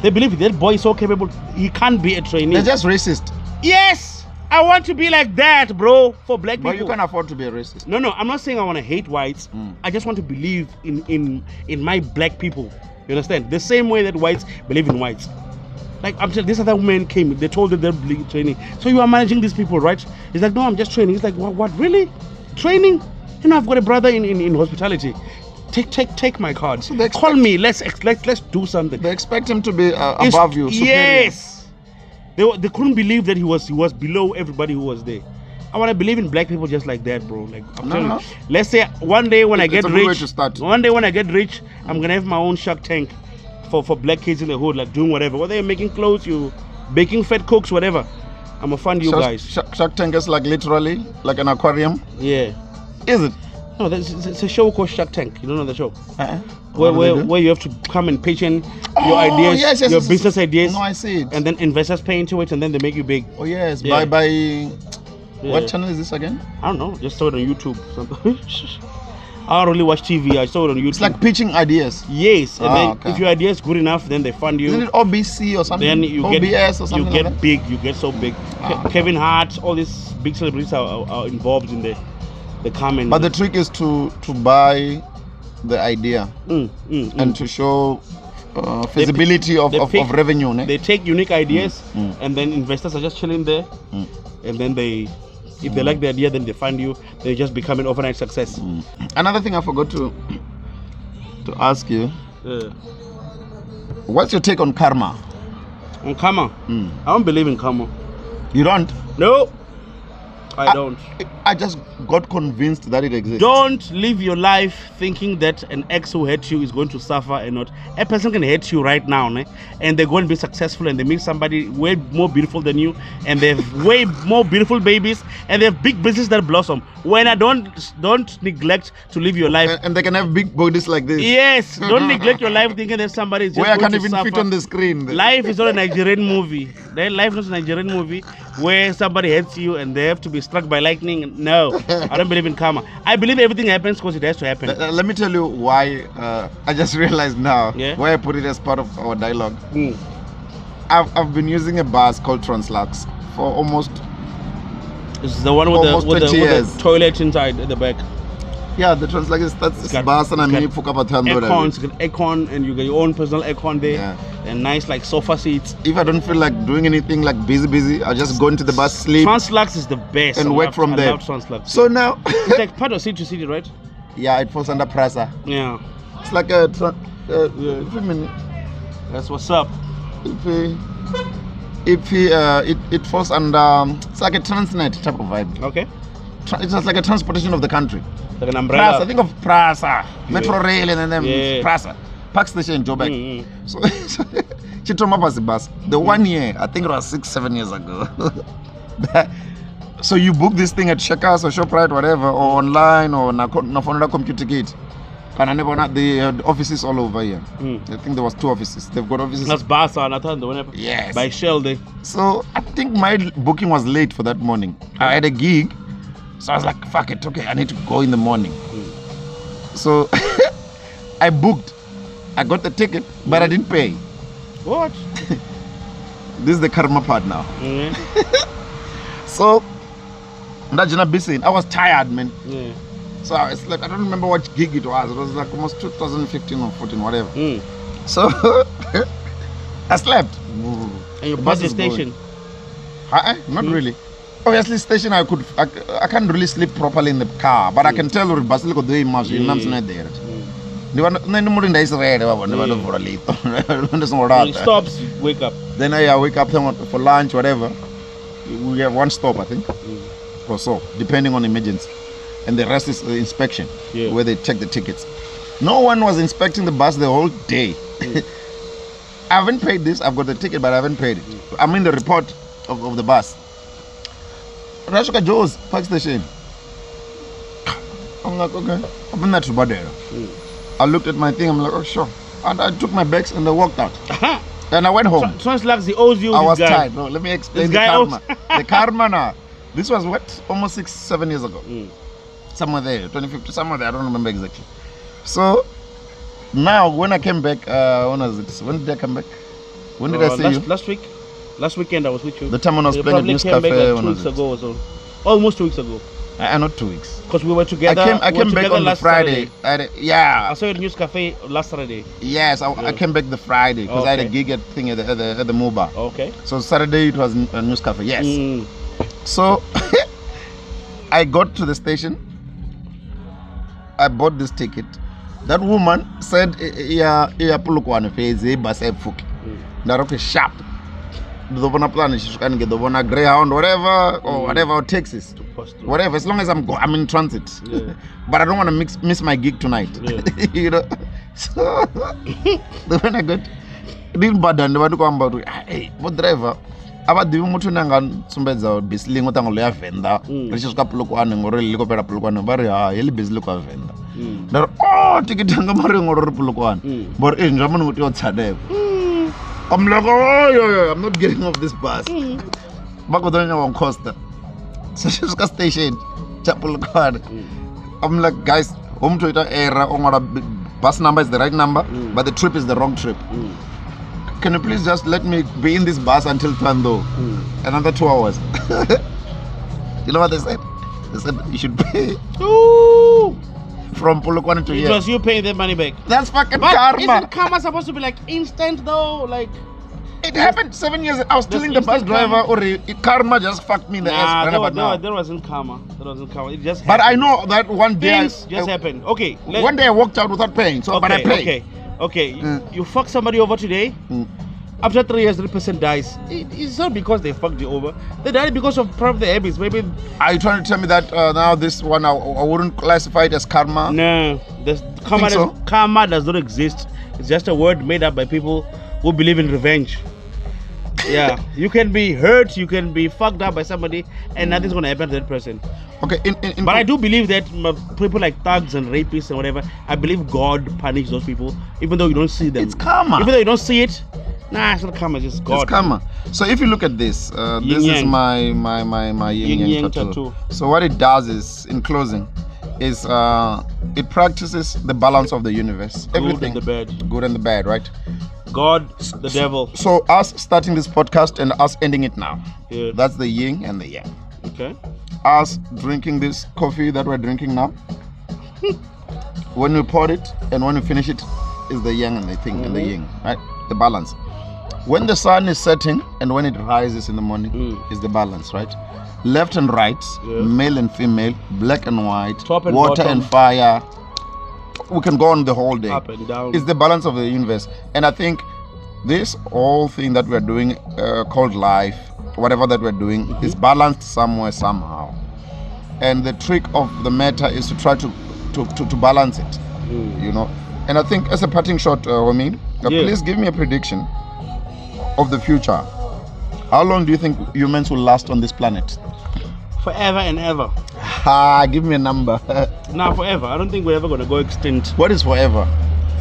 Speaker 7: They believe that boy is so capable. He can't be a trainee.
Speaker 6: They're just racist.
Speaker 7: Yes. I want to be like that, bro, for black people.
Speaker 6: But you can't afford to be a racist.
Speaker 7: No, I'm not saying I want to hate whites. I just want to believe in my black people. You understand? The same way that whites believe in whites. Like, I'm telling this other woman came, they told her they're training. So you are managing these people, right? He's like, no, I'm just training. He's like, what really? Training? You know, I've got a brother in hospitality. Take my card. So call me. Let's do something.
Speaker 6: They expect him to be above you. Superior.
Speaker 7: Yes. They couldn't believe that he was below everybody who was there. I want to believe in black people just like that, bro. Like, I'm telling you. Let's say one day when I get rich, I'm gonna have my own Shark Tank for black kids in the hood, like doing whatever. Whether you're making clothes, you baking fat cooks, whatever. I'm gonna fund you guys.
Speaker 6: Shark Tank is like literally like an aquarium.
Speaker 7: Yeah.
Speaker 6: Is it?
Speaker 7: No, it's a show called Shark Tank. You don't know the show? Where you have to come and pitch in your ideas, your business ideas.
Speaker 6: No, I see it.
Speaker 7: And then investors pay into it, and then they make you big.
Speaker 6: Oh yes, by what channel is this again?
Speaker 7: I don't know. Just saw it on YouTube. I don't really watch TV. I saw it on YouTube.
Speaker 6: It's like pitching ideas.
Speaker 7: Yes, and then if your idea is good enough, then they fund you.
Speaker 6: Isn't it OBC or something?
Speaker 7: Then you
Speaker 6: OBS or something.
Speaker 7: You get big. You get so big. Kevin Hart, all these big celebrities are involved in the comment.
Speaker 6: But the trick is to buy the idea and to show feasibility of revenue. Ne?
Speaker 7: They take unique ideas and then investors are just chilling there, and then if they like the idea, then they fund you. They just become an overnight success.
Speaker 6: Another thing I forgot to ask you. What's your take on karma?
Speaker 7: On karma? I don't believe in karma.
Speaker 6: You don't?
Speaker 7: No, I don't.
Speaker 6: I just got convinced that it exists.
Speaker 7: Don't live your life thinking that an ex who hurt you is going to suffer and not. A person can hate you right now, and they're going to be successful, and they meet somebody way more beautiful than you, and they have way more beautiful babies, and they have big business that blossom. When I don't neglect to live your life.
Speaker 6: And they can have big bodies like this.
Speaker 7: Yes, don't neglect your life thinking that somebody is just
Speaker 6: where I
Speaker 7: going
Speaker 6: can't
Speaker 7: to
Speaker 6: even
Speaker 7: suffer.
Speaker 6: fit on the screen.
Speaker 7: Life is not a Nigerian movie. Life is not a Nigerian movie where somebody hates you and they have to be struck by lightning. No, I don't believe in karma. I believe everything happens because it has to happen.
Speaker 6: Let me tell you why. I just realized now why I put it as part of our dialogue. I've been using a bus called Translux for almost.
Speaker 7: It's the one with the toilet inside at the back.
Speaker 6: Yeah, the Translux that's bus and I mean for
Speaker 7: aircons, you got aircon and you got your own personal aircon there.
Speaker 6: Yeah.
Speaker 7: And nice like sofa seats.
Speaker 6: If I don't feel like doing anything like busy, I'll just go into the bus, sleep.
Speaker 7: Translux is the best.
Speaker 6: And work from there.
Speaker 7: I love Translux.
Speaker 6: So now
Speaker 7: it's like part of city to city, right?
Speaker 6: Yeah, it falls under Prasa.
Speaker 7: Yeah.
Speaker 6: It's like a
Speaker 7: that's what's up.
Speaker 6: It falls under it's like a Transnet type of vibe.
Speaker 7: Okay.
Speaker 6: It's just like a transportation of the country.
Speaker 7: Like an umbrella.
Speaker 6: Prasa, think of Prasa, Metro Rail, and then Prasa, Park Station, Joburg. So Chitoma was the bus. The 1 year, I think it was 6-7 years ago. So you book this thing at Checkers or ShopRite, whatever, or online, or na computer kit. And I never had the offices all over here. I think there was 2 offices. They've got offices.
Speaker 7: That's Basa, and I thought the one
Speaker 6: yes.
Speaker 7: By Shell there.
Speaker 6: So I think my booking was late for that morning. I had a gig. So I was like, fuck it, okay, I need to go in the morning. So I booked. I got the ticket, but I didn't pay.
Speaker 7: What?
Speaker 6: This is the karma part now. So, I was tired, man.
Speaker 7: Yeah.
Speaker 6: So I slept. I don't remember what gig it was. It was like almost 2015 or 14, whatever. So, I slept.
Speaker 7: And your bus station?
Speaker 6: Not really. Obviously, station I can't really sleep properly in the car, but I can tell you bus go doing much. It
Speaker 7: stops, wake up.
Speaker 6: Then I wake up for lunch, whatever. We have 1 stop, I think, or so, depending on emergency, and the rest is inspection, where they check the tickets. No one was inspecting the bus the whole day. I haven't paid this. I've got the ticket, but I haven't paid it. I'm in the report of the bus. Rashoka Joe's Park Station. I'm like, okay. I've been there to Badera. I looked at my thing. I'm like, oh, sure. And I took my bags and I walked out. And I went home.
Speaker 7: Translux, he owes you.
Speaker 6: I was tired. No, let me explain the karma. The karma now. This was what? Almost 6-7 years ago. Somewhere there, 2015, somewhere there. I don't remember exactly. So now, when I came back, when was it? When did I come back? When did I see you?
Speaker 7: Last week. Last weekend I was with you.
Speaker 6: The time when I was playing at News Cafe.
Speaker 7: Like 2 weeks ago or so. Almost 2 weeks ago.
Speaker 6: Not 2 weeks.
Speaker 7: Because we were together.
Speaker 6: I came back on the Friday. I
Speaker 7: saw you at News Cafe last Saturday.
Speaker 6: Yes, I came back the Friday because I had a gig at the MOBA.
Speaker 7: Okay.
Speaker 6: So Saturday it was a News Cafe. Yes. So I got to the station. I bought this ticket. That woman said, "Yeah, pulukwane phase bus fuki." Ndaroke sharp. The plan she can get the one Greyhound, whatever, or whatever, or Texas, whatever. As long as I'm in transit, but I don't want to miss my gig tonight. You know. So when I got, didn't bother. They want to come about. Hey, what driver? About the mutu nanga sumbedza bisli ngota ngolo ya venda. Rishi ska pulukwane ngoro liko pera pulukwane bari yeli bisli kwa venda. Dar ticket nga mari ngoro pulukwane. But njamani nguti otsadeko. I'm like, oh, I'm not getting off this bus. Back with on Costa. So she's got station, Chapel card. I'm like, guys, home to era bus number is the right number, but the trip is the wrong trip. Can you please just let me be in this bus until Tando? Another 2 hours. You know what they said? They said you should pay. From Polokwane to here.
Speaker 7: It was you paying their money back.
Speaker 6: That's fucking karma.
Speaker 7: Isn't karma supposed to be like instant though? Like
Speaker 6: it happened 7 years. I was telling the bus driver, karma just fucked me in the ass.
Speaker 7: There wasn't karma. It just happened.
Speaker 6: But I know that one day
Speaker 7: things just happened. Okay.
Speaker 6: One day I walked out without paying. So but I paid.
Speaker 7: Okay. You fuck somebody over today. After 3 years, the person dies. It's not because they fucked you over. They died because of probably the habits. Maybe. Are you
Speaker 6: trying to tell me that now this one I wouldn't classify it as karma?
Speaker 7: No, karma does not exist. It's just a word made up by people who believe in revenge. Yeah, you can be hurt, you can be fucked up by somebody, and nothing's gonna happen to that person.
Speaker 6: Okay,
Speaker 7: but I do believe that people like thugs and rapists and whatever, I believe God punishes those people, even though you don't see them.
Speaker 6: It's karma.
Speaker 7: Even though you don't see it. Nah, it's not karma, it's just God.
Speaker 6: It's karma. So if you look at this, this is my yin yang tattoo. So what it does is, in closing, is it practices the balance of the universe. Everything.
Speaker 7: Good and the bad.
Speaker 6: Good and the bad, right?
Speaker 7: God, the devil.
Speaker 6: So us starting this podcast and us ending it now.
Speaker 7: Yeah.
Speaker 6: That's the yin and the yang.
Speaker 7: Okay.
Speaker 6: Us drinking this coffee that we're drinking now. when we pour it and when we finish it is the yang and the thing and the yin, right? The balance. When the sun is setting and when it rises in the morning is the balance, right? Left and right, male and female, black and white,
Speaker 7: Top and
Speaker 6: water
Speaker 7: bottom.
Speaker 6: and fire. We can go on the whole day.
Speaker 7: Up and down.
Speaker 6: It's the balance of the universe. And I think this whole thing that we're doing called life, whatever that we're doing, is balanced somewhere, somehow. And the trick of the matter is to try to balance it, you know. And I think as a parting shot, Homie, please give me a prediction of the future. How long do you think humans will last on this planet?
Speaker 7: Forever and ever.
Speaker 6: Give me a number.
Speaker 7: Nah, forever. I don't think we're ever gonna go extinct.
Speaker 6: What is forever?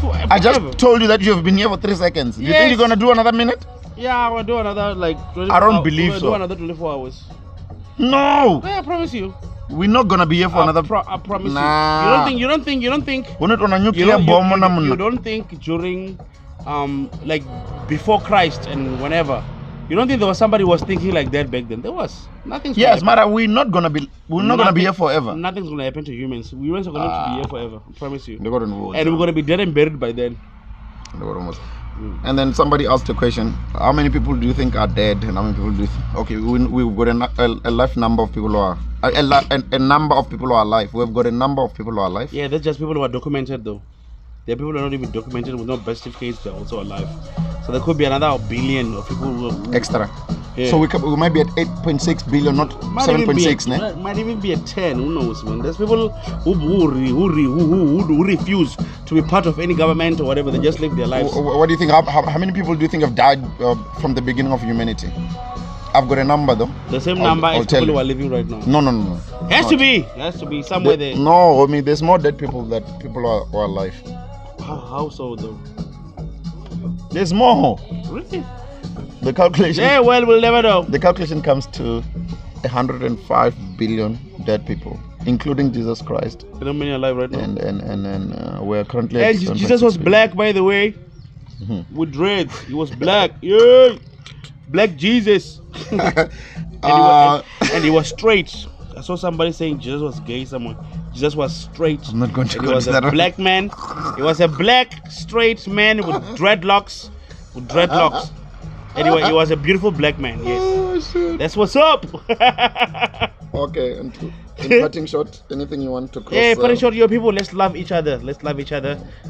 Speaker 7: Forever.
Speaker 6: I just told you that you have been here for 3 seconds. You think you're gonna do another minute?
Speaker 7: Yeah, we'll do another like 24
Speaker 6: I don't
Speaker 7: hours.
Speaker 6: believe
Speaker 7: We'll
Speaker 6: so.
Speaker 7: do another 24 hours.
Speaker 6: No,
Speaker 7: Yeah, I promise you.
Speaker 6: we're not gonna be here for another.
Speaker 7: I promise
Speaker 6: Nah.
Speaker 7: you. You don't think.
Speaker 6: We're not on a
Speaker 7: You
Speaker 6: nuclear
Speaker 7: don't,
Speaker 6: bomb.
Speaker 7: you don't think during, like before Christ and whenever. You don't think there was somebody who was thinking like that back then? There was. Nothing's
Speaker 6: Yes,
Speaker 7: gonna happen.
Speaker 6: Mara, we're not gonna be here forever.
Speaker 7: Nothing's gonna happen to humans. Humans are gonna be here forever. I promise you.
Speaker 6: They got involved.
Speaker 7: And we're gonna be dead and buried by then.
Speaker 6: They got almost. And then somebody asked a question: how many people do you think are dead, and how many people do you think? Okay, we've got a life number of people who are a number of people who are alive. We've got a number of people who are alive.
Speaker 7: Yeah, that's just people who are documented though. There are people who are not even documented with no birth certificates. They're also alive. So there could be another billion of people who
Speaker 6: Extra.
Speaker 7: Yeah.
Speaker 6: So we might be at 8.6 billion, not 7.6, ne?
Speaker 7: Might even be a 10. Who knows, man? There's people who refuse to be part of any government or whatever. They just live their lives.
Speaker 6: What do you think? How many people do you think have died from the beginning of humanity? I've got a number though.
Speaker 7: The same number
Speaker 6: I'll
Speaker 7: as
Speaker 6: tell
Speaker 7: people who
Speaker 6: you.
Speaker 7: are living right now.
Speaker 6: No.
Speaker 7: Has to be. Has to be somewhere there.
Speaker 6: No, I mean there's more dead people than people who are alive.
Speaker 7: How so though?
Speaker 6: There's more.
Speaker 7: Really?
Speaker 6: The calculation.
Speaker 7: Yeah, well, we'll never know.
Speaker 6: The calculation comes to 105 billion dead people, including Jesus Christ.
Speaker 7: There are many alive right now.
Speaker 6: And we're currently. at
Speaker 7: And Jesus
Speaker 6: 7.6
Speaker 7: was
Speaker 6: billion.
Speaker 7: black, by the way, with dreads. He was black. Yeah, black Jesus. And he was straight. I saw somebody saying Jesus was gay. Jesus was straight.
Speaker 6: I'm not going to
Speaker 7: And
Speaker 6: go
Speaker 7: he was
Speaker 6: to
Speaker 7: a
Speaker 6: that.
Speaker 7: black man. He was a black straight man with dreadlocks. Anyway, he was a beautiful black man. Yes,
Speaker 6: Oh, shit.
Speaker 7: that's what's up.
Speaker 6: Okay, and in parting shot, anything you want to cross?
Speaker 7: Yeah, pretty sure you people, let's love each other.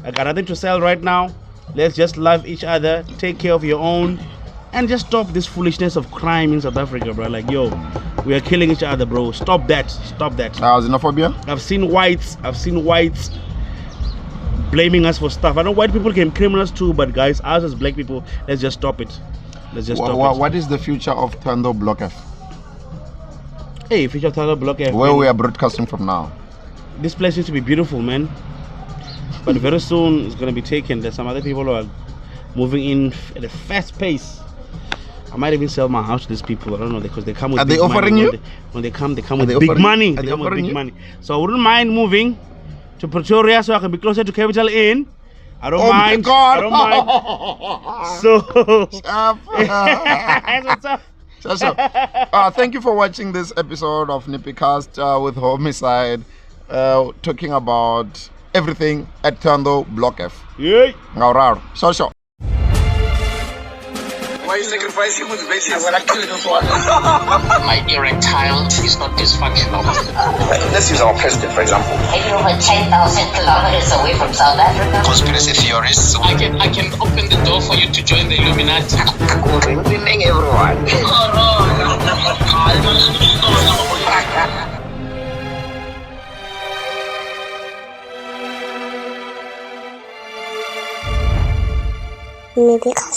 Speaker 7: I got nothing to sell right now. Let's just love each other, take care of your own, and just stop this foolishness of crime in South Africa, bro. Like, yo, we are killing each other, bro. Stop that.
Speaker 6: Xenophobia?
Speaker 7: I've seen whites blaming us for stuff. I know white people can criminals too, but guys, us as black people, let's just stop it.
Speaker 6: What is the future of Thohoyandou Block F?
Speaker 7: Hey, future Thohoyandou Block F.
Speaker 6: Where we are broadcasting from now?
Speaker 7: This place used to be beautiful, man. But very soon it's gonna be taken. There's some other people who are moving in at a fast pace. I might even sell my house to these people. I don't know, because they come with
Speaker 6: Are
Speaker 7: big
Speaker 6: they offering
Speaker 7: money.
Speaker 6: you?
Speaker 7: When they come with
Speaker 6: they
Speaker 7: big
Speaker 6: offering-
Speaker 7: money.
Speaker 6: are
Speaker 7: They
Speaker 6: they
Speaker 7: come with
Speaker 6: offering
Speaker 7: big
Speaker 6: you?
Speaker 7: money. So I wouldn't mind moving to Pretoria so I can be closer to Capital Inn. I don't mind.
Speaker 6: My God.
Speaker 7: I don't mind. So that's what's up.
Speaker 6: So, thank you for watching this episode of NippyCast with Homicide, talking about everything at Thohoyandou Block F.
Speaker 7: Yeah.
Speaker 6: Ngaurar. So.
Speaker 1: Why you sacrifice human babies when I kill this one?
Speaker 3: My erectile is not dysfunctional.
Speaker 1: Let's use our president, for example.
Speaker 4: Are you over 10,000 kilometers away from South Africa?
Speaker 1: Conspiracy theorists.
Speaker 3: I can open the door for you to join the Illuminati.
Speaker 1: Winning everyone.
Speaker 5: NippyCast.